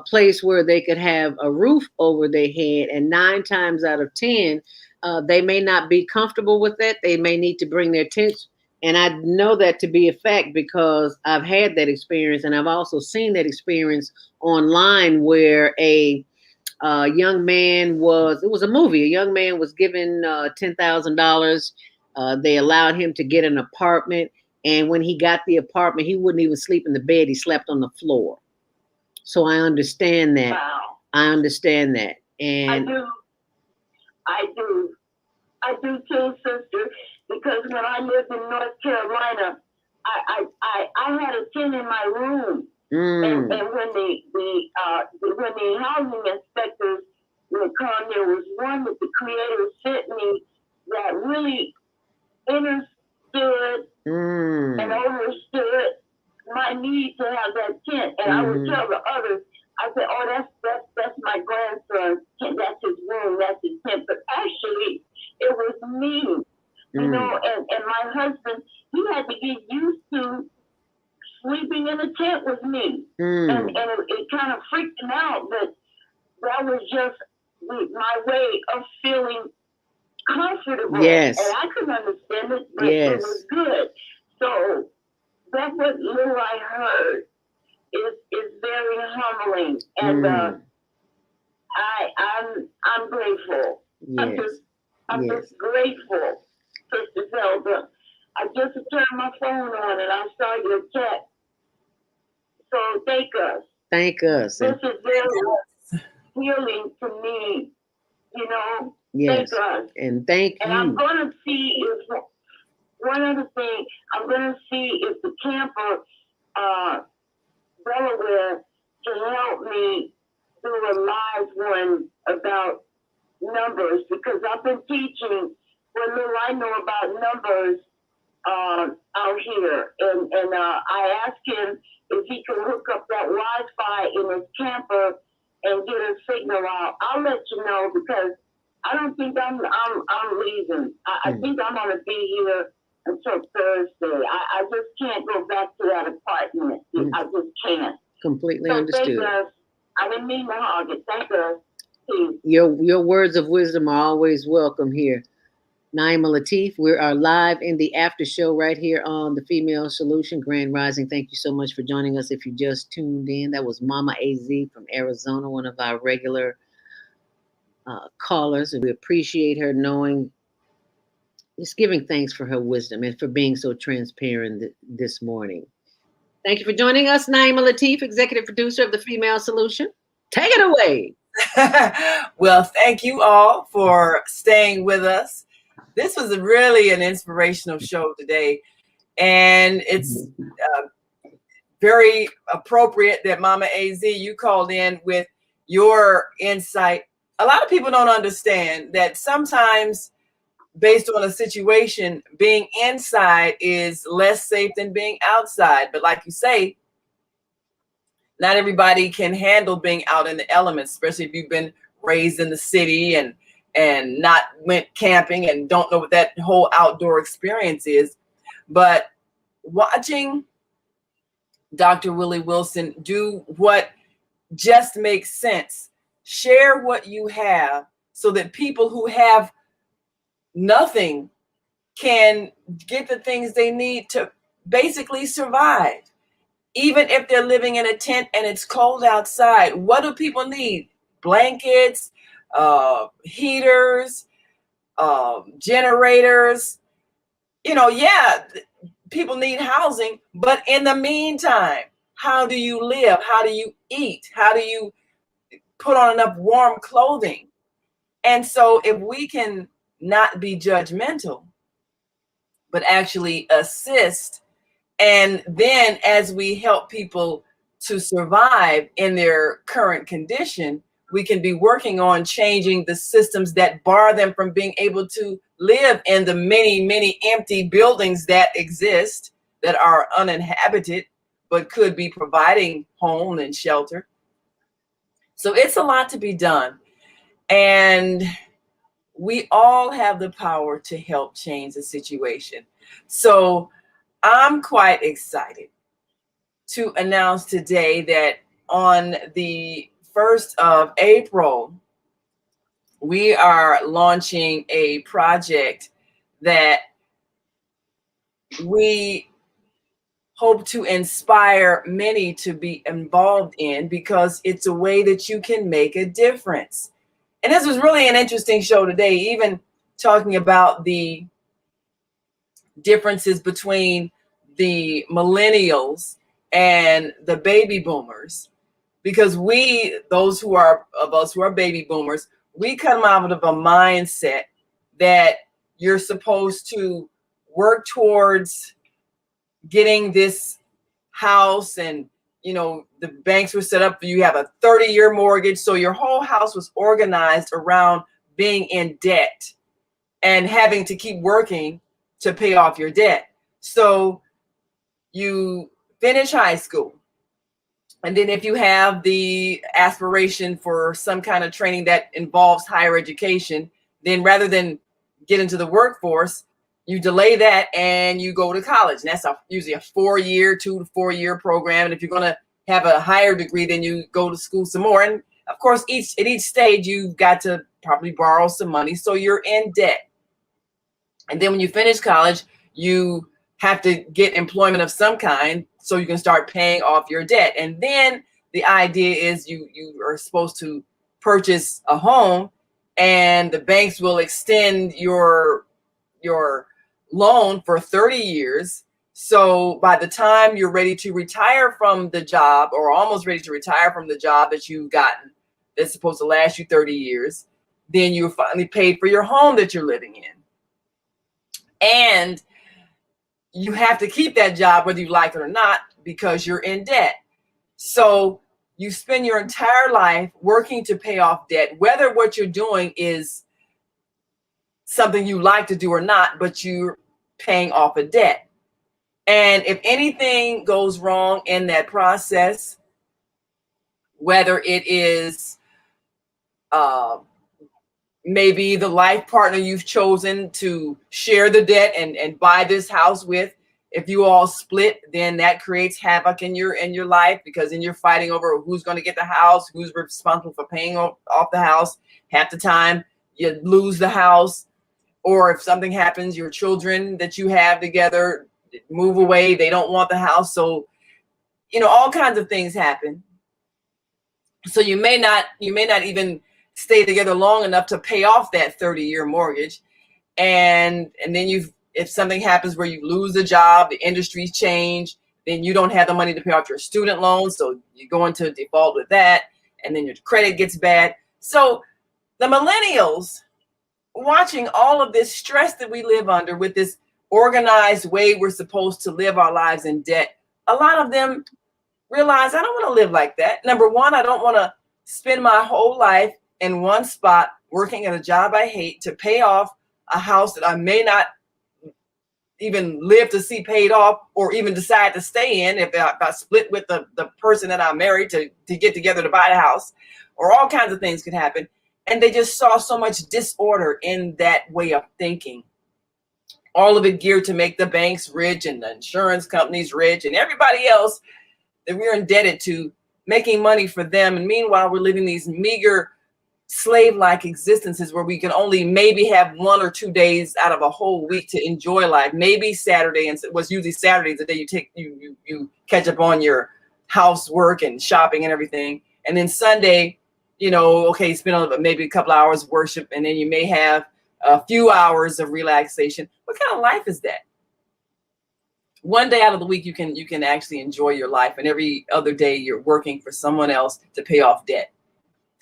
place where they could have a roof over their head. And 9 times out of 10, they may not be comfortable with that. They may need to bring their tents. And I know that to be a fact because I've had that experience, and I've also seen that experience online where a young man it was a movie. A young man was given $10,000. They allowed him to get an apartment. And when he got the apartment, he wouldn't even sleep in the bed. He slept on the floor. So I understand that. Wow. I understand that. And I do too, sister, because when I lived in North Carolina, I had a tent in my room. And when the housing inspectors would come, there was one that the Creator sent me that really understood and understood my need to have that tent. And I would tell the others, I said, oh, that's my grandson's tent, that's his room, that's his tent. But actually, it was me, you know, and my husband, he had to get used to sleeping in the tent with me. And it kind of freaked him out, but that was just my way of feeling comfortable. Yes. And I couldn't understand it, but Yes. it was good. So that's what little I heard is very humbling. And I'm grateful. Yes. I'm just grateful, Sister Zelda. I just turned my phone on and I saw your text. So thank us. Thank us. This is very healing to me, you know. Yes. Thank us. And thank And you. I'm going to see if, one other thing, I'm going to see if the camper, Delaware, can help me do a live one about numbers, because I've been teaching what little I know about numbers out here. And I asked him if he could hook up that Wi-Fi in his camper and get a signal out. I'll let you know, because I don't think I'm leaving. I think I'm gonna be here until Thursday. I just can't go back to that apartment. I just can't. Completely So understood. thank us. I didn't mean to hog it. Thank us. Peace. Your words of wisdom are always welcome here. Naima Latif, we are live in the after show right here on the Female Solution Grand Rising. Thank you so much for joining us. If you just tuned in, that was Mama AZ from Arizona, one of our regular callers, and we appreciate her knowing, just giving thanks for her wisdom and for being so transparent this morning. Thank you for joining us, Naima Latif, executive producer of the Female Solution. Take it away. Well, thank you all for staying with us. This was really an inspirational show today, and it's very appropriate that Mama AZ, you called in with your insight. A lot of people don't understand that sometimes, based on a situation, being inside is less safe than being outside. But like you say, not everybody can handle being out in the elements, especially if you've been raised in the city and not went camping and don't know what that whole outdoor experience is. But watching Dr. Willie Wilson do what just makes sense, share what you have so that people who have nothing can get the things they need to basically survive. Even if they're living in a tent and it's cold outside, what do people need? Blankets, heaters, generators. You know, yeah, people need housing, but in the meantime, how do you live? How do you eat? How do you put on enough warm clothing? And so if we can not be judgmental, but actually assist, and then as we help people to survive in their current condition, we can be working on changing the systems that bar them from being able to live in the many, many empty buildings that exist that are uninhabited, but could be providing home and shelter. So it's a lot to be done. And we all have the power to help change the situation. So I'm quite excited to announce today that on the 1st of April, we are launching a project that we hope to inspire many to be involved in, because it's a way that you can make a difference. And this was really an interesting show today, even talking about the differences between the millennials and the baby boomers, because those who are baby boomers, we come out of a mindset that you're supposed to work towards getting this house, and you know, the banks were set up, you have a 30-year mortgage, so your whole house was organized around being in debt and having to keep working to pay off your debt. So you finish high school, and then if you have the aspiration for some kind of training that involves higher education, then rather than get into the workforce, you delay that and you go to college. And that's usually a 4-year, 2 to 4 year program. And if you're going to have a higher degree, then you go to school some more. And of course, at each stage, you've got to probably borrow some money. So you're in debt. And then when you finish college, you have to get employment of some kind so you can start paying off your debt. And then the idea is you are supposed to purchase a home, and the banks will extend your loan for 30 years. So by the time you're ready to retire from the job, or almost ready to retire from the job that you've gotten, that's supposed to last you 30 years, then you're finally paid for your home that you're living in. And you have to keep that job whether you like it or not, because you're in debt. So you spend your entire life working to pay off debt, whether what you're doing is something you like to do or not, but you're paying off a debt. And if anything goes wrong in that process, whether it is maybe the life partner you've chosen to share the debt and buy this house with, if you all split, then that creates havoc in your life, because then you're fighting over who's going to get the house, who's responsible for paying off the house. Half the time you lose the house, or if something happens, your children that you have together move away, they don't want the house. So, all kinds of things happen. So you may not even stay together long enough to pay off that 30-year mortgage. And then if something happens where you lose a job, the industries change, then you don't have the money to pay off your student loans. So you go into default with that, and then your credit gets bad. So the millennials, watching all of this stress that we live under with this organized way we're supposed to live our lives in debt, a lot of them realize, I don't want to live like that. Number one, I don't want to spend my whole life in one spot working at a job I hate to pay off a house that I may not even live to see paid off, or even decide to stay in if I split with the person that I'm married to get together to buy the house, or all kinds of things could happen. And they just saw so much disorder in that way of thinking. All of it geared to make the banks rich and the insurance companies rich and everybody else that we're indebted to, making money for them. And meanwhile, we're living these meager slave-like existences where we can only maybe have 1 or 2 days out of a whole week to enjoy life. Maybe Saturday, and what's usually Saturday is the day you catch up on your housework and shopping and everything. And then Sunday, okay, spend maybe a couple hours of worship, and then you may have a few hours of relaxation. What kind of life is that? One day out of the week, you can actually enjoy your life, and every other day you're working for someone else to pay off debt.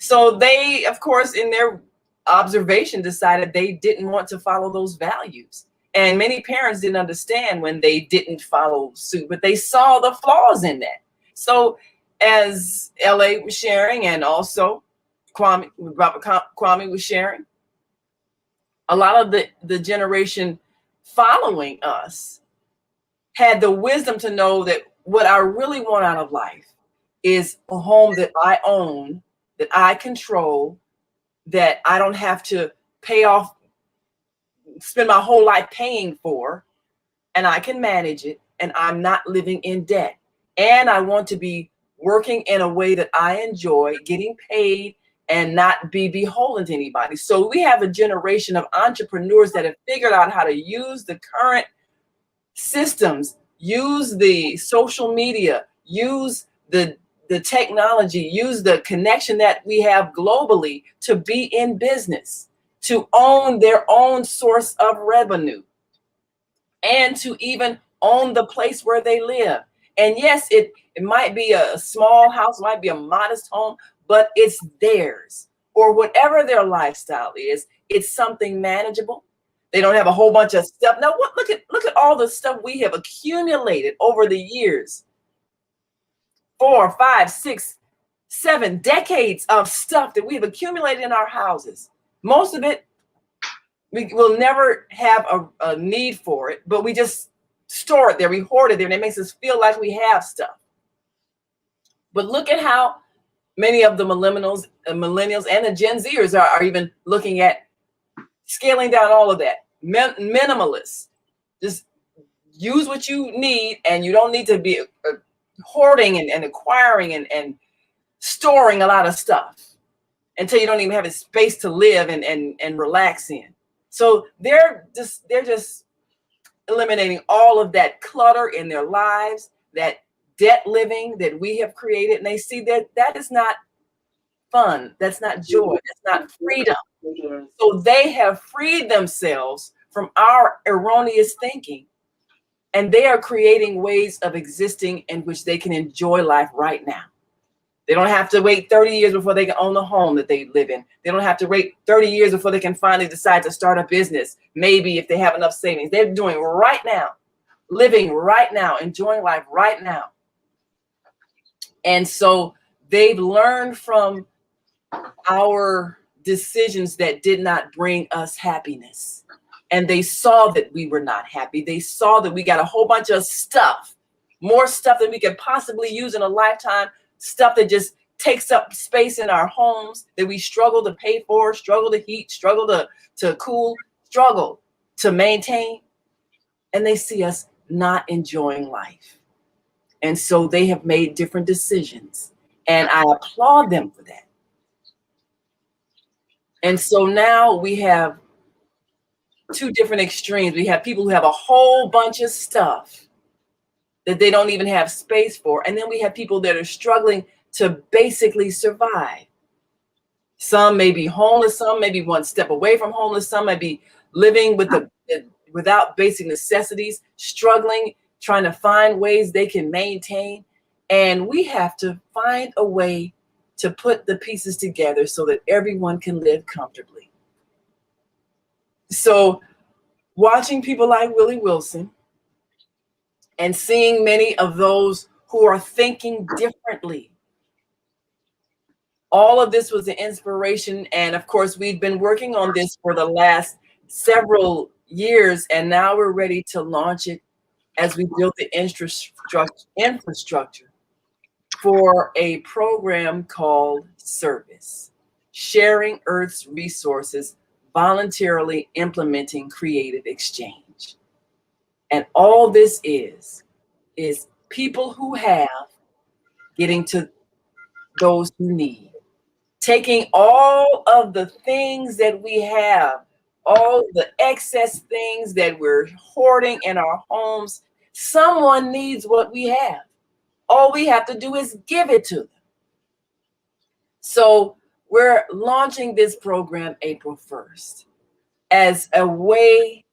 So they, of course, in their observation, decided they didn't want to follow those values. And many parents didn't understand when they didn't follow suit, but they saw the flaws in that. So as LA was sharing, and also Robert Kwame was sharing, a lot of the generation following us had the wisdom to know that what I really want out of life is a home that I own, that I control, that I don't have to pay off, spend my whole life paying for, and I can manage it, and I'm not living in debt. And I want to be working in a way that I enjoy, getting paid, and not be beholden to anybody. So we have a generation of entrepreneurs that have figured out how to use the current systems, use the social media, use the technology, use the connection that we have globally to be in business, to own their own source of revenue, and to even own the place where they live. And yes, it might be a small house, might be a modest home, but it's theirs. Or whatever their lifestyle is, it's something manageable. They don't have a whole bunch of stuff. Now, look at all the stuff we have accumulated over the years. 4, 5, 6, 7 decades of stuff that we've accumulated in our houses. Most of it, we will never have a need for it, but we just store it there. We hoard it there, and it makes us feel like we have stuff. But look at how many of the millennials and the Gen Zers are even looking at scaling down all of that. Minimalists. Just use what you need, and you don't need to be hoarding and acquiring and storing a lot of stuff until you don't even have a space to live and relax in. So they're just eliminating all of that clutter in their lives, that debt living that we have created, and they see that that is not fun, that's not joy, that's not freedom. So they have freed themselves from our erroneous thinking, and they are creating ways of existing in which they can enjoy life right now. They don't have to wait 30 years before they can own the home that they live in. They don't have to wait 30 years before they can finally decide to start a business. Maybe if they have enough savings. They're doing right now, living right now, enjoying life right now. And so they've learned from our decisions that did not bring us happiness. And they saw that we were not happy. They saw that we got a whole bunch of stuff, more stuff than we could possibly use in a lifetime, stuff that just takes up space in our homes that we struggle to pay for, struggle to heat, struggle to cool, struggle to maintain. And they see us not enjoying life. And so they have made different decisions. And I applaud them for that. And so now we have two different extremes. We have people who have a whole bunch of stuff that they don't even have space for. And then we have people that are struggling to basically survive. Some may be homeless, some may be one step away from homeless, some may be living with without basic necessities, struggling, trying to find ways they can maintain. And we have to find a way to put the pieces together so that everyone can live comfortably. So watching people like Willie Wilson and seeing many of those who are thinking differently, all of this was an inspiration. And of course, we've been working on this for the last several years, and now we're ready to launch it as we build the infrastructure for a program called Service, Sharing Earth's Resources, Voluntarily Implementing Creative Exchange. And all this is people who have getting to those who need, taking all of the things that we have, all the excess things that we're hoarding in our homes. Someone needs what we have. All we have to do is give it to them. So we're launching this program April 1st as a way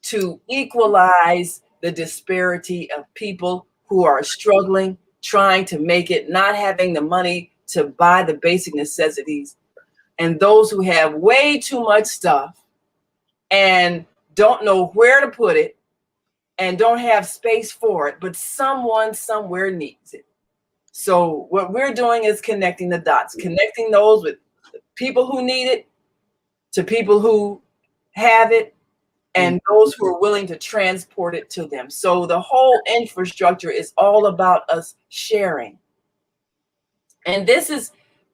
to equalize the disparity of people who are struggling, trying to make it, not having the money to buy the basic necessities, and those who have way too much stuff and don't know where to put it and don't have space for it, but someone somewhere needs it. So what we're doing is connecting the dots, connecting those with people who need it to people who have it, and those who are willing to transport it to them. So the whole infrastructure is all about us sharing. And this is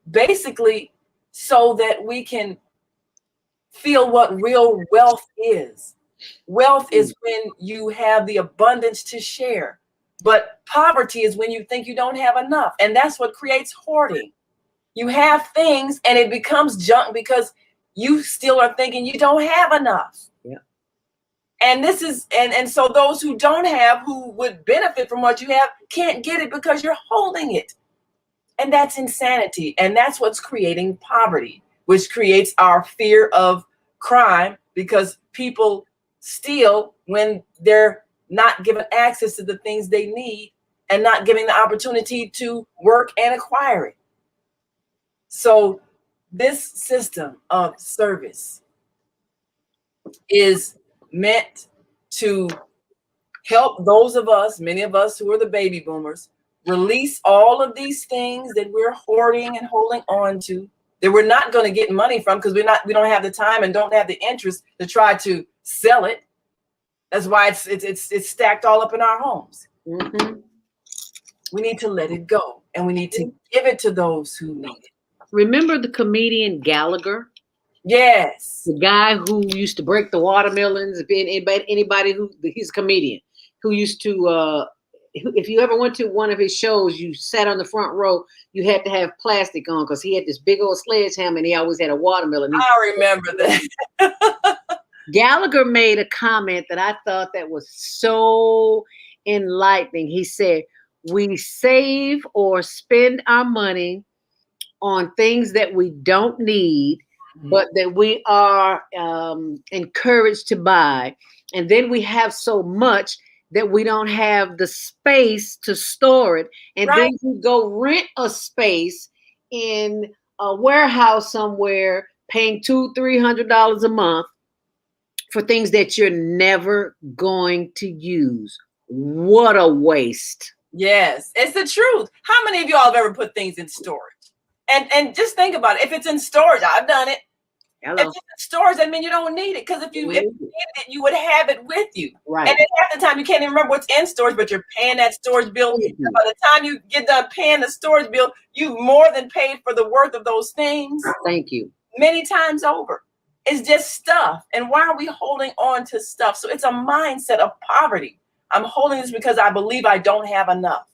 basically so that we can feel what real wealth is. Wealth is when you have the abundance to share. But poverty is when you think you don't have enough. And that's what creates hoarding. You have things and it becomes junk because you still are thinking you don't have enough. Yeah. And this is, and so those who don't have, who would benefit from what you have, can't get it because you're holding it. And that's insanity. And that's what's creating poverty, which creates our fear of crime, because people steal when they're not given access to the things they need and not given the opportunity to work and acquire it. So this system of service is meant to help those of us, many of us who are the baby boomers, release all of these things that we're hoarding and holding on to, that we're not going to get money from because we don't have the time and don't have the interest to try to sell it. That's why it's stacked all up in our homes. Mm-hmm. We need to let it go, and we need to give it to those who need it. Remember the comedian Gallagher? Yes. The guy who used to break the watermelons, anybody who, he's a comedian, who used to, if you ever went to one of his shows, you sat on the front row, you had to have plastic on because he had this big old sledgehammer and he always had a watermelon. I remember that. Gallagher made a comment that I thought that was so enlightening. He said, we save or spend our money on things that we don't need, but that we are encouraged to buy. And then we have so much that we don't have the space to store it. And then you go rent a space in a warehouse somewhere, paying $200-300 a month for things that you're never going to use. What a waste. Yes, it's the truth. How many of y'all have ever put things in storage? And just think about it. If it's in storage, I've done it. Hello. If it's in storage, that means you don't need it. Because if you needed it, you would have it with you. Right. And then half the time you can't even remember what's in storage, but you're paying that storage bill. Mm-hmm. By the time you get done paying the storage bill, you've more than paid for the worth of those things. Thank you. Many times over. It's just stuff. And why are we holding on to stuff? So it's a mindset of poverty. I'm holding this because I believe I don't have enough.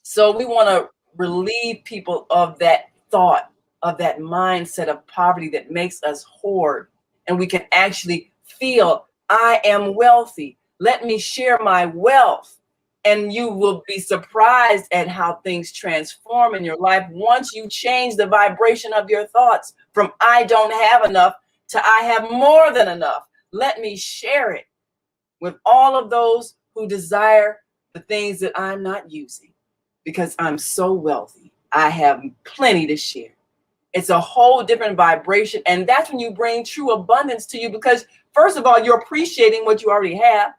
So we want to relieve people of that thought, of that mindset of poverty that makes us hoard. And we can actually feel, I am wealthy. Let me share my wealth. And you will be surprised at how things transform in your life once you change the vibration of your thoughts from I don't have enough to I have more than enough. Let me share it with all of those who desire the things that I'm not using because I'm so wealthy. I have plenty to share. It's a whole different vibration. And that's when you bring true abundance to you because, first of all, you're appreciating what you already have.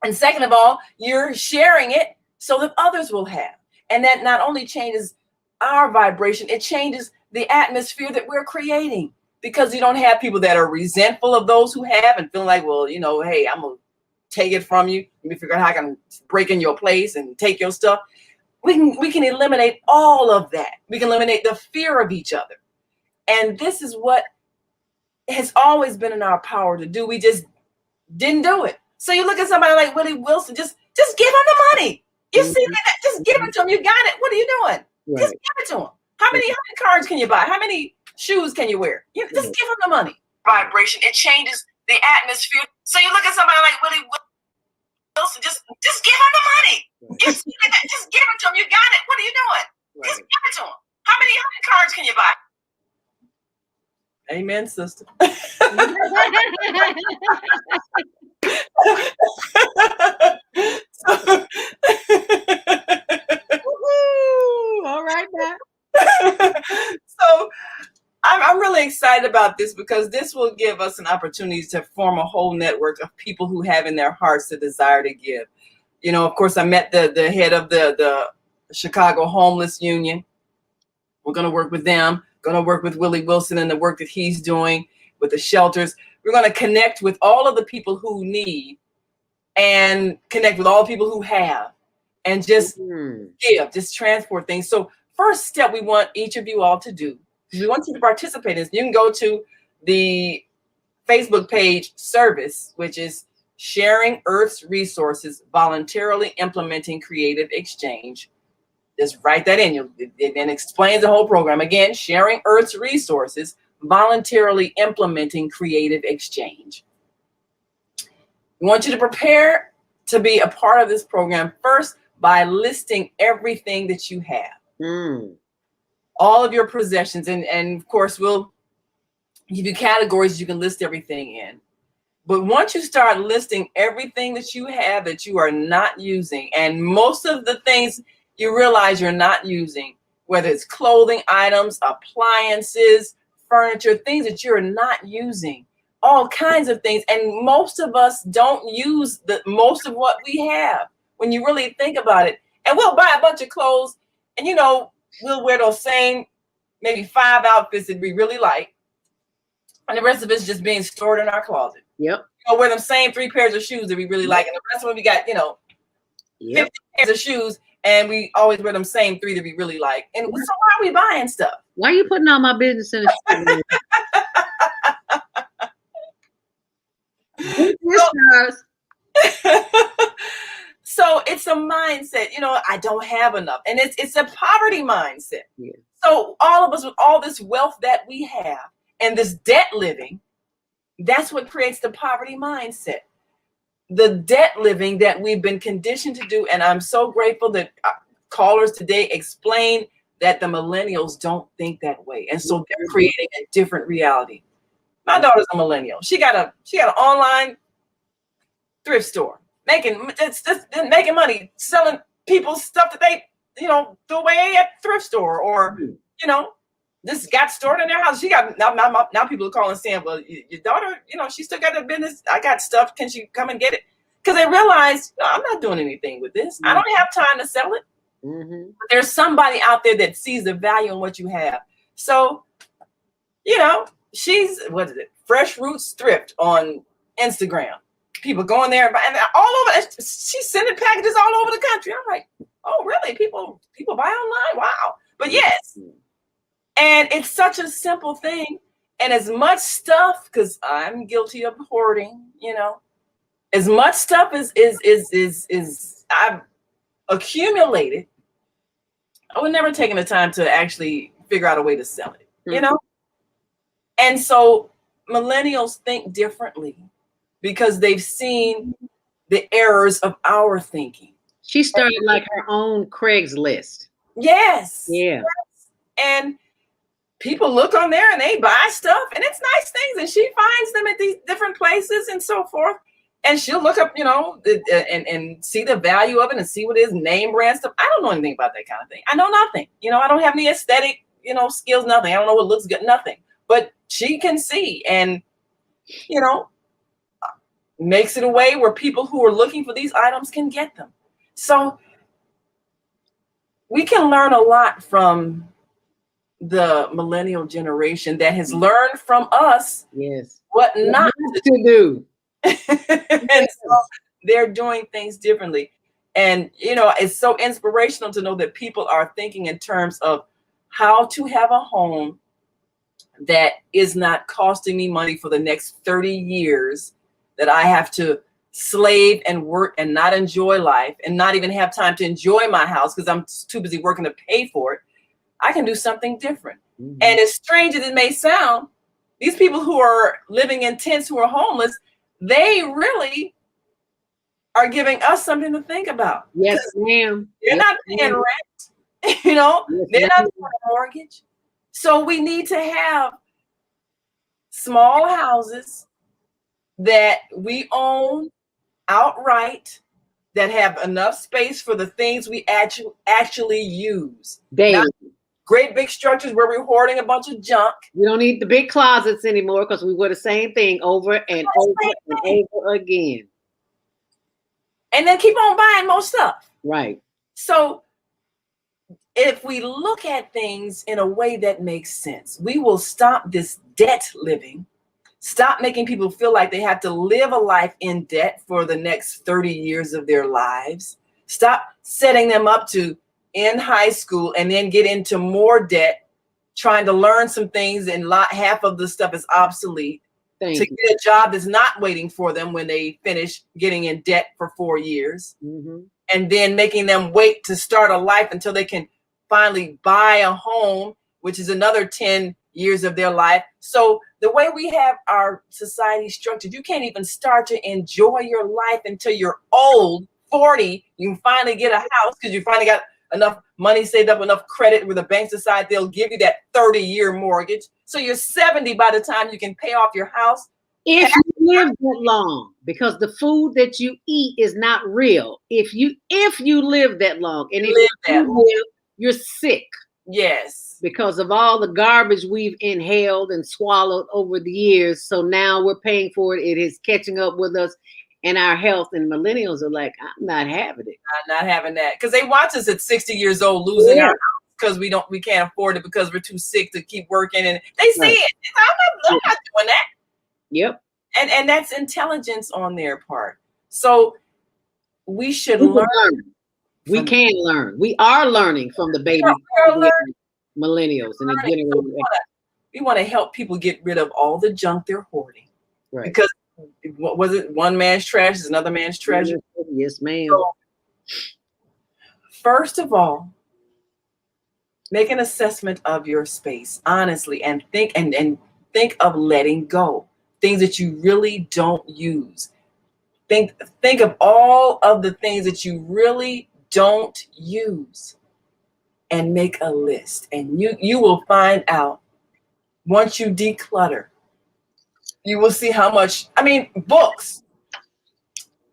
And second of all, you're sharing it so that others will have. And that not only changes our vibration, it changes the atmosphere that we're creating because you don't have people that are resentful of those who have and feeling like, well, you know, hey, I'm going to take it from you. Let me figure out how I can break in your place and take your stuff. We can eliminate all of that. We can eliminate the fear of each other. And this is what has always been in our power to do. We just didn't do it. So you look at somebody like Willie Wilson, just give him the money. You see that? Just give it to him. You got it. What are you doing? Right. Just give it to him. How many cards can you buy? How many shoes can you wear? Just give him the money. Vibration. It changes the atmosphere. So you look at somebody like Willie Wilson, just give him the money. You see that? Just give it to him. You got it. What are you doing? Right. Just give it to him. How many cards can you buy? Amen, sister. All right, now. So I'm really excited about this because this will give us an opportunity to form a whole network of people who have in their hearts the desire to give. You know, of course, I met the head of the Chicago Homeless Union. We're going to work with them. Going to work with Willie Wilson and the work that he's doing with the shelters. We're going to connect with all of the people who need and connect with all the people who have and just give, just transport things. So first step we want each of you all to do, we want you to participate in this. You can go to the Facebook page service, which is Sharing Earth's Resources, Voluntarily Implementing Creative Exchange. Just write that in. It then explains the whole program. Again, Sharing Earth's Resources, Voluntarily Implementing Creative Exchange. We want you to prepare to be a part of this program first by listing everything that you have. All of your possessions. And of course, we'll give you categories you can list everything in. But once you start listing everything that you have that you are not using, and most of the things you realize you're not using, whether it's clothing items, appliances, furniture, things that you're not using, all kinds of things. And most of us don't use most of what we have when you really think about it. And we'll buy a bunch of clothes and, you know, we'll wear those same maybe 5 outfits that we really like. And the rest of it's just being stored in our closet. Yep. We'll wear them same 3 pairs of shoes that we really like. And the rest of them, we got, you know, 50 pairs of shoes. and we always wear them same 3 that we really like. And so why are we buying stuff? Why are you putting all my business in the So it's a mindset, you know, I don't have enough. And it's a poverty mindset. Yeah. So all of us with all this wealth that we have and this debt living, that's what creates the poverty mindset. The debt living that we've been conditioned to do. And I'm so grateful that callers today explain that the millennials don't think that way. And so they're creating a different reality. My daughter's a millennial. She got an online thrift store, making money, selling people stuff that they, you know, threw away at thrift store, or, you know, this got stored in their house. She got now people are calling saying, well, your daughter, you know, she still got a business. I got stuff. Can she come and get it? Because they realize, no, I'm not doing anything with this. I don't have time to sell it. But there's somebody out there that sees the value in what you have. So, you know, she's, what is it? Fresh Roots Thrift on Instagram. People going there and all over. She's sending packages all over the country. I'm like, oh, really? People buy online? Wow. But yes. And it's such a simple thing. And as much stuff, because I'm guilty of hoarding, you know, as much stuff is I've accumulated, I would never taken the time to actually figure out a way to sell it, you know? And so millennials think differently because they've seen the errors of our thinking. She started like her own Craigslist. Yes. Yeah. Yes. And people look on there and they buy stuff, and it's nice things, and she finds them at these different places and so forth. And she'll look up, you know, and see the value of it and see what it is, name brand stuff. I don't know anything about that kind of thing. I know nothing. You know, I don't have any aesthetic, you know, skills, nothing. I don't know what looks good, nothing. But she can see and, you know, makes it a way where people who are looking for these items can get them. So we can learn a lot from the millennial generation that has learned from us what not to do. And so they're doing things differently. And, you know, it's so inspirational to know that people are thinking in terms of how to have a home that is not costing me money for the next 30 years, that I have to slave and work and not enjoy life and not even have time to enjoy my house because I'm too busy working to pay for it. I can do something different. And as strange as it may sound, these people who are living in tents, who are homeless, they really are giving us something to think about. Yes, ma'am. They're not paying rent, you know, they're not paying a mortgage. So we need to have small houses that we own outright, that have enough space for the things we actually use. Not great big structures where we're hoarding a bunch of junk. We don't need the big closets anymore because we wear the same thing over and over and over again. And then keep on buying more stuff. Right. So if we look at things in a way that makes sense, we will stop this debt living, stop making people feel like they have to live a life in debt for the next 30 years of their lives, stop setting them up to end high school and then get into more debt, trying to learn some things, and half of the stuff is obsolete, to get a job that's not waiting for them when they finish getting in debt for 4 years, and then making them wait to start a life until they can finally buy a home, which is another 10 years of their life. So the way we have our society structured, you can't even start to enjoy your life until you're old, 40. You can finally get a house because you finally got enough money saved up, enough credit where the banks decide they'll give you that 30-year mortgage. So you're 70 by the time you can pay off your house. If you live that long, because the food that you eat is not real. If you live that long, and if you live, you're sick. Yes. Because of all the garbage we've inhaled and swallowed over the years. So now we're paying for it. It is catching up with us and our health. And millennials are like, I'm not having it. I'm not having that. Because they watch us at 60 years old losing our house because we can't afford it because we're too sick to keep working. And they see it. I'm not doing that. Yep. And that's intelligence on their part. So we should learn. We can learn. We are learning from the baby millennials and the generation. We want to help people get rid of all the junk they're hoarding. Right. Because what was it? One man's trash is another man's treasure. Yes, ma'am. So, first of all, make an assessment of your space, honestly, and think of letting go. Things that you really don't use. Think of all of the things that you really don't use and make a list. And you will find out, once you declutter, you will see how much, books.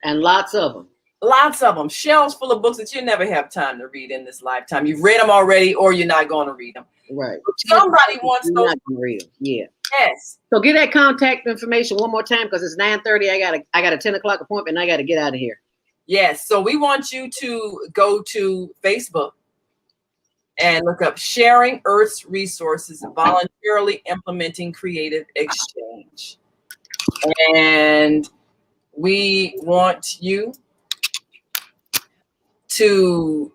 And lots of them. Lots of them. Shelves full of books that you never have time to read in this lifetime. You've read them already, or you're not going to read them. Right. Somebody wants those. Not gonna read them. Yeah. Yes. So get that contact information one more time, because it's 9:30. I got a 10 o'clock appointment and I got to get out of here. Yes. So we want you to go to Facebook and look up Sharing Earth's Resources, Voluntarily Implementing Creative Exchange. And we want you to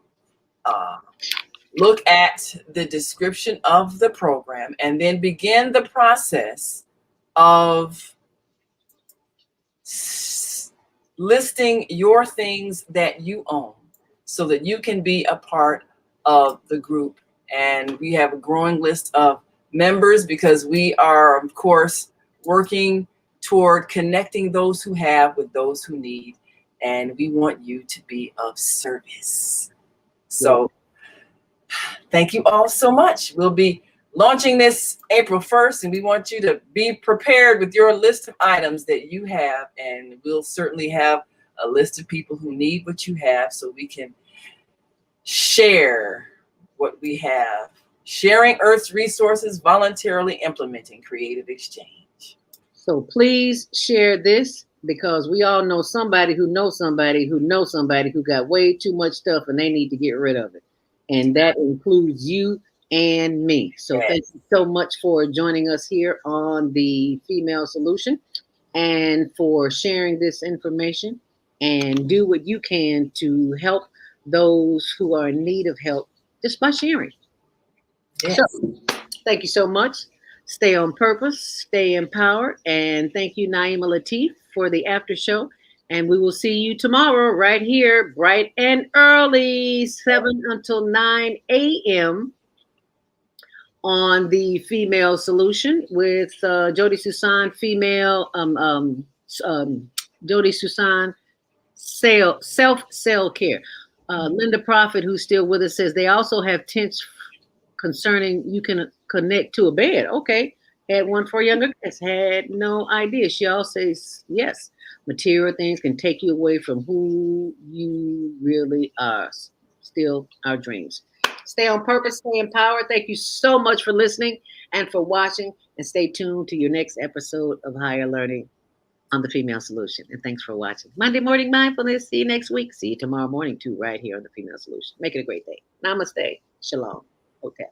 look at the description of the program and then begin the process of listing your things that you own so that you can be a part of the group. And we have a growing list of members because we are, of course, working toward connecting those who have with those who need. And we want you to be of service. So thank you all so much. We'll be launching this April 1st, and we want you to be prepared with your list of items that you have. And we'll certainly have a list of people who need what you have so we can share what we have. Sharing Earth's Resources, Voluntarily Implementing Creative Exchange. So please share this, because we all know somebody who knows somebody who knows somebody who got way too much stuff and they need to get rid of it. And that includes you and me. So thank you so much for joining us here on the Female Solution and for sharing this information, and do what you can to help those who are in need of help just by sharing. Yes. So thank you so much. Stay on purpose, stay empowered, and thank you, Naima Latif, for the after show. And we will see you tomorrow right here, bright and early, 7 until 9 a.m. on the Female Solution with Jody Susan, Jody Susan, self care. Linda Prophet, who's still with us, says they also have tents concerning you can connect to a bed. Okay. Had one for younger kids. Had no idea. She also says, yes, material things can take you away from who you really are. Still our dreams. Stay on purpose, stay empowered. Thank you so much for listening and for watching. And stay tuned to your next episode of Higher Learning on the Female Solution. And thanks for watching. Monday Morning Mindfulness. See you next week. See you tomorrow morning too, right here on the Female Solution. Make it a great day. Namaste. Shalom. Okay.